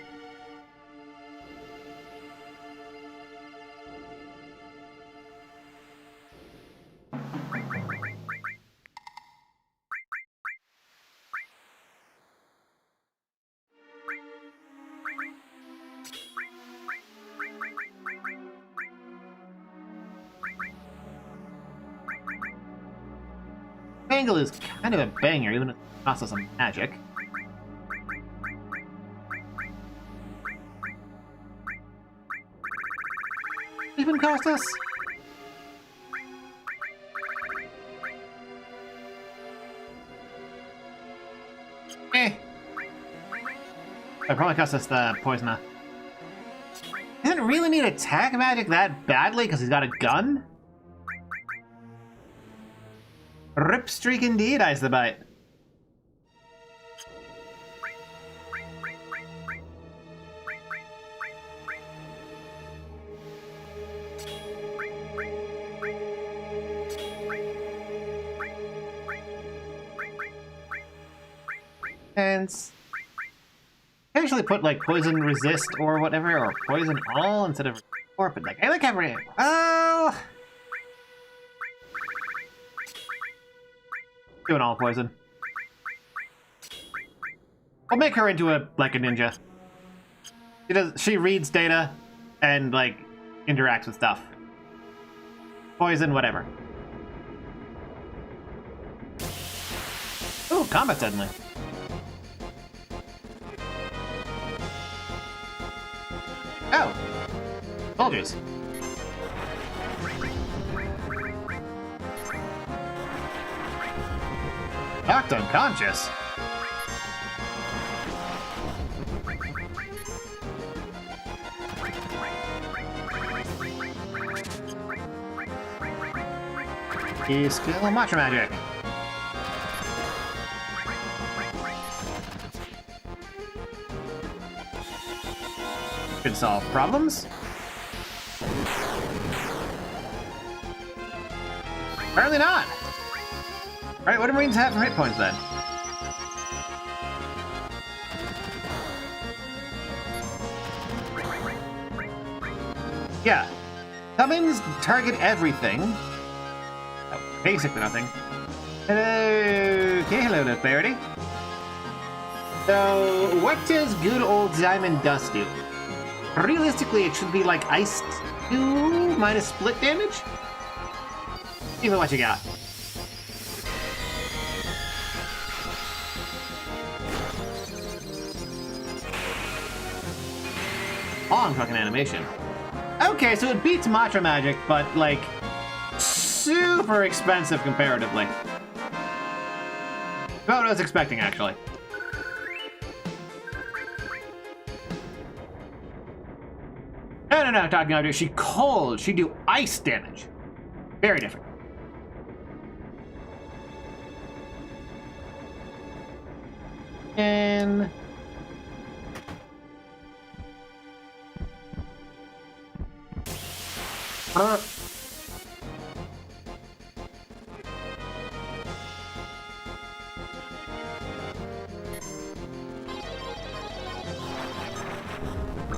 A: Angle is kind of a banger, even if it costs us some magic. Even cost us? Eh. It probably cost us the poisoner. He doesn't really need attack magic that badly because he's got a gun. Rip streak indeed, Ice the Bite. And I actually put like poison resist or whatever, or poison all instead of or, but like I like everything. Oh. Doing all poison. I'll make her into a ninja. She reads data and like interacts with stuff. Poison, whatever. Ooh, combat suddenly. Oh. Soldiers. Knocked unconscious. He's skill Macho Magic. Should solve problems. Apparently not. Alright, what do Marines have for hit points then? Yeah. Summons target everything. Oh, basically nothing. Okay, hello, Nefariety. So, what does good old Diamond Dust do? Realistically, it should be like Ice 2 minus split damage? Even what you got. Long fucking animation. Okay, so it beats Matra Magic, but like super expensive comparatively. About what I was expecting, actually. No, talking about her. She cold. She do ice damage. Very different. And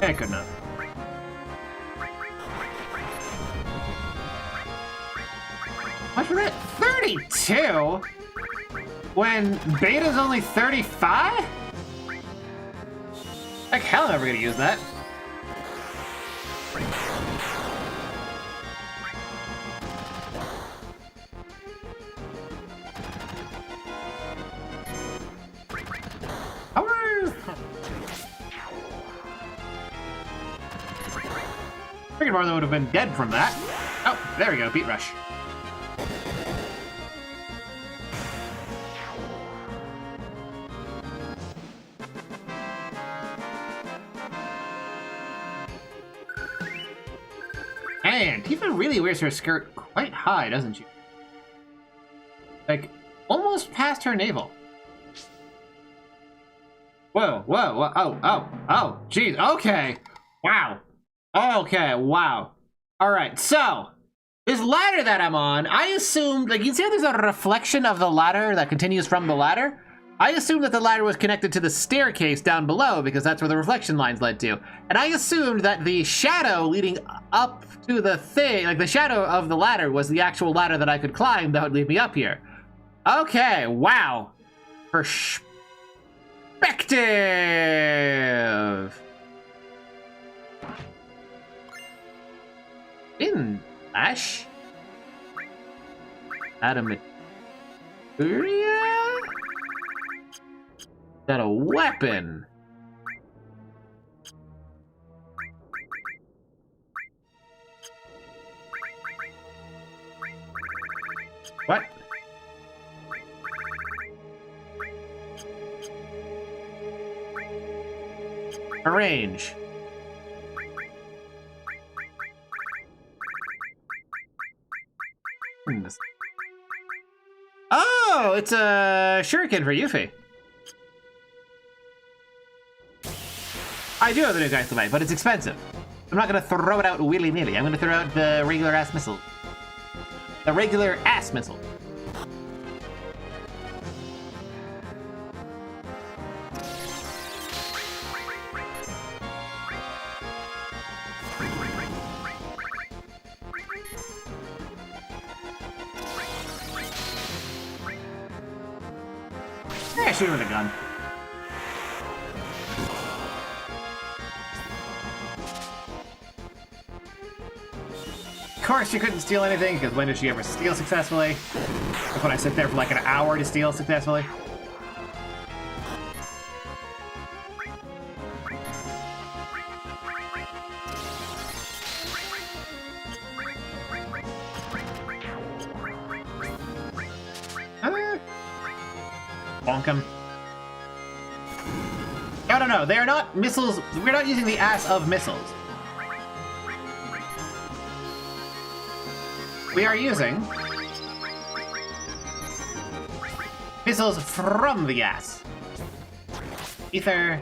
A: good enough. What's that? 32? When beta's only 35? Like hell I'm never gonna use that. Figured Marlon would have been dead from that. Oh, there we go, Beat Rush. Man, Tifa really wears her skirt quite high, doesn't she? Like, almost past her navel. Whoa, oh, geez, okay. Wow. Okay, wow. Alright, so, this ladder that I'm on, I assumed, like, you can see how there's a reflection of the ladder that continues from the ladder? I assumed that the ladder was connected to the staircase down below, because that's where the reflection lines led to. And I assumed that the shadow leading up to the thing, like, the shadow of the ladder was the actual ladder that I could climb that would lead me up here. Okay, wow. Perspective! In Ash? Adamantia? Is that a weapon? What? Arrange. Oh, it's a shuriken for Yuffie. I do have the new Geist Light, but it's expensive. I'm not gonna throw it out willy-nilly. I'm gonna throw out the regular ass missile. The regular ass missile. Yeah, shoot with a gun. Of course, she couldn't steal anything, because when did she ever steal successfully? Like when I sit there for like an hour to steal successfully. Bonk him. No, they are not missiles. We're not using the ass of missiles. We are using missiles from the ass. Ether.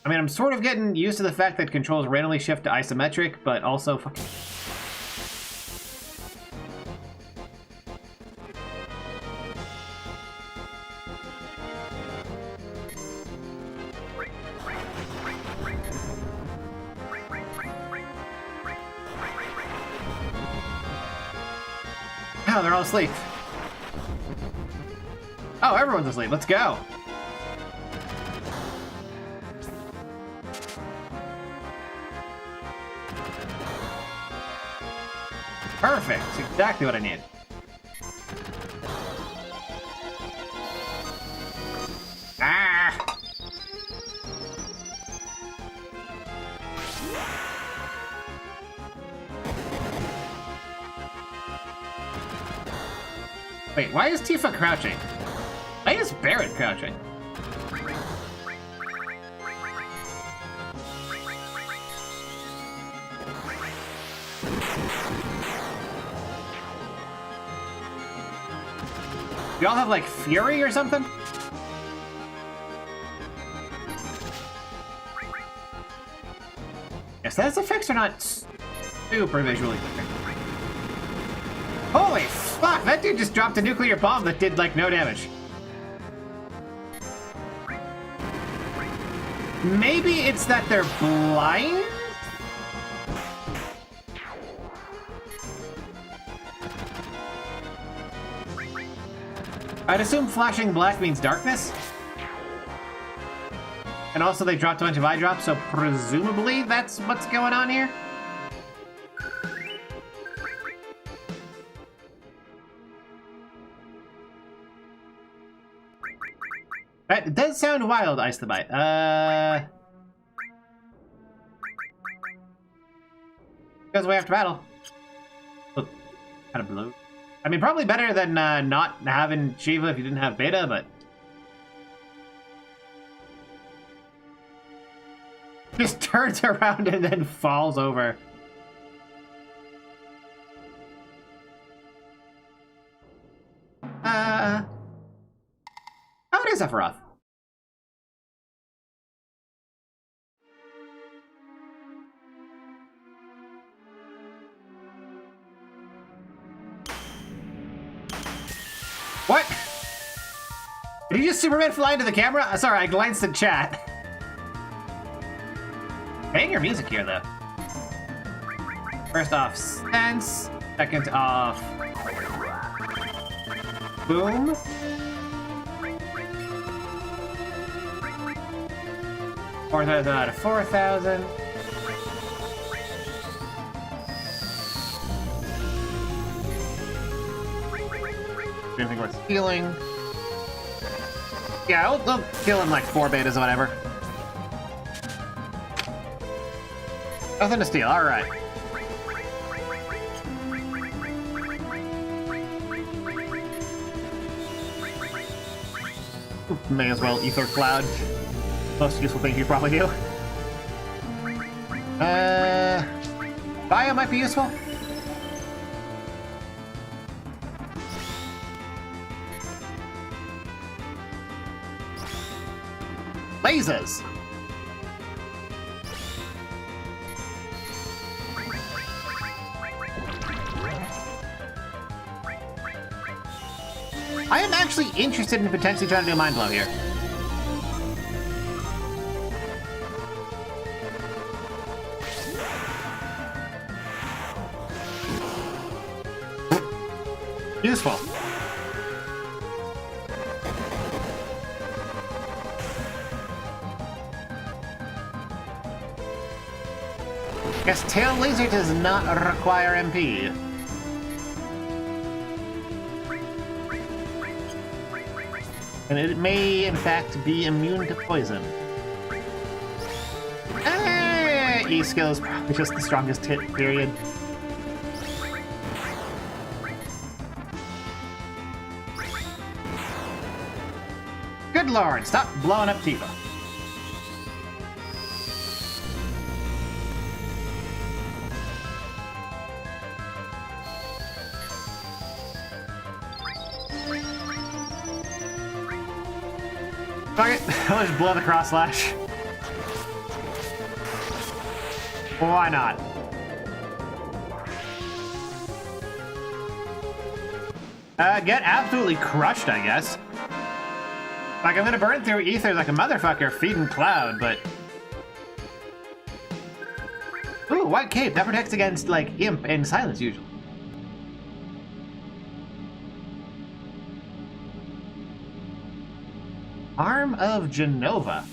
A: I mean, I'm sort of getting used to the fact that controls randomly shift to isometric, but also fucking... Oh, they're all asleep. Oh, everyone's asleep. Let's go. Perfect. It's exactly what I need. Ah! Wait, why is Tifa crouching? Why is Barret crouching? Do y'all have, like, Fury or something? Yes, those effects are not super visually clear. Holy fuck, that dude just dropped a nuclear bomb that did, like, no damage. Maybe it's that they're blind? I'd assume flashing black means darkness. And also they dropped a bunch of eye drops, so presumably that's what's going on here. That does sound wild, Ice the Bite. Goes away after battle. Look, kind of blue. I mean, probably better than not having Shiva if you didn't have Beta, but... just turns around and then falls over. Oh, it is Sephiroth. What? Did you just Superman fly into the camera? Sorry, I glanced at chat. Banger music here, though. First off, Sense. Second off, Boom. $4,000 out of 4,000. Anything worth stealing? Yeah, I'll kill him like 4 betas or whatever. Nothing to steal, alright. May as well Ether Cloud. Most useful thing you probably do. Bio might be useful. Lasers! I am actually interested in potentially trying to do Mind Blow here. Useful. Guess Tail Laser does not require MP. And it may, in fact, be immune to poison. E-skill is probably just the strongest hit, period. Good lord, stop blowing up Tifa. Fuck it, I'll just blow the cross slash. Why not? Get absolutely crushed, I guess. Like, I'm gonna burn through ether like a motherfucker feeding Cloud, but... Ooh, white cape. That protects against, like, imp and silence, usually. Arm of Genova.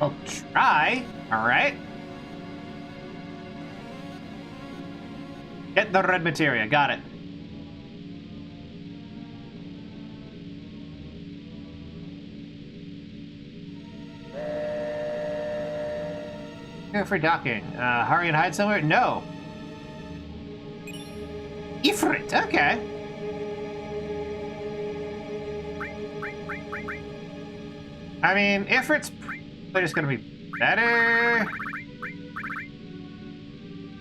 A: I'll try. Alright. Get the red materia. Got it. Here for docking. Hurry and hide somewhere? No. Ifrit. Okay. I mean, Ifrit's just gonna be better.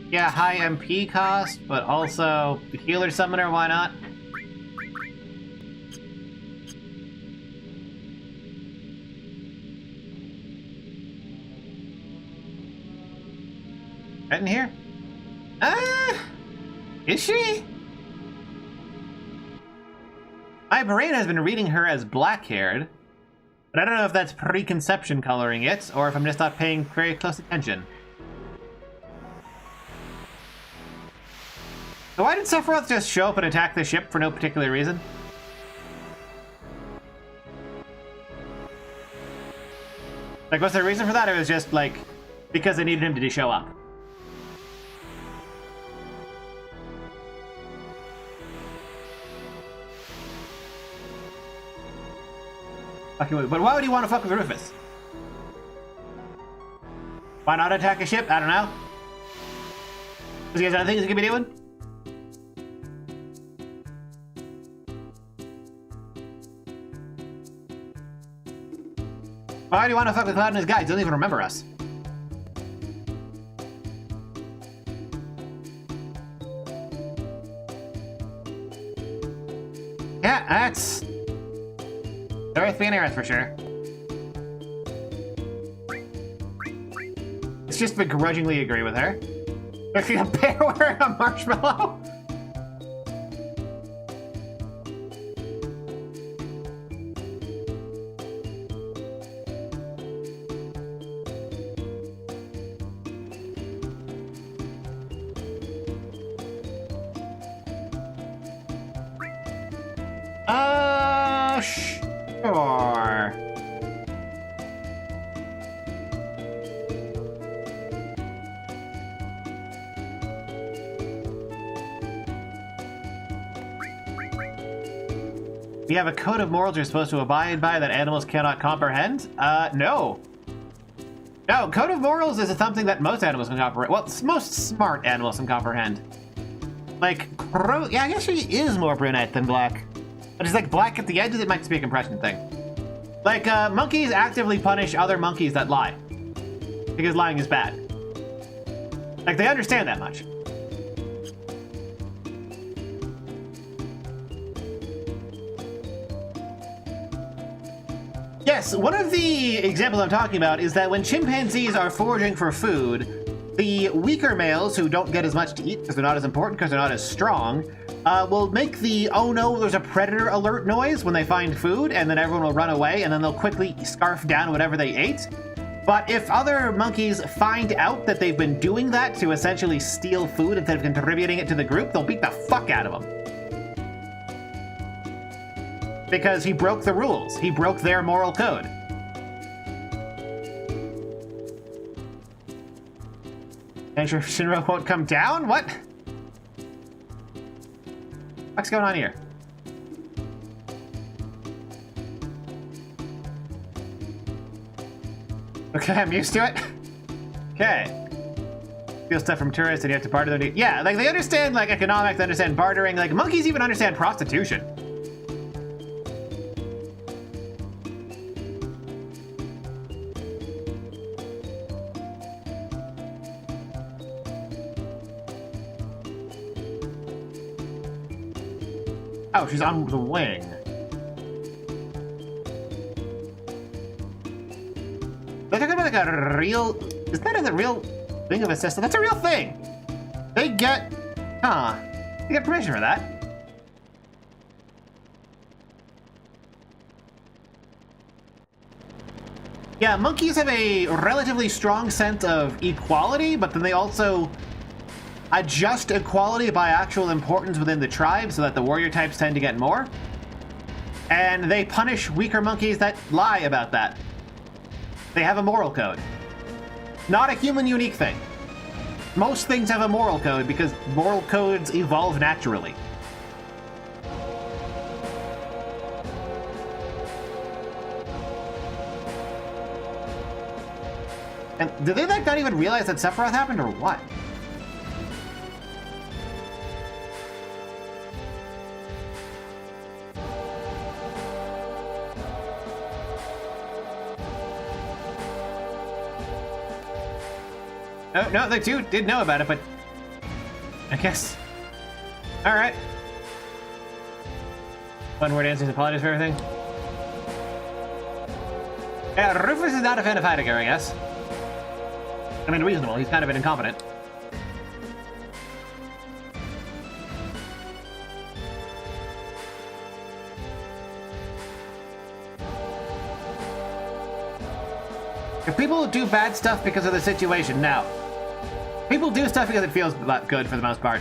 A: Yeah, high MP cost, but also healer summoner, why not? Right in here? Is she? My brain has been reading her as black-haired. But I don't know if that's preconception coloring it, or if I'm just not paying very close attention. So why did Sephiroth just show up and attack the ship for no particular reason? Like, what's the reason for that? It was just, like, because they needed him to show up. Okay, but why would he want to fuck with Rufus? Why not attack a ship? I don't know. Because he has other things he could be doing? Why do you want to fuck with Cloud and his guys? He doesn't even remember us. Yeah, that's... Earth being Earth for sure. Let's just begrudgingly agree with her. Look at a bear wearing a marshmallow. Sure. We have a code of morals you're supposed to abide by that animals cannot comprehend? No. No, code of morals is something that most animals can comprehend. Well, most smart animals can comprehend. Like, Crow, yeah, I guess she is more brunette than black. But it's like black at the edges, it might just be a compression thing. Like, monkeys actively punish other monkeys that lie. Because lying is bad. Like, they understand that much. Yes, one of the examples I'm talking about is that when chimpanzees are foraging for food, the weaker males who don't get as much to eat because they're not as important, because they're not as strong, will make the "oh no, there's a predator alert" noise when they find food, and then everyone will run away, and then they'll quickly scarf down whatever they ate. But if other monkeys find out that they've been doing that to essentially steal food instead of contributing it to the group, they'll beat the fuck out of him. Because he broke the rules. He broke their moral code. And Shinra won't come down? What? What's going on here? Okay, I'm used to it. Okay. Steal stuff from tourists and you have to barter them. Yeah, like they understand like economics, they understand bartering. Like monkeys even understand prostitution. Oh, she's on the wing. They're talking about like a real... Is that a real thing of a system? That's a real thing! They get... Huh. They get permission for that. Yeah, monkeys have a relatively strong sense of equality, but then they also adjust equality by actual importance within the tribe so that the warrior types tend to get more. And they punish weaker monkeys that lie about that. They have a moral code. Not a human unique thing. Most things have a moral code because moral codes evolve naturally. And did they like not even realize that Sephiroth happened or what? Oh, no, they too did know about it, but I guess. All right. One word answers apologies for everything. Yeah, Rufus is not a fan of Heidegger, I guess. I mean, reasonable. He's kind of an incompetent. If people do bad stuff because of the situation, no. People do stuff because it feels good for the most part.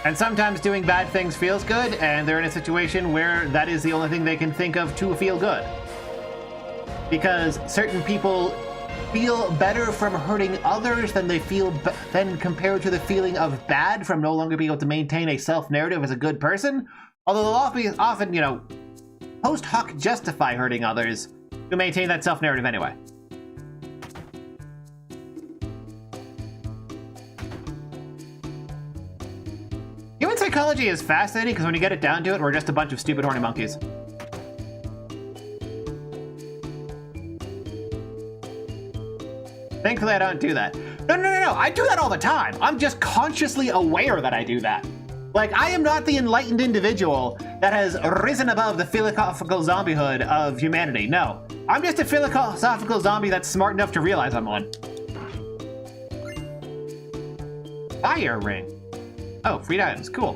A: And sometimes doing bad things feels good, and they're in a situation where that is the only thing they can think of to feel good. Because certain people feel better from hurting others than they feel than compared to the feeling of bad from no longer being able to maintain a self-narrative as a good person. Although they'll often, you know, post hoc justify hurting others to maintain that self-narrative anyway. Human psychology is fascinating because when you get it down to it, we're just a bunch of stupid horny monkeys. Thankfully, I don't do that. No, I do that all the time. I'm just consciously aware that I do that. Like, I am not the enlightened individual that has risen above the philosophical zombiehood of humanity. No, I'm just a philosophical zombie that's smart enough to realize I'm one. Fire ring. Oh, free items, cool.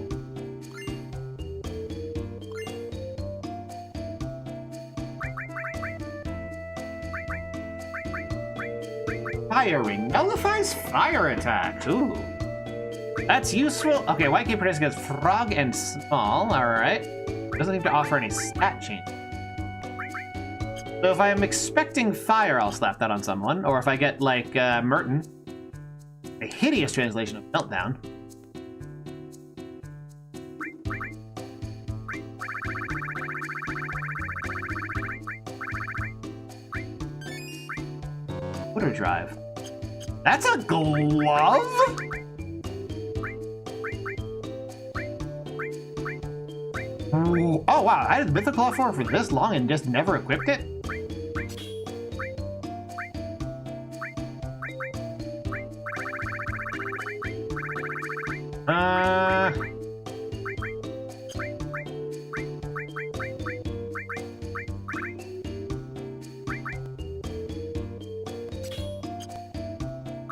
A: Fire ring nullifies fire attack. Ooh. That's useful. Okay, white key protects against frog and small. Alright. Doesn't seem to offer any stat change. So if I'm expecting fire, I'll slap that on someone. Or if I get, like, Merton. A hideous translation of Meltdown. Water drive. That's a glove? Ooh. Oh wow, I had Mythical for this long and just never equipped it?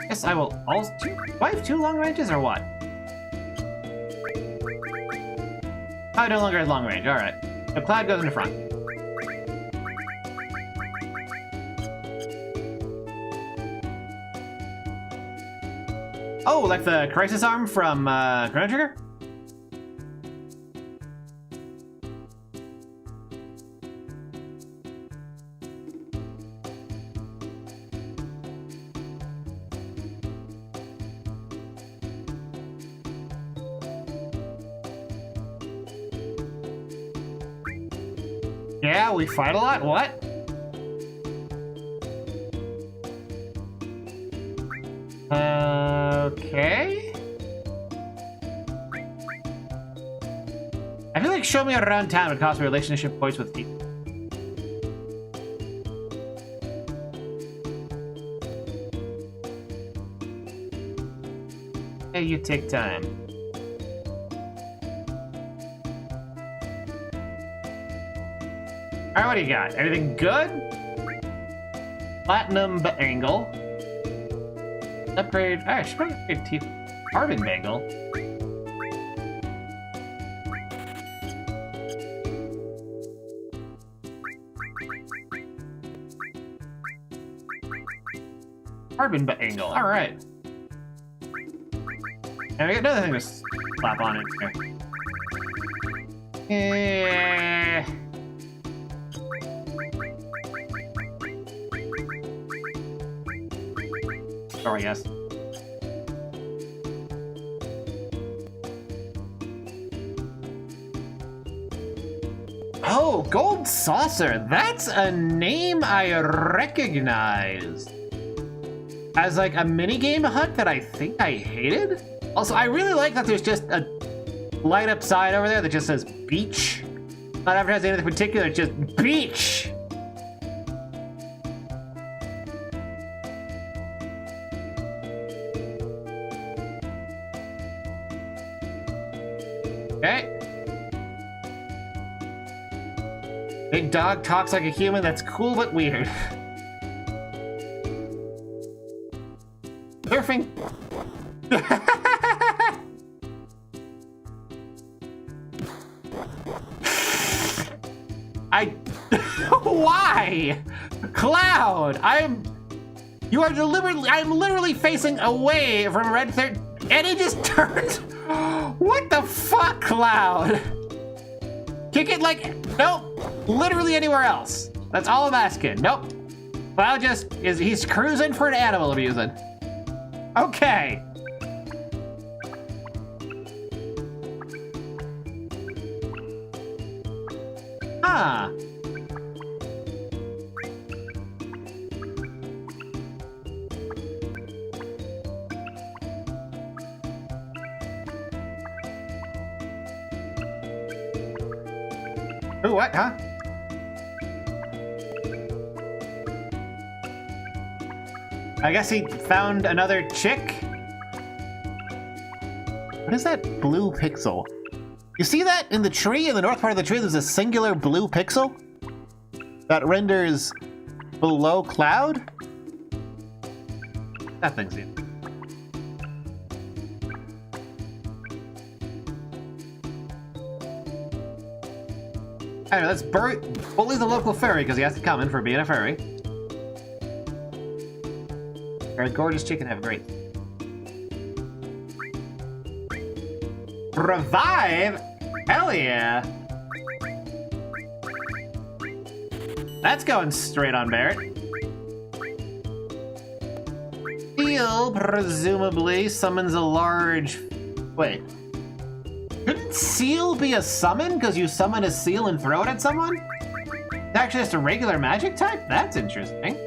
A: Guess I will also... Do I have two long ranges or what? Oh, no longer has long range, alright. The Cloud goes in the front. Oh, like the Crisis Arm from Chrono Trigger? Yeah, we fight a lot? What? Okay. I feel like showing me around town would cost me relationship points with people. Hey, you take time. Alright, what do you got? Anything good? Platinum bangle. Upgrade. Alright, should probably upgrade teeth. Carbon bangle. Carbon bangle. Alright. And we got another thing to slap on it here. Sorry, yes. Oh, Gold Saucer. That's a name I recognize. As like a minigame hut that I think I hated. Also, I really like that there's just a light up sign over there that just says beach. Not advertising anything particular, just beach. Okay. Big dog talks like a human. That's cool but weird. Surfing. Why? Cloud, I'm literally facing away from Red 13, and he just turns. What the fuck, Cloud? Kick it like, nope, literally anywhere else. That's all I'm asking. Nope. Cloud he's cruising for an animal abusing. Okay. Huh. Ooh, what, huh? I guess he found another chick? What is that blue pixel? You see that in the tree, in the north part of the tree, there's a singular blue pixel that renders below Cloud? That thing's in. Anyway, let's bully the local furry because he has to come in for being a furry. Our gorgeous chicken have great. Revive? Hell yeah! That's going straight on Barrett. Seal presumably summons a large. Wait. Couldn't seal be a summon because you summon a seal and throw it at someone? It's actually just a regular magic type? That's interesting.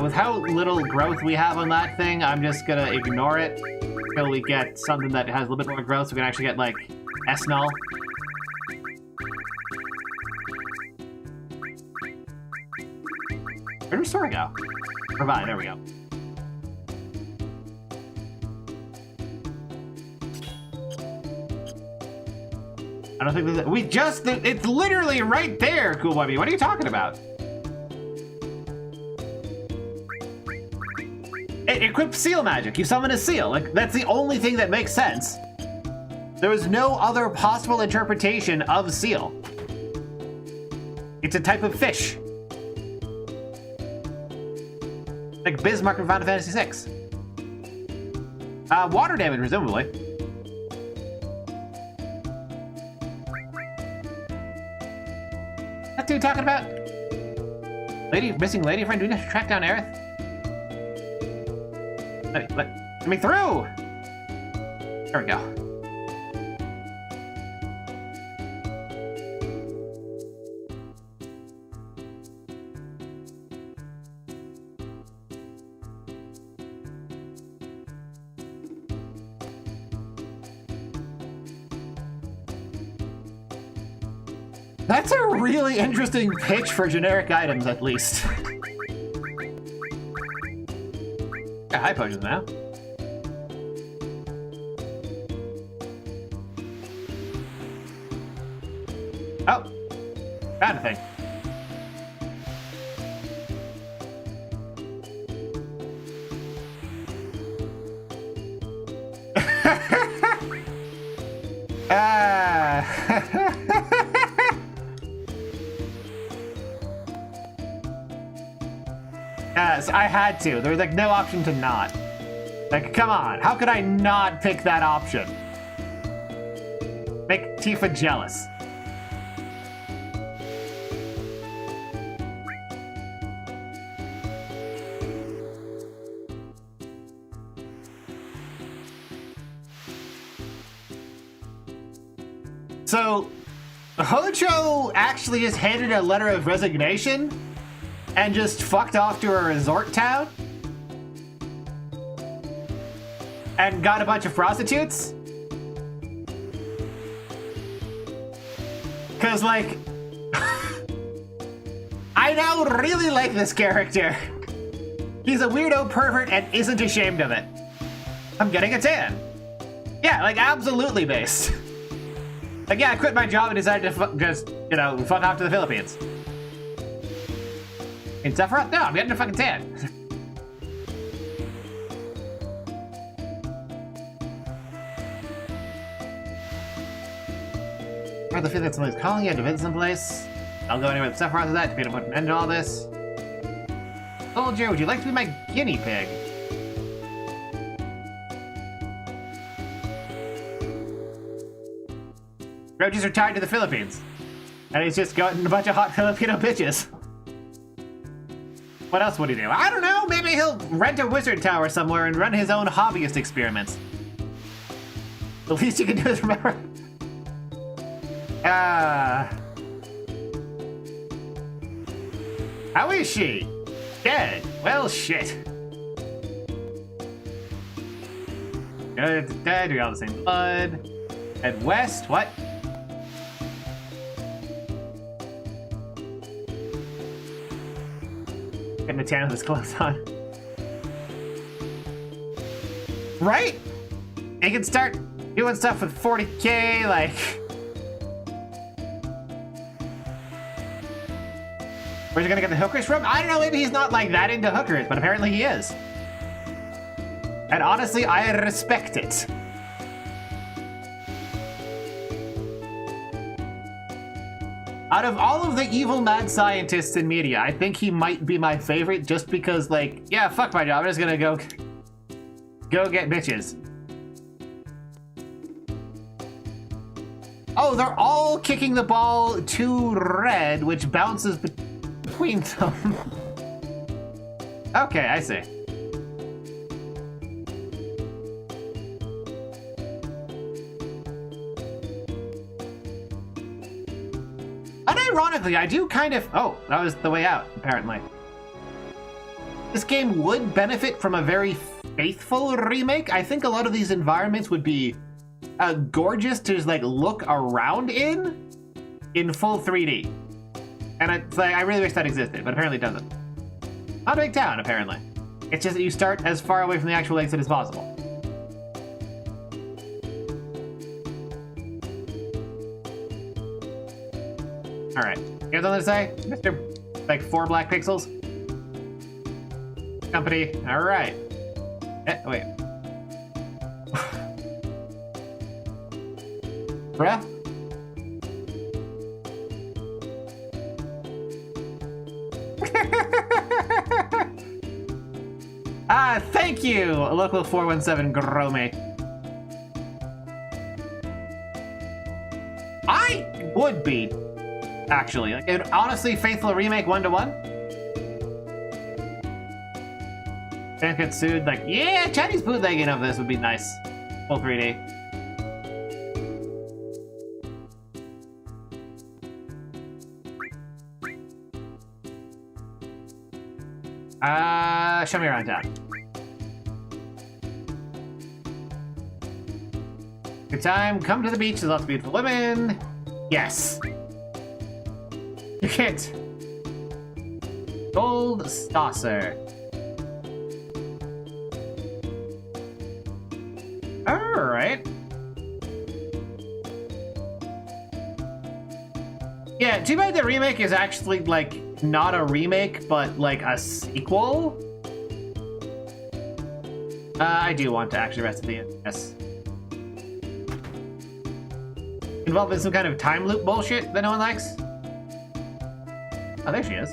A: With how little growth we have on that thing, I'm just gonna ignore it until we get something that has a little bit more growth so we can actually get, like, S-null. Where did Restore go? Provide, there we go. I don't think there's it's literally right there, Cool Boy B. What are you talking about? It equips seal magic. You summon a seal. Like, that's the only thing that makes sense. There is no other possible interpretation of seal. It's a type of fish. Like Bismarck from Final Fantasy VI. Water damage, presumably. That's who you're talking about? Missing lady friend, do we have to track down Aerith? Let me through! There we go. That's a really interesting pitch for generic items, at least. Got high potions now. Oh, found a thing. So I had to. There was like no option to not. Like, come on. How could I not pick that option? Make Tifa jealous. So, Hojo actually just handed a letter of resignation and just fucked off to a resort town and got a bunch of prostitutes? Because, like, I now really like this character. He's a weirdo pervert and isn't ashamed of it. I'm getting a tan. Yeah, like, absolutely based. Like, yeah, I quit my job and decided to just, you know, fuck off to the Philippines. In Sephiroth? No, I'm getting a fucking tan. I have the feeling that someone's calling you to visit someplace. I'll go anywhere with Sephiroth to that to be able to put an end to all this. Soldier, would you like to be my guinea pig? Roach retired to the Philippines. And he's just gotten a bunch of hot Filipino bitches. What else would he do? I don't know, maybe he'll rent a wizard tower somewhere and run his own hobbyist experiments. The least you can do is remember... How is she? Dead. Well, shit. Dead, we all the same blood. Head west, what? Getting a tan with his clothes on. Right? He can start doing stuff with 40k, like... Where's he gonna get the hookers from? I don't know, maybe he's not like that into hookers, but apparently he is. And honestly, I respect it. Out of all of the evil mad scientists in media, I think he might be my favorite just because, like, yeah, fuck my job, I'm just gonna go get bitches. Oh, they're all kicking the ball to red, which bounces between them. Okay, I see. Unironically, I do kind of... Oh, that was the way out, apparently. This game would benefit from a very faithful remake. I think a lot of these environments would be gorgeous to just, like, look around in full 3D. And it's like, I really wish that existed, but apparently it doesn't. Not a big town, apparently. It's just that you start as far away from the actual exit as possible. Alright, you have something to say, Mr. like 4 black pixels? Company, alright. Wait. Bruh? Thank you, local 417 Grome. I would be, actually. Like, an honestly faithful remake 1-to-1. Fanketsu'd, like, yeah, Chinese bootlegging of this would be nice. Full 3D. Show me around town. Good time, come to the beach, there's lots of beautiful women. Yes. You can't. Gold saucer. Alright. Yeah, too bad the remake is actually, like, not a remake, but, like, a sequel. I do want to actually rest at the end, yes. Involved in some kind of time loop bullshit that no one likes? Oh, there she is.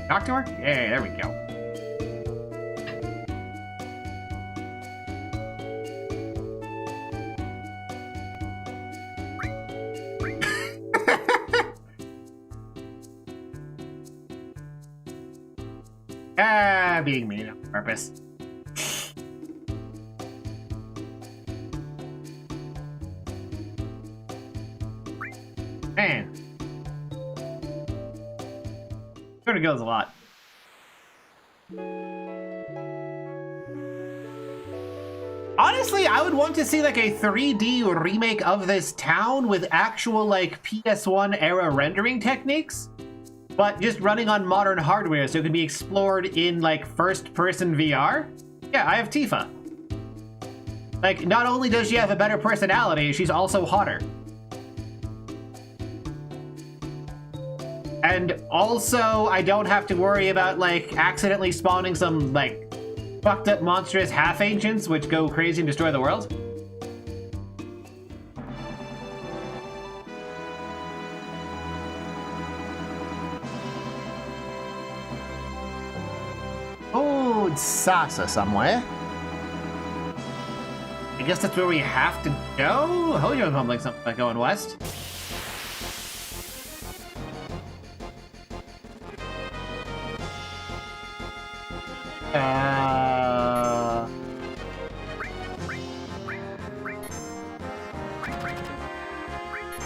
A: Talk to her? Yeah, there we go. Being mean on purpose. Man. Sort of goes a lot. Honestly, I would want to see like a 3D remake of this town with actual like PS1 era rendering techniques, but just running on modern hardware so it can be explored in like first-person VR. Yeah, I have Tifa. Like, not only does she have a better personality, she's also hotter. And also, I don't have to worry about like accidentally spawning some like fucked up monstrous half-ancients which go crazy and destroy the world. Oh, it's Sasa somewhere. I guess that's where we have to go? Hojo Republic, something like going west.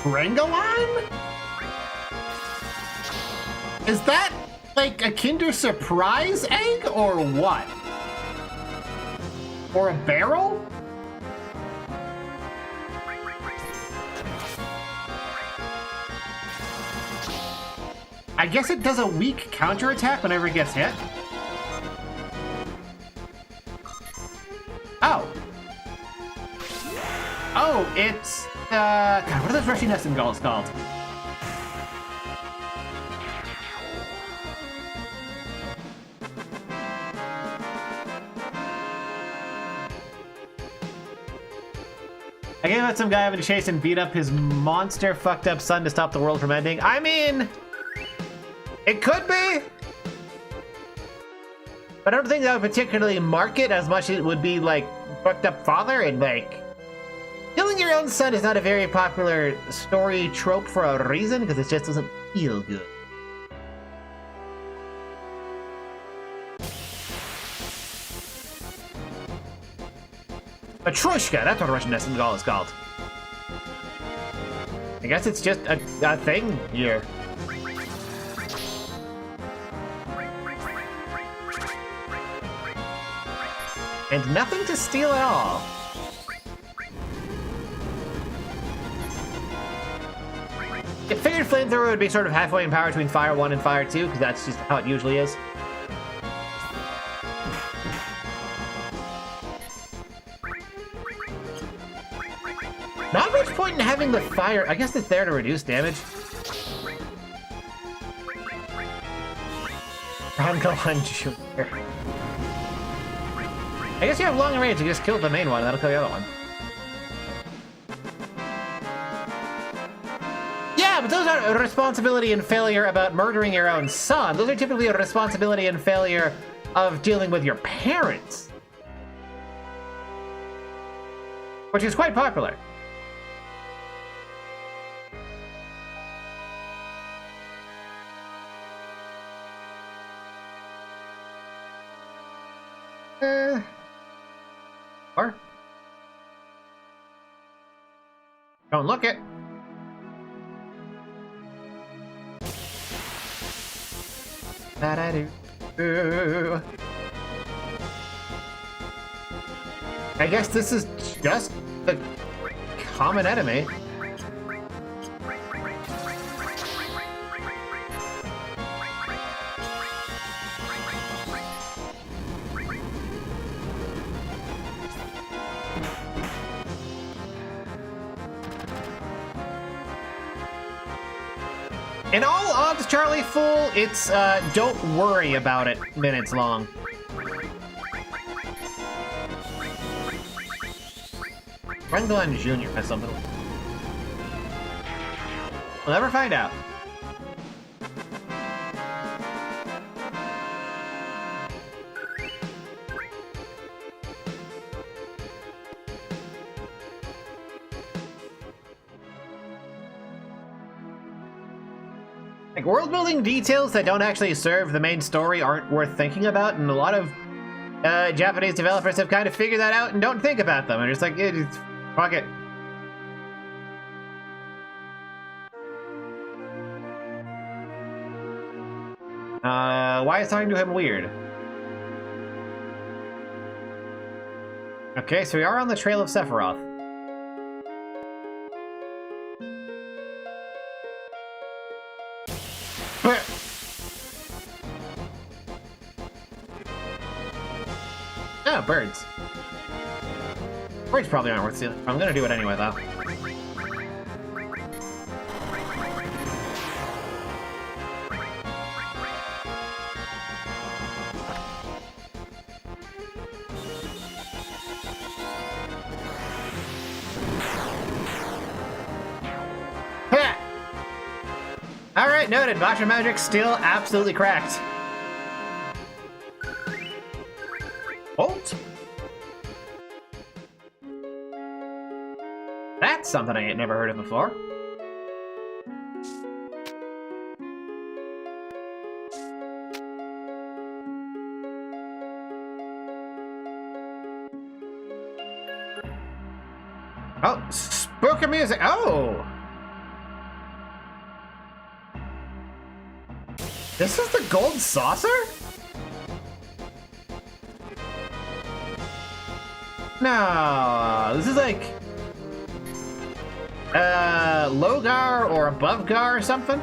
A: Rengolan? Is that like a Kinder Surprise egg or what? Or a barrel? I guess it does a weak counterattack whenever it gets hit. Oh. Oh, it's God, what are those Rushy Nesting Gulls called? I gave out some guy having to chase and beat up his monster fucked up son to stop the world from ending. I mean, it could be, but I don't think that would particularly mark it as much as it would be like fucked up father, and like killing your own son is not a very popular story trope for a reason, because it just doesn't feel good. Petrushka, that's what Russian Nesting Gull is called. I guess it's just a thing here. And nothing to steal at all. I figured Flamethrower would be sort of halfway in power between Fire 1 and Fire 2, because that's just how it usually is. Not much point in having the fire. I guess it's there to reduce damage. Rangolan Jr. I guess you have long range, you just kill the main one, that'll kill the other one. Yeah, but those aren't a responsibility and failure about murdering your own son. Those are typically a responsibility and failure of dealing with your parents. Which is quite popular. Or don't look it. I guess this is just the common enemy. In all odds, Charlie Fool, it's don't worry about it minutes long. Glenn Jr. has something. We'll never find out. Like, world-building details that don't actually serve the main story aren't worth thinking about, and a lot of Japanese developers have kind of figured that out and don't think about them. And just like, fuck it. Why is talking to him weird? Okay, so we are on the trail of Sephiroth. Oh, birds. Birds probably aren't worth stealing. I'm gonna do it anyway, though. Alright, noted. Botcha Magic still absolutely cracked. Bolt? That's something I ain't never heard of before. Oh, spooky music. Oh! This is the gold saucer? No, this is like Logar or above Gar or something.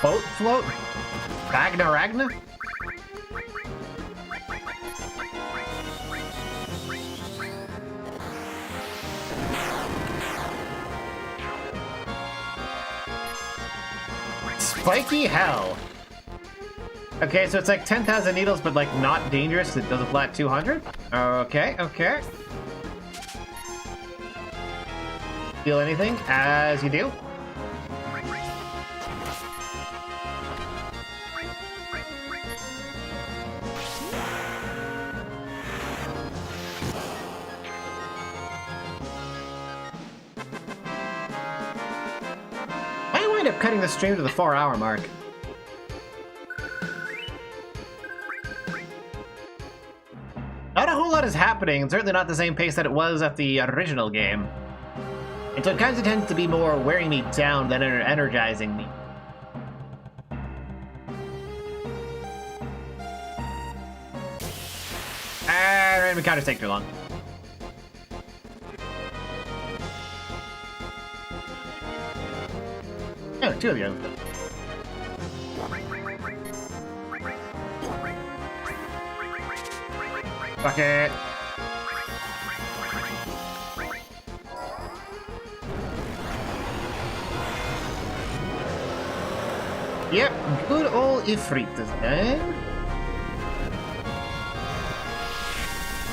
A: Boat float? Ragna? Spiky hell. Okay, so it's like 10,000 needles, but like not dangerous. It does a flat 200. Okay. Feel anything as you do. I wind up cutting the stream to the 4-hour mark. Not a whole lot is happening, and certainly not the same pace that it was at the original game. And so it kind of tends to be more wearing me down than energizing me. Random encounters take too long. Oh, 2 of you. Fuck it. Yep, good old Ifrit this time.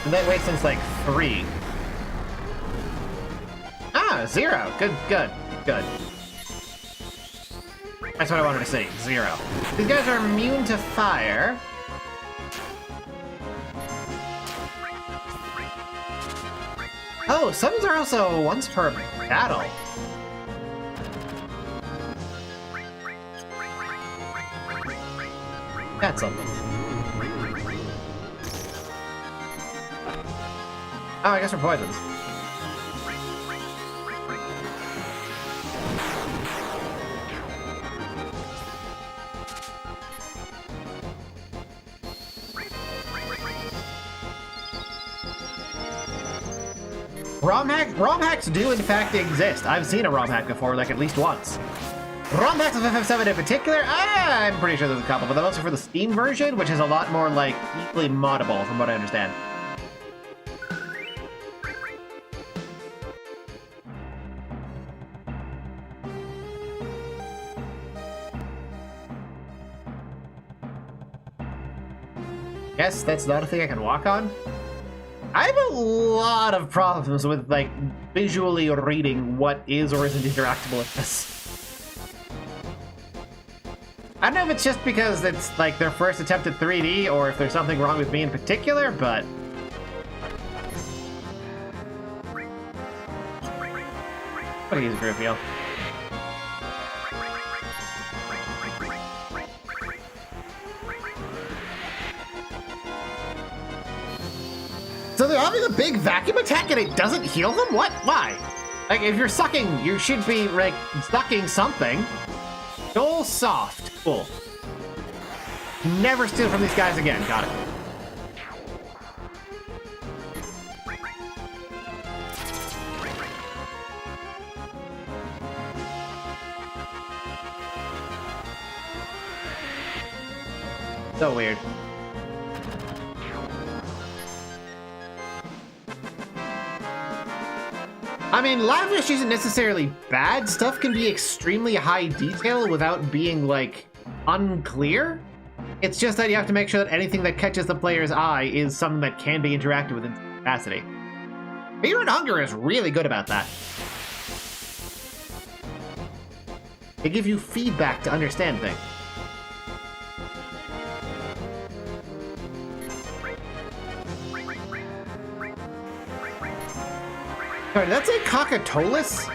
A: And that way since like 3. Ah, 0. Good. That's what I wanted to say. 0. These guys are immune to fire. Oh, summons are also once per battle. That's something. Oh, I guess we're poisons. ROM hacks do in fact exist. I've seen a ROM hack before, like at least once. ROM hacks of FF7 in particular, I'm pretty sure there's a couple, but they're mostly for the Steam version, which is a lot more like easily moddable from what I understand. Yes, that's not a thing I can walk on. I have a lot of problems with, like, visually reading what is or isn't interactable with this. I don't know if it's just because it's, like, their first attempt at 3D, or if there's something wrong with me in particular, but... What do you use for reveal? So they're having a big vacuum attack and it doesn't heal them? What? Why? Like, if you're sucking, you should be, like, sucking something. Soul soft. Cool. Never steal from these guys again. Got it. So weird. I mean, lavish isn't necessarily bad. Stuff can be extremely high detail without being, like, unclear. It's just that you have to make sure that anything that catches the player's eye is something that can be interacted with in some capacity. Fear and Hunger is really good about that. They give you feedback to understand things. Sorry, did that say Cockatolus?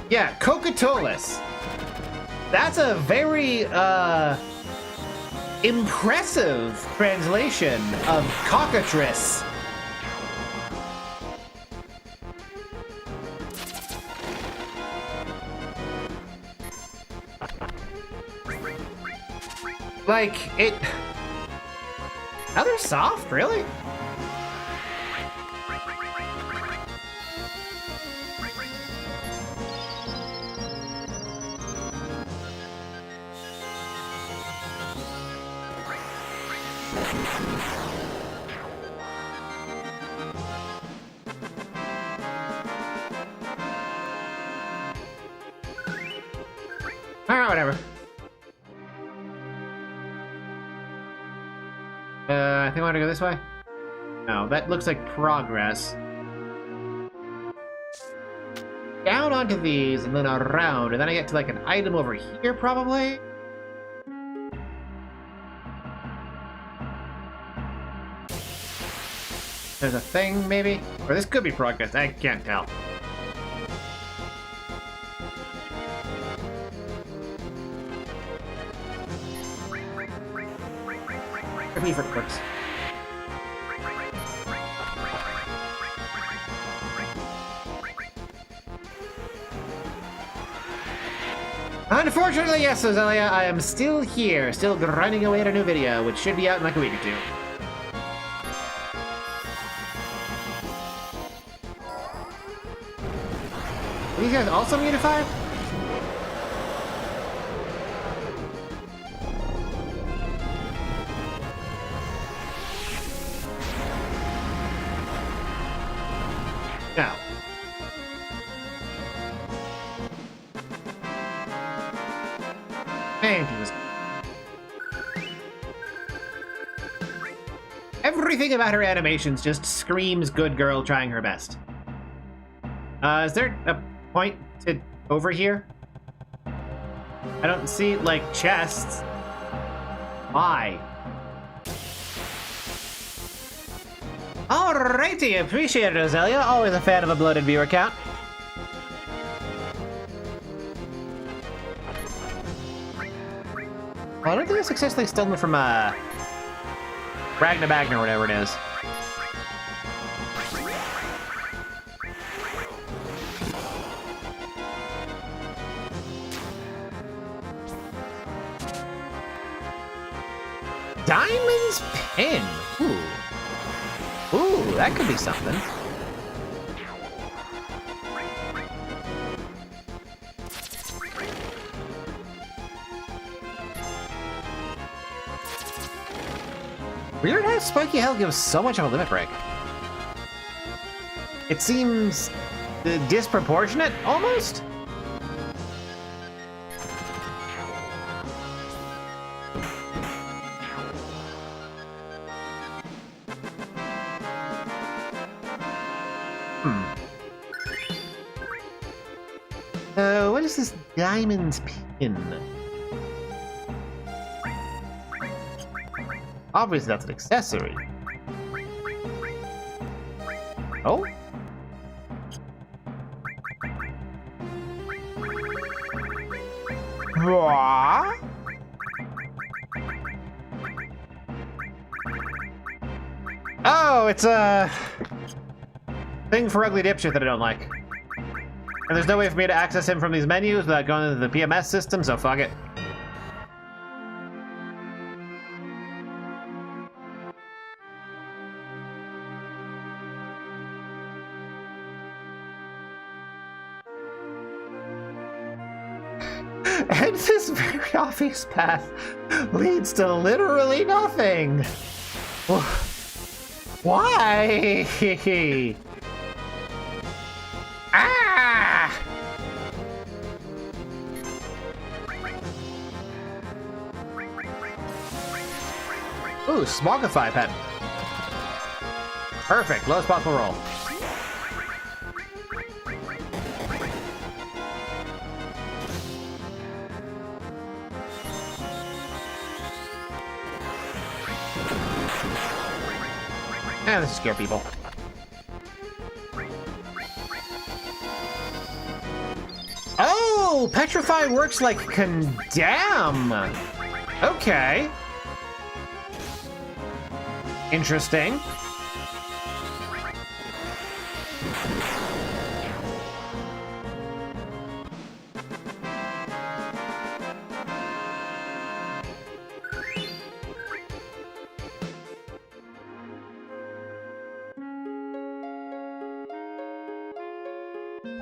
A: Yeah, Cockatolus. That's a very, impressive translation of cockatrice. Like, it... Now they're soft, really? Alright, whatever. I think I want to go this way. No, that looks like progress. Down onto these, and then around, and then I get to, like, an item over here, probably? There's a thing, maybe? Or this could be progress, I can't tell. Me for clicks. Unfortunately, yes, Azalea, I am still here, still grinding away at a new video, which should be out in like a week or two. Are these guys also unified? No. Man, everything about her animations just screams good girl trying her best. Is there a point to over here? I don't see, like, chests. Why? Alrighty, appreciate it, Roselia. Always a fan of a bloated viewer count. Well, I don't think I successfully stolen from, Ragna Bagner, whatever it is. Diamond's Pin. Ooh. Ooh, that could be something. Weird how Spiky Hell gives so much of a limit break. It seems disproportionate, almost? What is this diamond's pin? Obviously, that's an accessory. Oh? What? Oh, it's a thing for ugly dipshit that I don't like. And there's no way for me to access him from these menus without going into the PMS system, so fuck it. And this very obvious path leads to literally nothing. Why? Ah! Ooh, Smogify pen. Perfect, lowest possible roll. And this is scare people. Oh, Petrify works like Condemn. Okay. Interesting.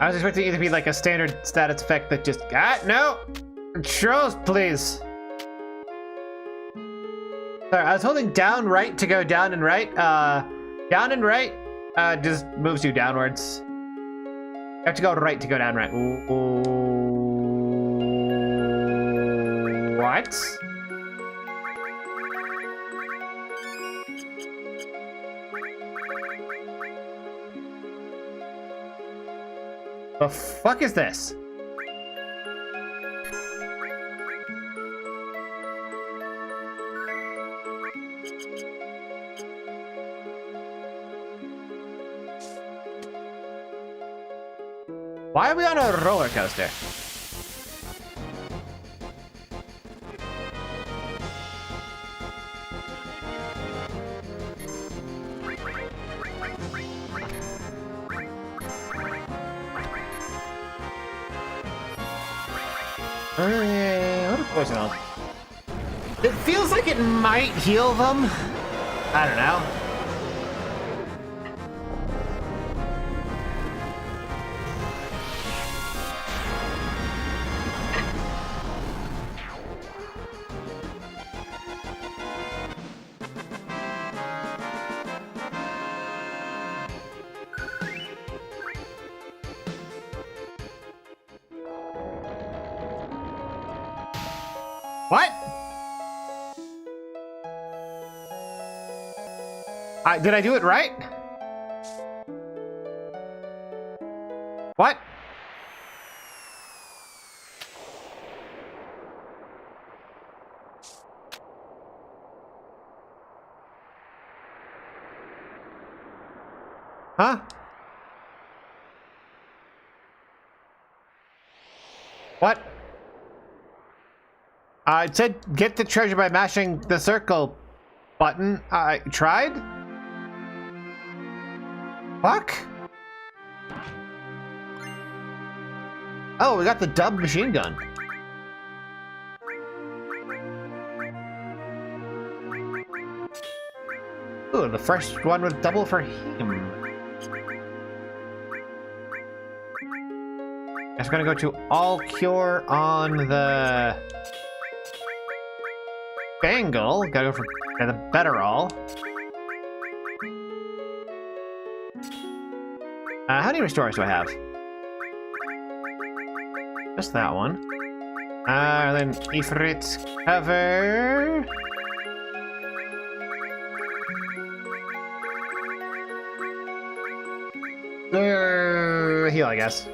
A: I was expecting it to be like a standard status effect that just no! Controls, please. Sorry, I was holding down right to go down and right. Down and right just moves you downwards. You have to go right to go down right. Ooh. What? The fuck is this? Why are we on a roller coaster? What a poison on. It feels like it might heal them. I don't know. What? Did I do it right? What? Huh? What? It said get the treasure by mashing the circle button. I tried? Fuck? Oh, we got the dub machine gun. Ooh, the first one with double for him. Guess we're gonna go to all cure on the Bangle. Gotta go for the better all. How many restores do I have? Just that one. Then Ifrit's cover.
B: heal, I guess.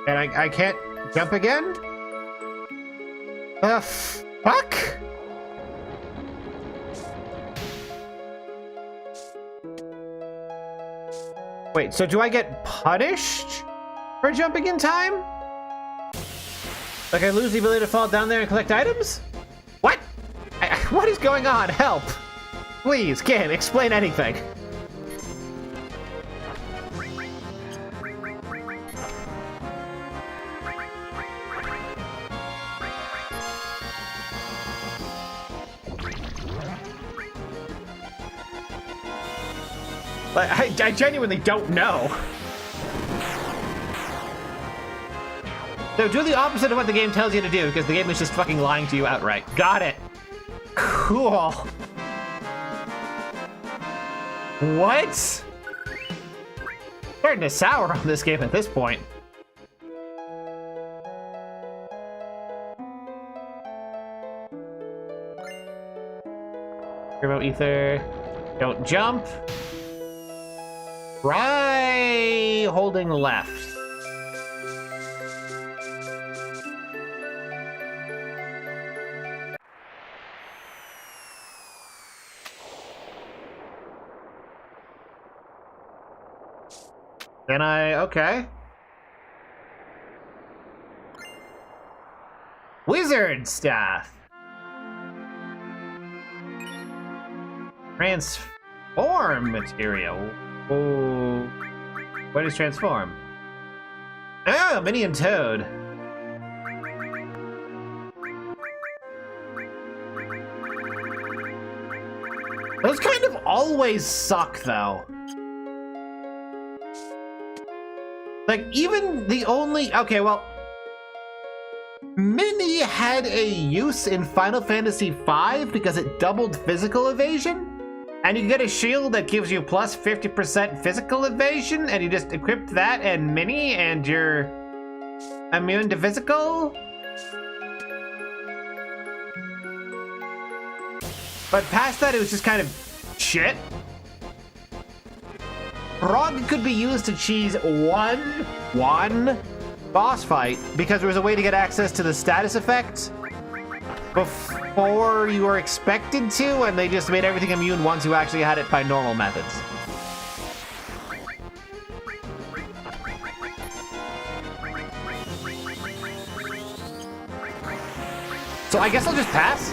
B: And I can't jump again? Fuck? Wait, so do I get punished for jumping in time? Like I lose the ability to fall down there and collect items? What? What is going on? Help! Please, game, explain anything. I genuinely don't know. So do the opposite of what the game tells you to do, because the game is just fucking lying to you outright. Got it. Cool. What? Starting to sour on this game at this point. Turbo ether. Don't jump. Try holding left. Then okay. Wizard staff. Transform material. Oh, what is transform? Oh, Minnie and Toad. Those kind of always suck, though. Like, even the only... Okay, well... Minnie had a use in Final Fantasy V because it doubled physical evasion. And you get a shield that gives you plus 50% physical evasion, and you just equip that and Minnie, and you're immune to physical. But past that, it was just kind of shit. Frog could be used to cheese one boss fight, because there was a way to get access to the status effect before you were expected to, and they just made everything immune once you actually had it by normal methods. So I guess I'll just pass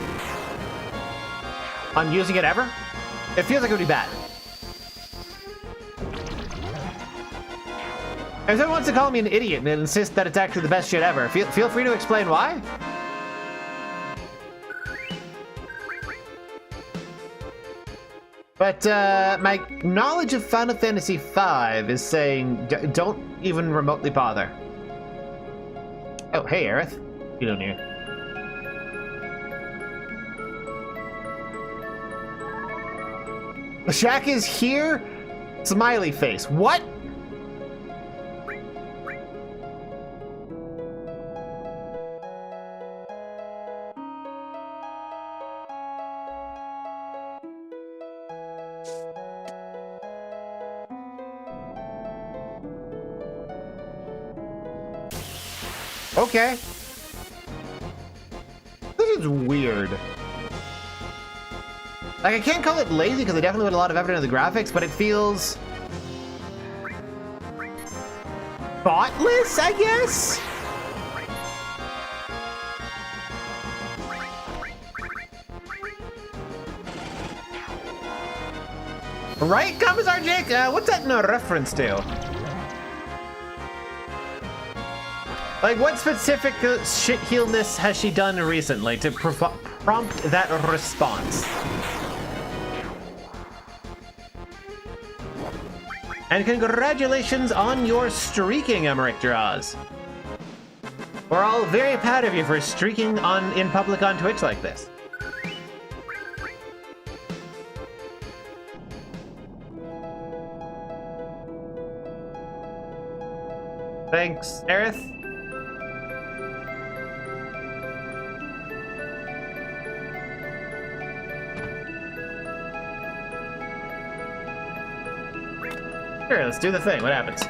B: on using it ever. It feels like it would be bad. If someone wants to call me an idiot and insist that it's actually the best shit ever, feel free to explain why. But my knowledge of Final Fantasy V is saying don't even remotely bother. Oh, hey, Aerith. What you doing here? The shack is here? Smiley face. What? Okay. This is weird. Like, I can't call it lazy because they definitely put a lot of effort into the graphics, but it feels thoughtless, I guess? Right, Commissar Jake? What's that in a reference to? Like, what specific shit-heelness has she done recently to prompt that response? And congratulations on your streaking, Emmerich Draws. We're all very proud of you for streaking in public on Twitch like this. Thanks, Aerith. Sure, let's do the thing. What happens?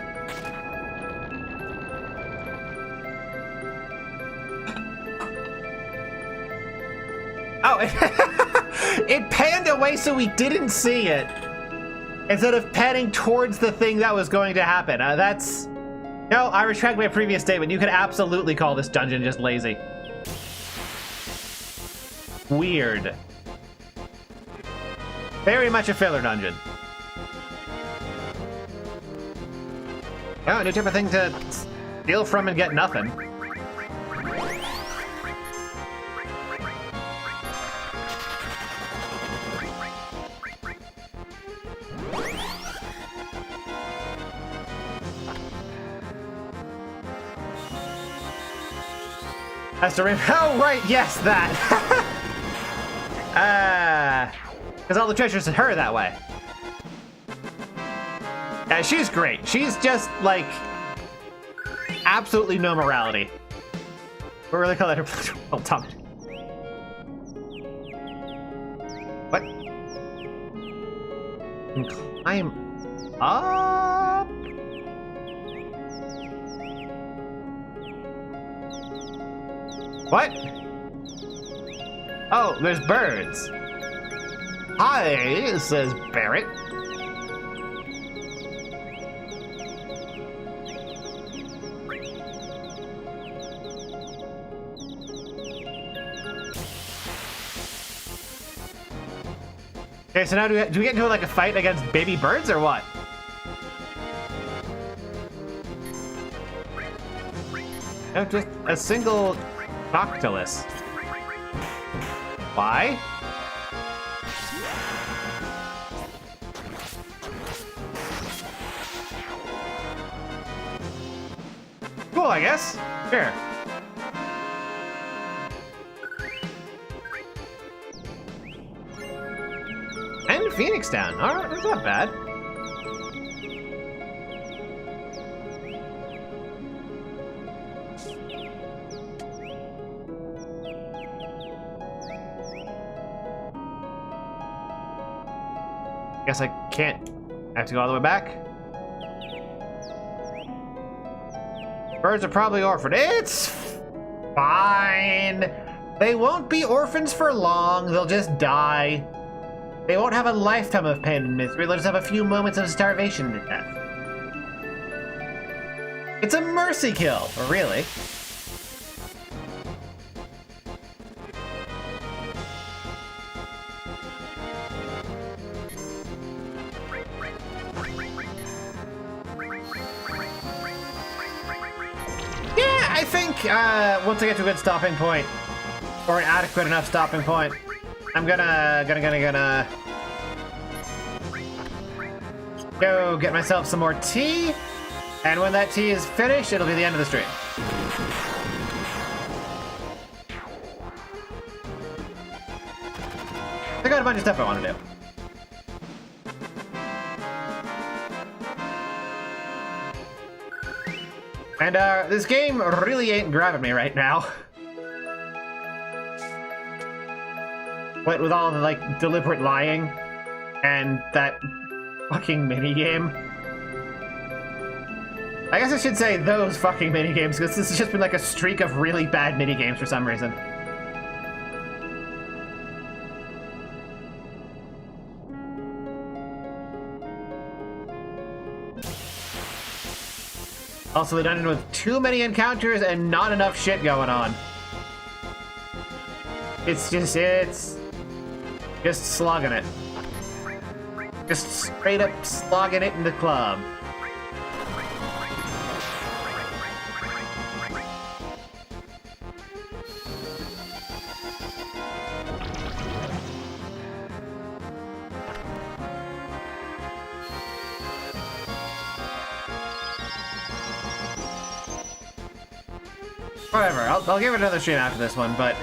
B: Oh, it panned away so we didn't see it. Instead of panning towards the thing that was going to happen. That's... No, I retract my previous statement. You could absolutely call this dungeon just lazy. Weird. Very much a filler dungeon. Oh, new type of thing to steal from and get nothing. Has to oh, right, yes, that. Because all the treasures hit her that way. Yeah, she's great. She's just, like, absolutely no morality. What really call that her? Oh, Tom. What? Climb up? What? Oh, there's birds. Hi, says Barrett. Okay, so now do we get into like a fight against baby birds or what? No, just a single Noctilus. Why? Cool, I guess. Sure. And Phoenix Town. Alright, that's not bad. Guess I can't. I have to go all the way back. Birds are probably orphaned. It's fine. They won't be orphans for long. They'll just die. They won't have a lifetime of pain and misery. They'll just have a few moments of starvation to death. It's a mercy kill, really. I think once I get to a good stopping point, or an adequate enough stopping point, I'm gonna go get myself some more tea, and when that tea is finished, it'll be the end of the stream. I got a bunch of stuff I want to do. And this game really ain't grabbing me right now. What with all the like deliberate lying and that fucking minigame. I guess I should say those fucking minigames, because this has just been like a streak of really bad minigames for some reason. Also, the dungeon with too many encounters and not enough shit going on. It's just slugging it. Just straight up slogging it in the club. Whatever, I'll give it another stream after this one, but...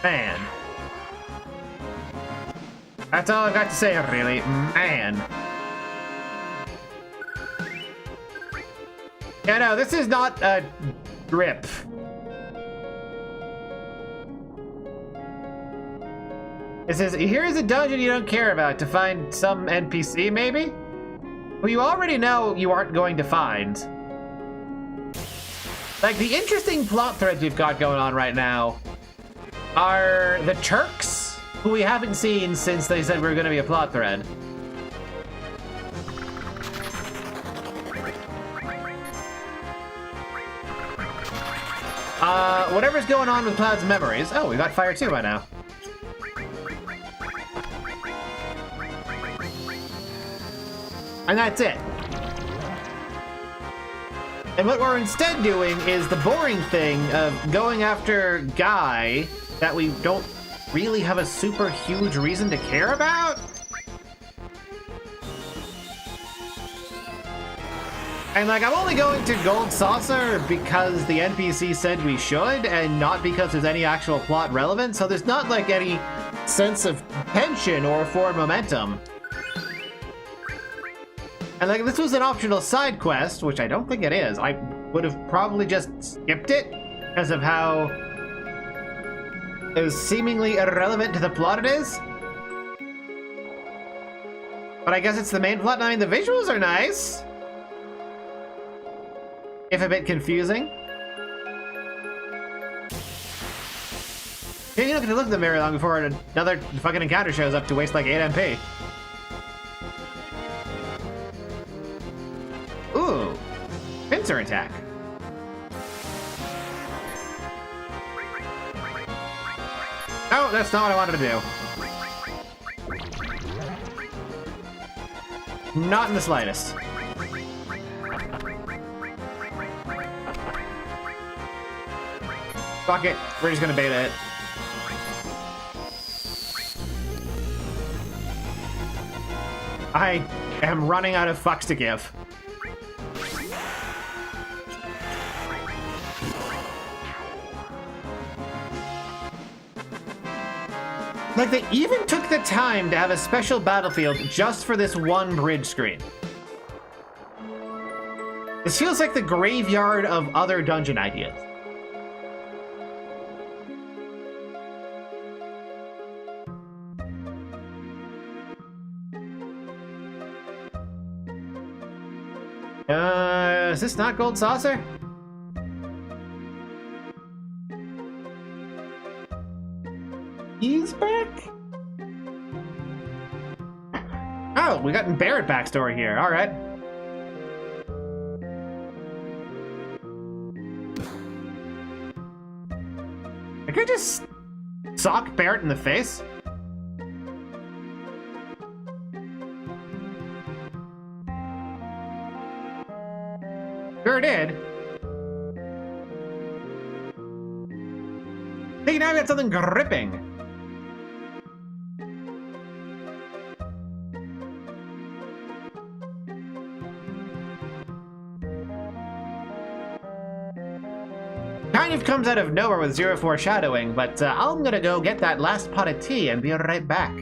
B: Man. That's all I've got to say, really. Man. Yeah, no, this is not a drip. It says, here's a dungeon you don't care about to find some NPC, maybe? Who you already know you aren't going to find. Like, the interesting plot threads we've got going on right now are the Turks, who we haven't seen since they said we were going to be a plot thread. Whatever's going on with Cloud's memories. Oh, we got Fire 2 by now. And that's it. And what we're instead doing is the boring thing of going after Guy that we don't really have a super huge reason to care about. And like, I'm only going to Gold Saucer because the NPC said we should, and not because there's any actual plot relevance, so there's not like any sense of tension or forward momentum. And like, if this was an optional side quest, which I don't think it is, I would have probably just skipped it because of how it was seemingly irrelevant to the plot it is. But I guess it's the main plot. I mean, the visuals are nice, if a bit confusing. You don't get to look at them very long before another fucking encounter shows up to waste like 8 MP. Ooh, pincer attack. Oh, that's not what I wanted to do. Not in the slightest. Fuck it, we're just gonna beta it. I am running out of fucks to give. Like, they even took the time to have a special battlefield just for this one bridge screen. This feels like the graveyard of other dungeon ideas. Is this not Gold Saucer? He's back? Oh, we got Barrett backstory here. All right. I could just sock Barrett in the face. Sure did. Hey, now I got something gripping. Kind of comes out of nowhere with zero foreshadowing, but I'm gonna go get that last pot of tea and be right back.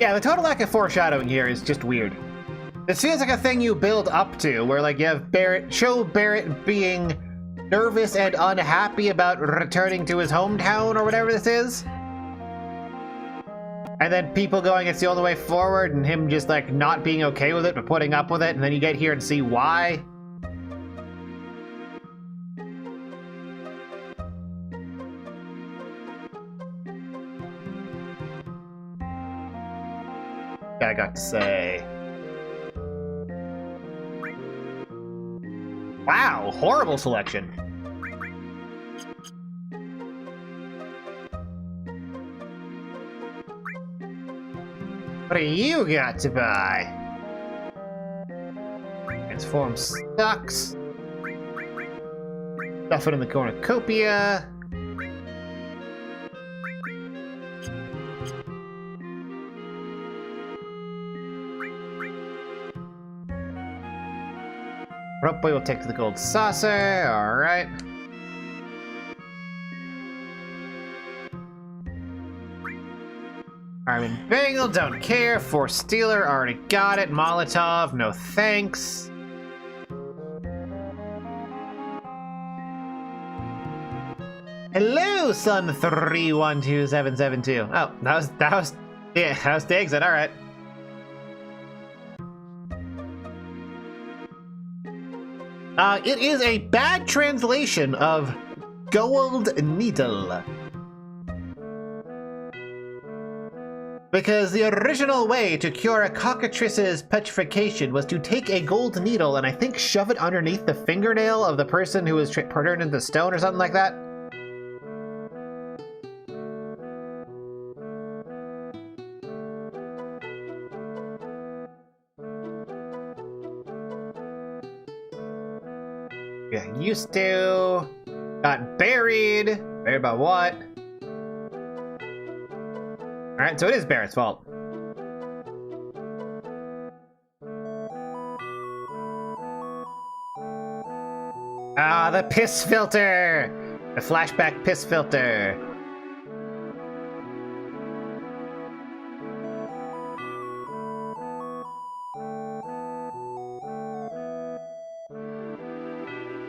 B: Yeah, the total lack of foreshadowing here is just weird. It feels like a thing you build up to, where like you have Barrett being nervous and unhappy about returning to his hometown or whatever this is. And then people going, it's the only way forward, and him just like not being okay with it but putting up with it, and then you get here and see why. I got to say. Wow, horrible selection. What do you got to buy? Transform sucks. Stuff it in the cornucopia. Rope boy will take to the gold saucer. All right. Armin Bagel, don't care. Force Stealer, already got it. Molotov, no thanks. Hello, Sun 312772. Oh, that was the exit. All right. It is a bad translation of gold needle. Because the original way to cure a cockatrice's petrification was to take a gold needle and I think shove it underneath the fingernail of the person who was turned into stone or something like that. got used to. Got buried. Buried by what? Alright, so it is Barrett's fault. Ah, the piss filter! The flashback piss filter.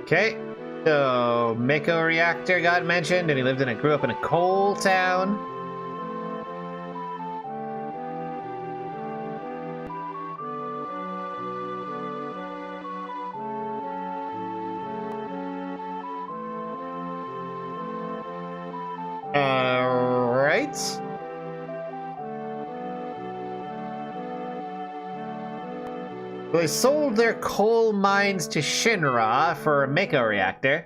B: Okay, so Mako reactor got mentioned, and he lived and grew up in a coal town. Right. They sold their coal mines to Shinra for a Mako reactor.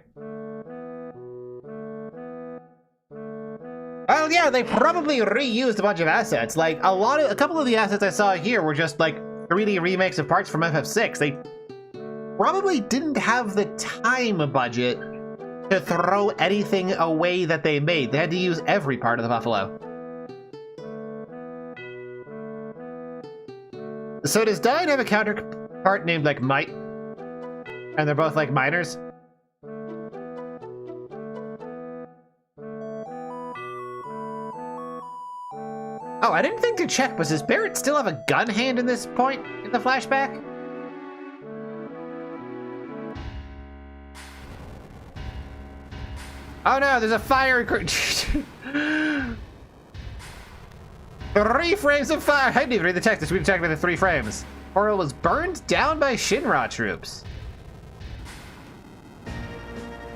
B: Well, yeah, they probably reused a bunch of assets. Like, a couple of the assets I saw here were just, like, 3D remakes of parts from FF6. They probably didn't have the time budget to throw anything away that they made. They had to use every part of the Buffalo. So does Dine have a counterpart named, like, Might? And they're both, like, miners? Oh, I didn't think to check, but does Barrett still have a gun hand in this point in the flashback? Oh no, there's a fire. 3 frames of fire! I didn't even read the text, just read the text with the 3 frames. Coral was burned down by Shinra troops.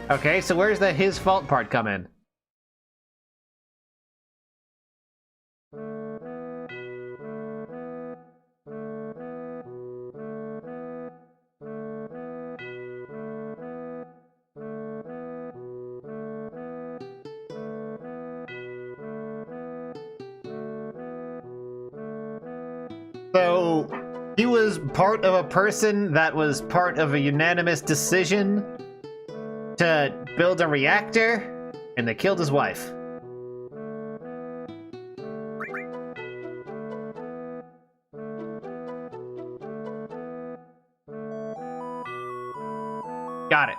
B: Okay, so where's the his fault part come in? So, he was part of a person that was part of a unanimous decision to build a reactor, and they killed his wife. Got it.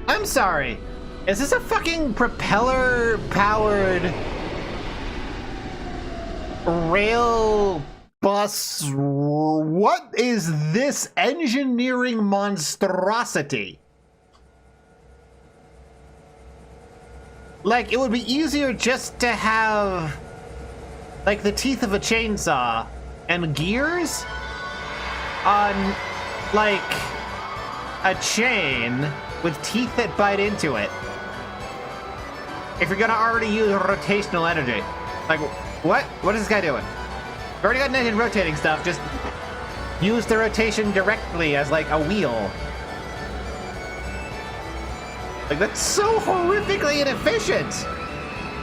B: I'm sorry. Is this a fucking propeller-powered rail bus? What is this engineering monstrosity? Like, it would be easier just to have, like, the teeth of a chainsaw and gears on, like, a chain with teeth that bite into it. If you're gonna already use rotational energy. Like, what? What is this guy doing? We've already got an engine rotating stuff, just use the rotation directly as, like, a wheel. Like, that's so horrifically inefficient!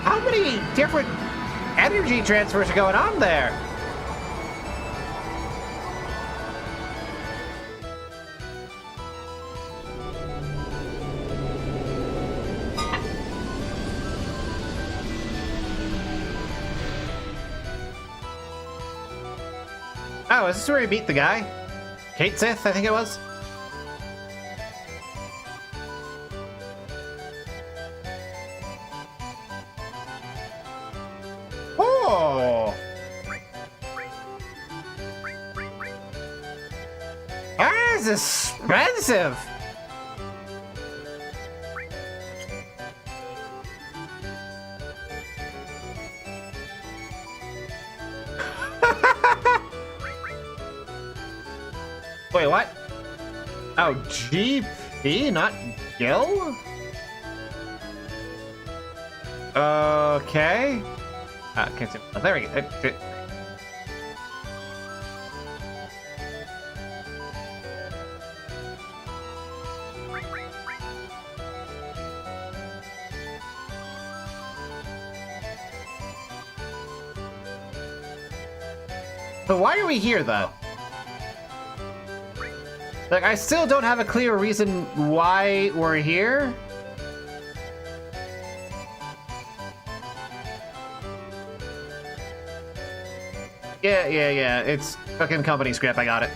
B: How many different energy transfers are going on there? Oh, is this where he beat the guy? Kate Sith, I think it was? Oh! That is expensive! Wait, what? Oh, GP, not Gil? Okay. Can't see. Oh, there we go. But why are we here, though? Like, I still don't have a clear reason why we're here. Yeah. It's fucking company script. I got it.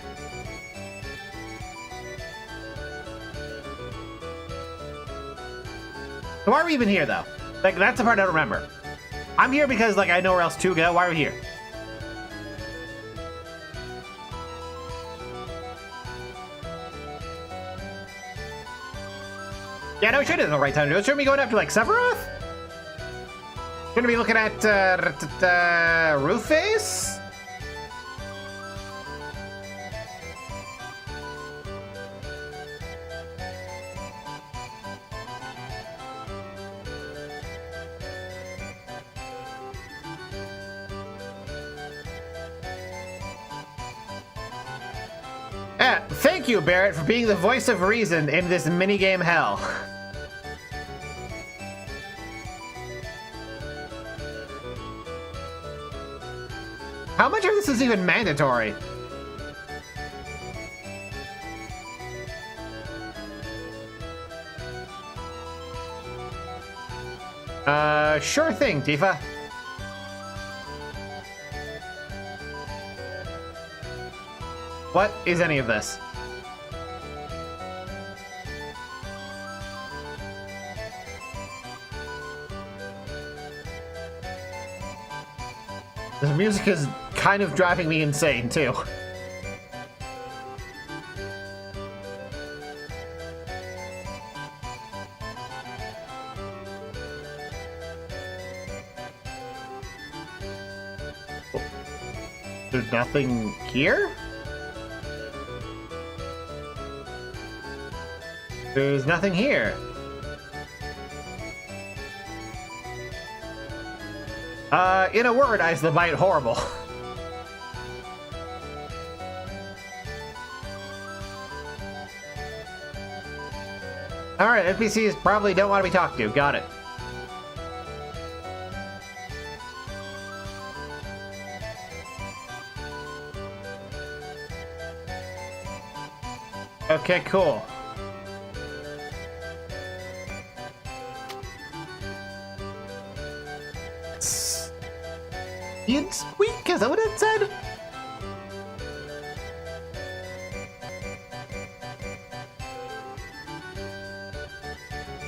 B: So why are we even here, though? Like, that's the part I don't remember. I'm here because, like, I know where else to go. Why are we here? Yeah, no, we should have the right time to do it. Shouldn't we going after, like, Sephiroth? Gonna be looking at, Roof-Face? Thank you, Barrett, for being the voice of reason in this minigame hell. How much of this is even mandatory? Sure thing, Tifa. What is any of this? The music is kind of driving me insane, too. There's nothing here? There's nothing here. In a word, Ice the Bite, horrible. Alright, NPCs probably don't want to be talked to. Got it. Okay, cool. You'd squeak, is that what it said?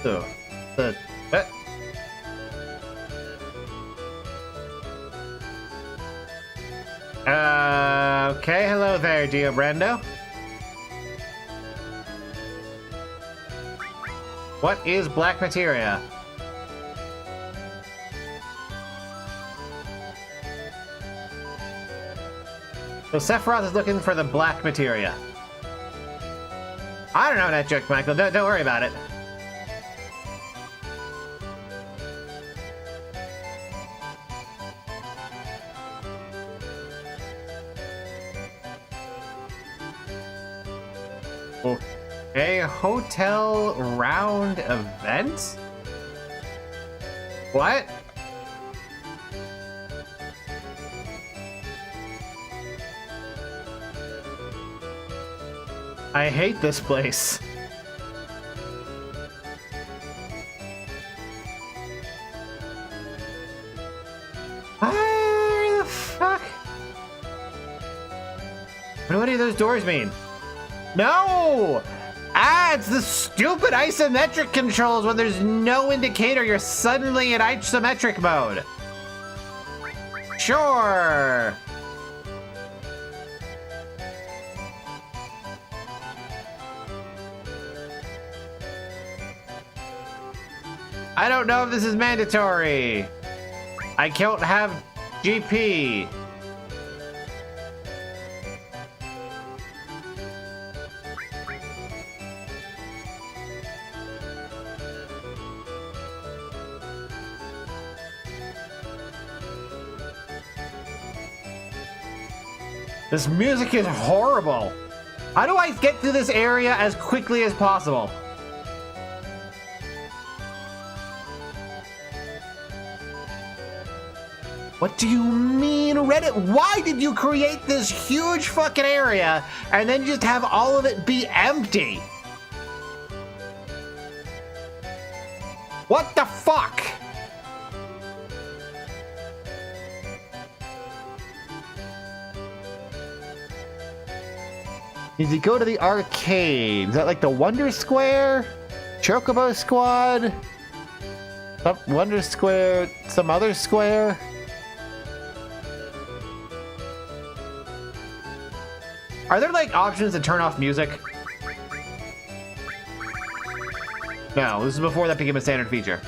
B: So, okay, hello there, Dio Brando. What is black materia? So Sephiroth is looking for the black materia. I don't know that joke, Michael. Don't worry about it. Okay, hotel round event? What? I hate this place. Where the fuck? What do those doors mean? No! It's the stupid isometric controls when there's no indicator you're suddenly in isometric mode. Sure. I don't know if this is mandatory. I don't have GP. This music is horrible. How do I get through this area as quickly as possible? What do you mean, Reddit? Why did you create this huge fucking area and then just have all of it be empty? What the fuck? Did you go to the arcade? Is that like the Wonder Square? Chocobo Squad? Wonder Square? Some other square? Are there like options to turn off music? No, this is before that became a standard feature.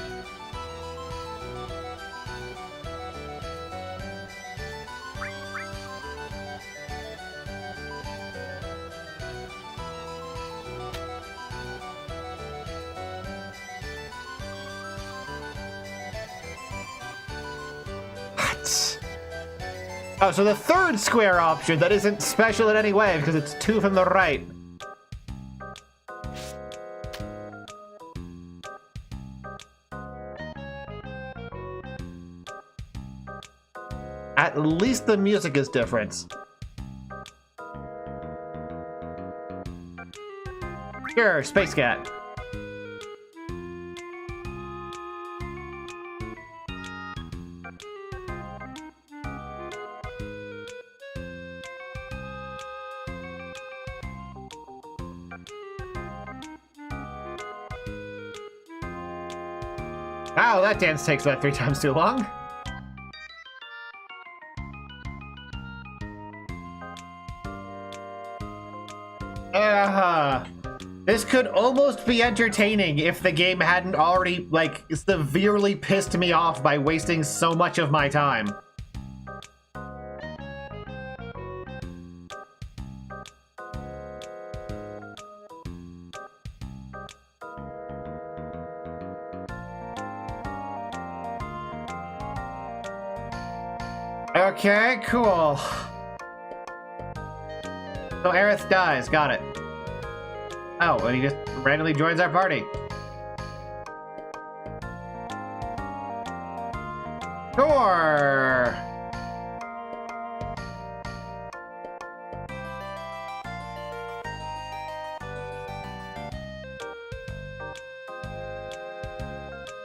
B: Oh, so the third square option that isn't special in any way because it's 2 from the right. At least the music is different. Sure, Space Cat. Wow, that dance takes about 3 times too long. This could almost be entertaining if the game hadn't already, like, severely pissed me off by wasting so much of my time. Okay, cool. So Aerith dies, got it. Oh, and he just randomly joins our party. Sure.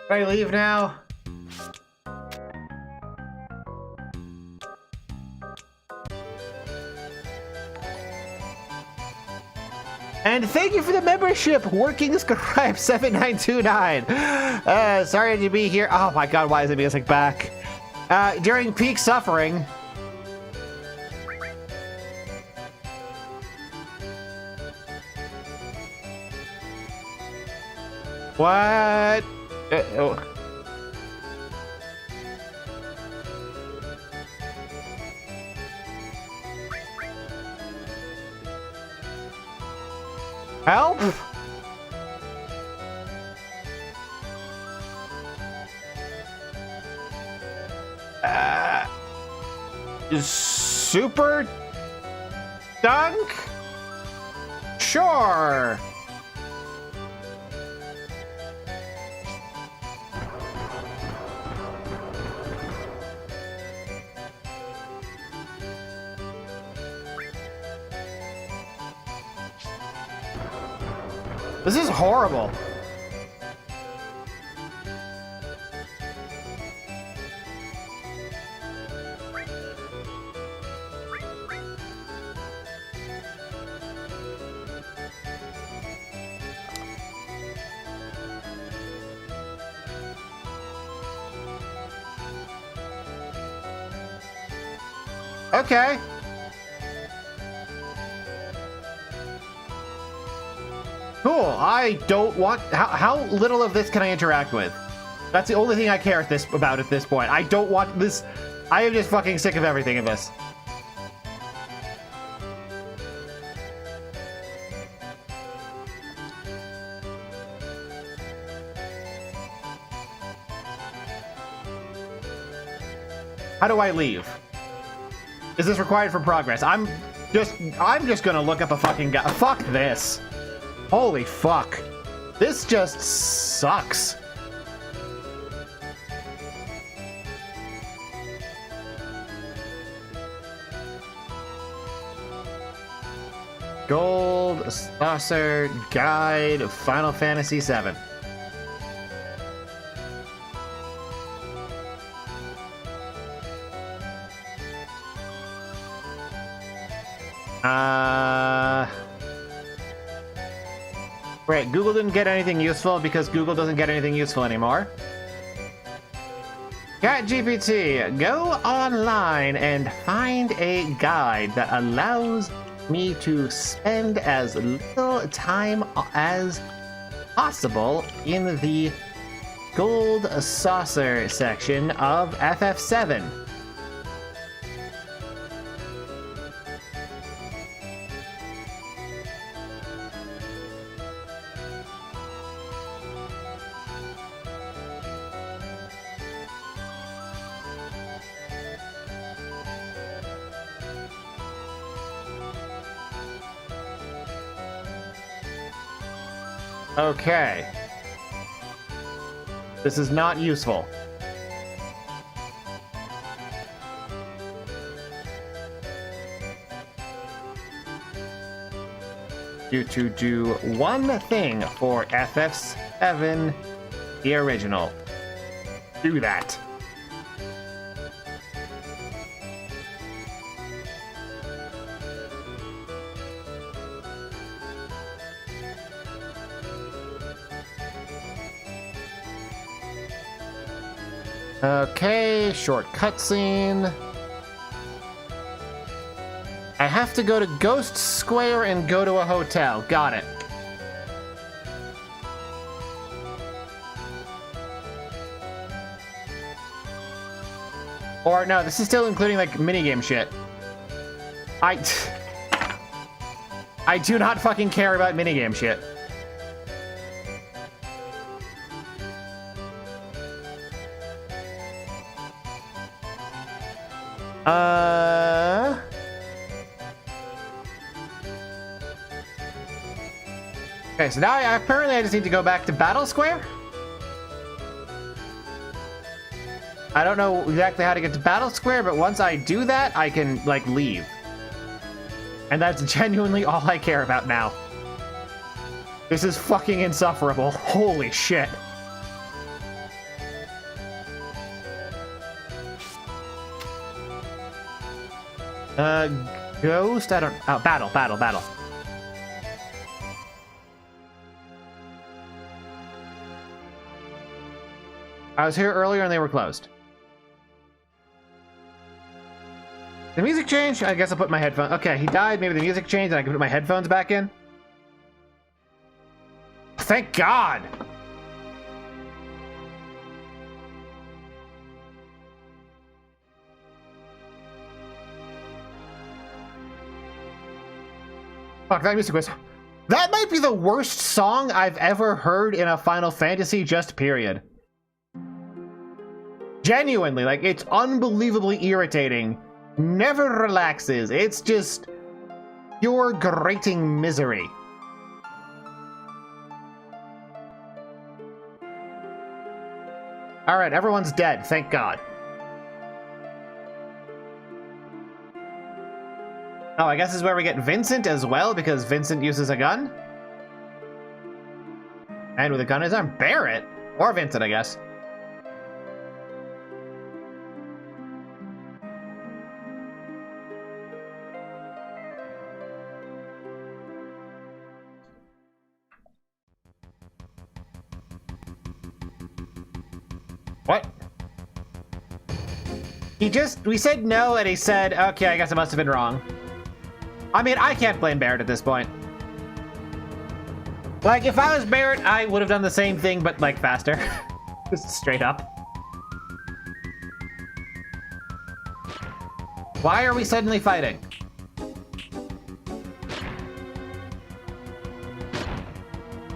B: Can I leave now? And thank you for the membership, Working Scribe 7929. Sorry to be here. Oh my god, why is the music back? During peak suffering. What? Oh. Help? Super dunk? Sure. This is horrible. Okay. Cool. I don't want... How little of this can I interact with? That's the only thing I care about at this point. I don't want this... I am just fucking sick of everything in this. How do I leave? Is this required for progress? I'm just gonna look up a fucking guy. Fuck this. Holy fuck. This just sucks. Gold Saucer Guide of Final Fantasy VII. Right, Google didn't get anything useful because Google doesn't get anything useful anymore. ChatGPT, go online and find a guide that allows me to spend as little time as possible in the Gold Saucer section of FF7. Okay. This is not useful. You to do one thing for FF7, the original. Do that. Okay, short cutscene. I have to go to Ghost Square and go to a hotel. Got it. Or no, this is still including like minigame shit. I do not fucking care about minigame shit. Okay, so now apparently I just need to go back to Battle Square. I don't know exactly how to get to Battle Square, but once I do that, I can, like, leave. And that's genuinely all I care about now. This is fucking insufferable. Holy shit. Ghost? I don't... Oh, battle. I was here earlier and they were closed. The music changed? I guess I'll put my headphones... Okay, he died. Maybe the music changed and I can put my headphones back in. Thank God! Fuck, that music was... That might be the worst song I've ever heard in a Final Fantasy, just period. Genuinely, like, it's unbelievably irritating. Never relaxes. It's just pure grating misery. Alright, everyone's dead, thank God. Oh, I guess this is where we get Vincent as well, because Vincent uses a gun. And with a gun in his arm, Barrett! Or Vincent, I guess. What? We said no, and he said, okay, I guess I must have been wrong. I mean, I can't blame Barrett at this point. Like, if I was Barrett, I would have done the same thing, but, like, faster. Just straight up. Why are we suddenly fighting?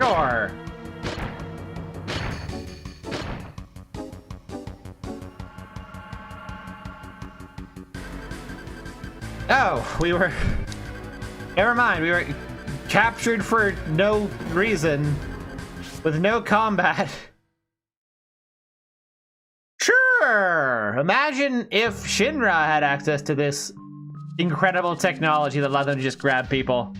B: Sure. Oh, we were... Never mind, we were captured for no reason, with no combat. Sure! Imagine if Shinra had access to this incredible technology that allowed them to just grab people.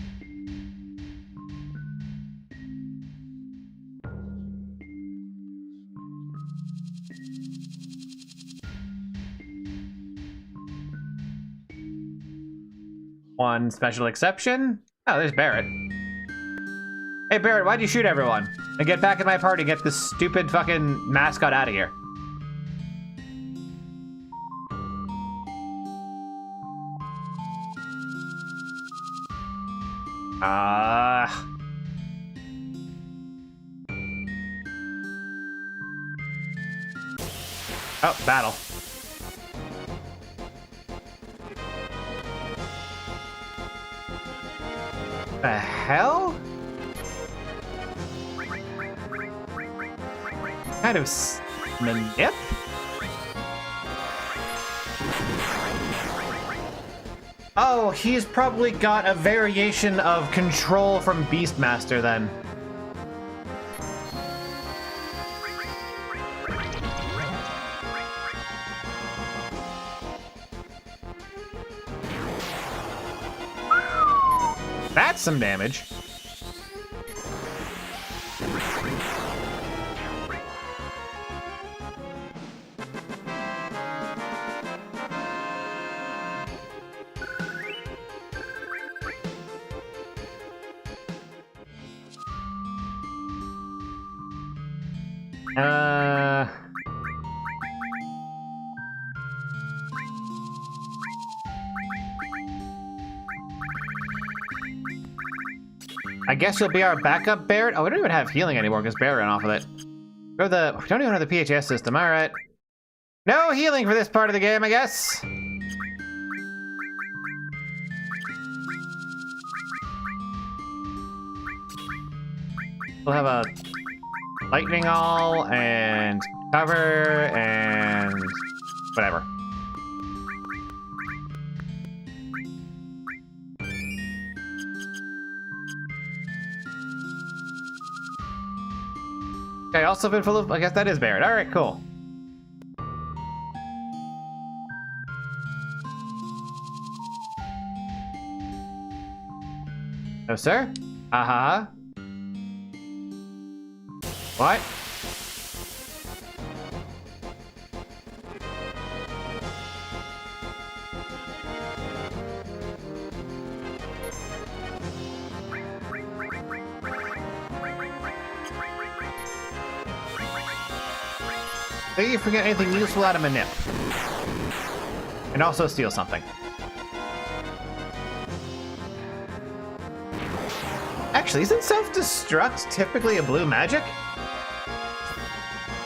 B: One special exception. Oh, there's Barrett. Hey, Barrett, why'd you shoot everyone? And get back in my party, get this stupid fucking mascot out of here. Oh, battle. The hell? Kind of manip? Oh, he's probably got a variation of control from Beastmaster then. That's some damage. I guess you'll be our backup, Barrett. Oh, we don't even have healing anymore because Barrett ran off with it. We don't even have the PHS system. All right. No healing for this part of the game, I guess. We'll have a lightning all and cover and whatever. Okay, also been full of, I guess that is Barrett. All right, cool. No, sir? Uh-huh. What? Maybe you forget anything useful out of Manip. And also steal something. Actually, isn't self-destruct typically a blue magic?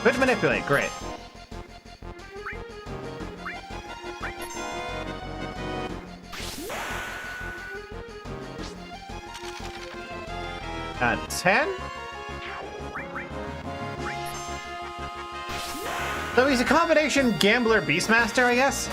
B: Could manipulate, great. At 10? So he's a combination gambler Beastmaster, I guess?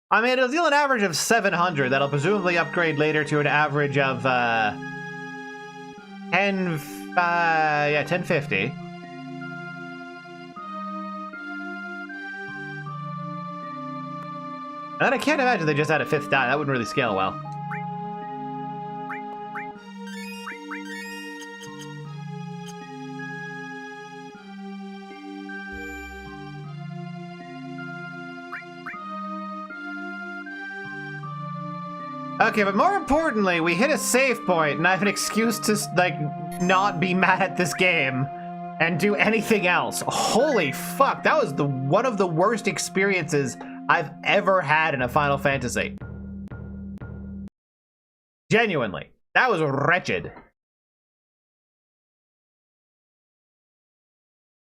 B: I mean, it'll deal an average of 700. That'll presumably upgrade later to an average of 1050. And I can't imagine they just had a 5th die. That wouldn't really scale well. Okay, but more importantly, we hit a save point, and I have an excuse to, like, not be mad at this game and do anything else. Holy fuck, that was one of the worst experiences I've ever had in a Final Fantasy. Genuinely. That was wretched.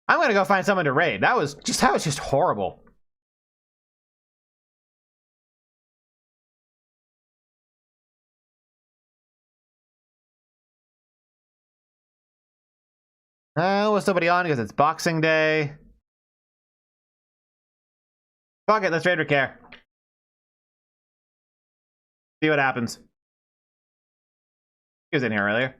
B: I'm gonna go find someone to raid. That was just horrible. Was somebody on because it's Boxing Day? Fuck it, let's raid Recare. See what happens. He was in here earlier.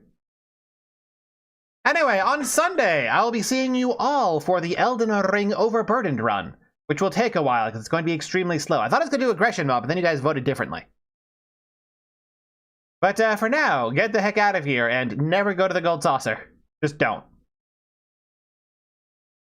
B: Anyway, on Sunday, I'll be seeing you all for the Elden Ring Overburdened run, which will take a while because it's going to be extremely slow. I thought I was going to do aggression mode, but then you guys voted differently. But for now, get the heck out of here and never go to the gold saucer. Just don't.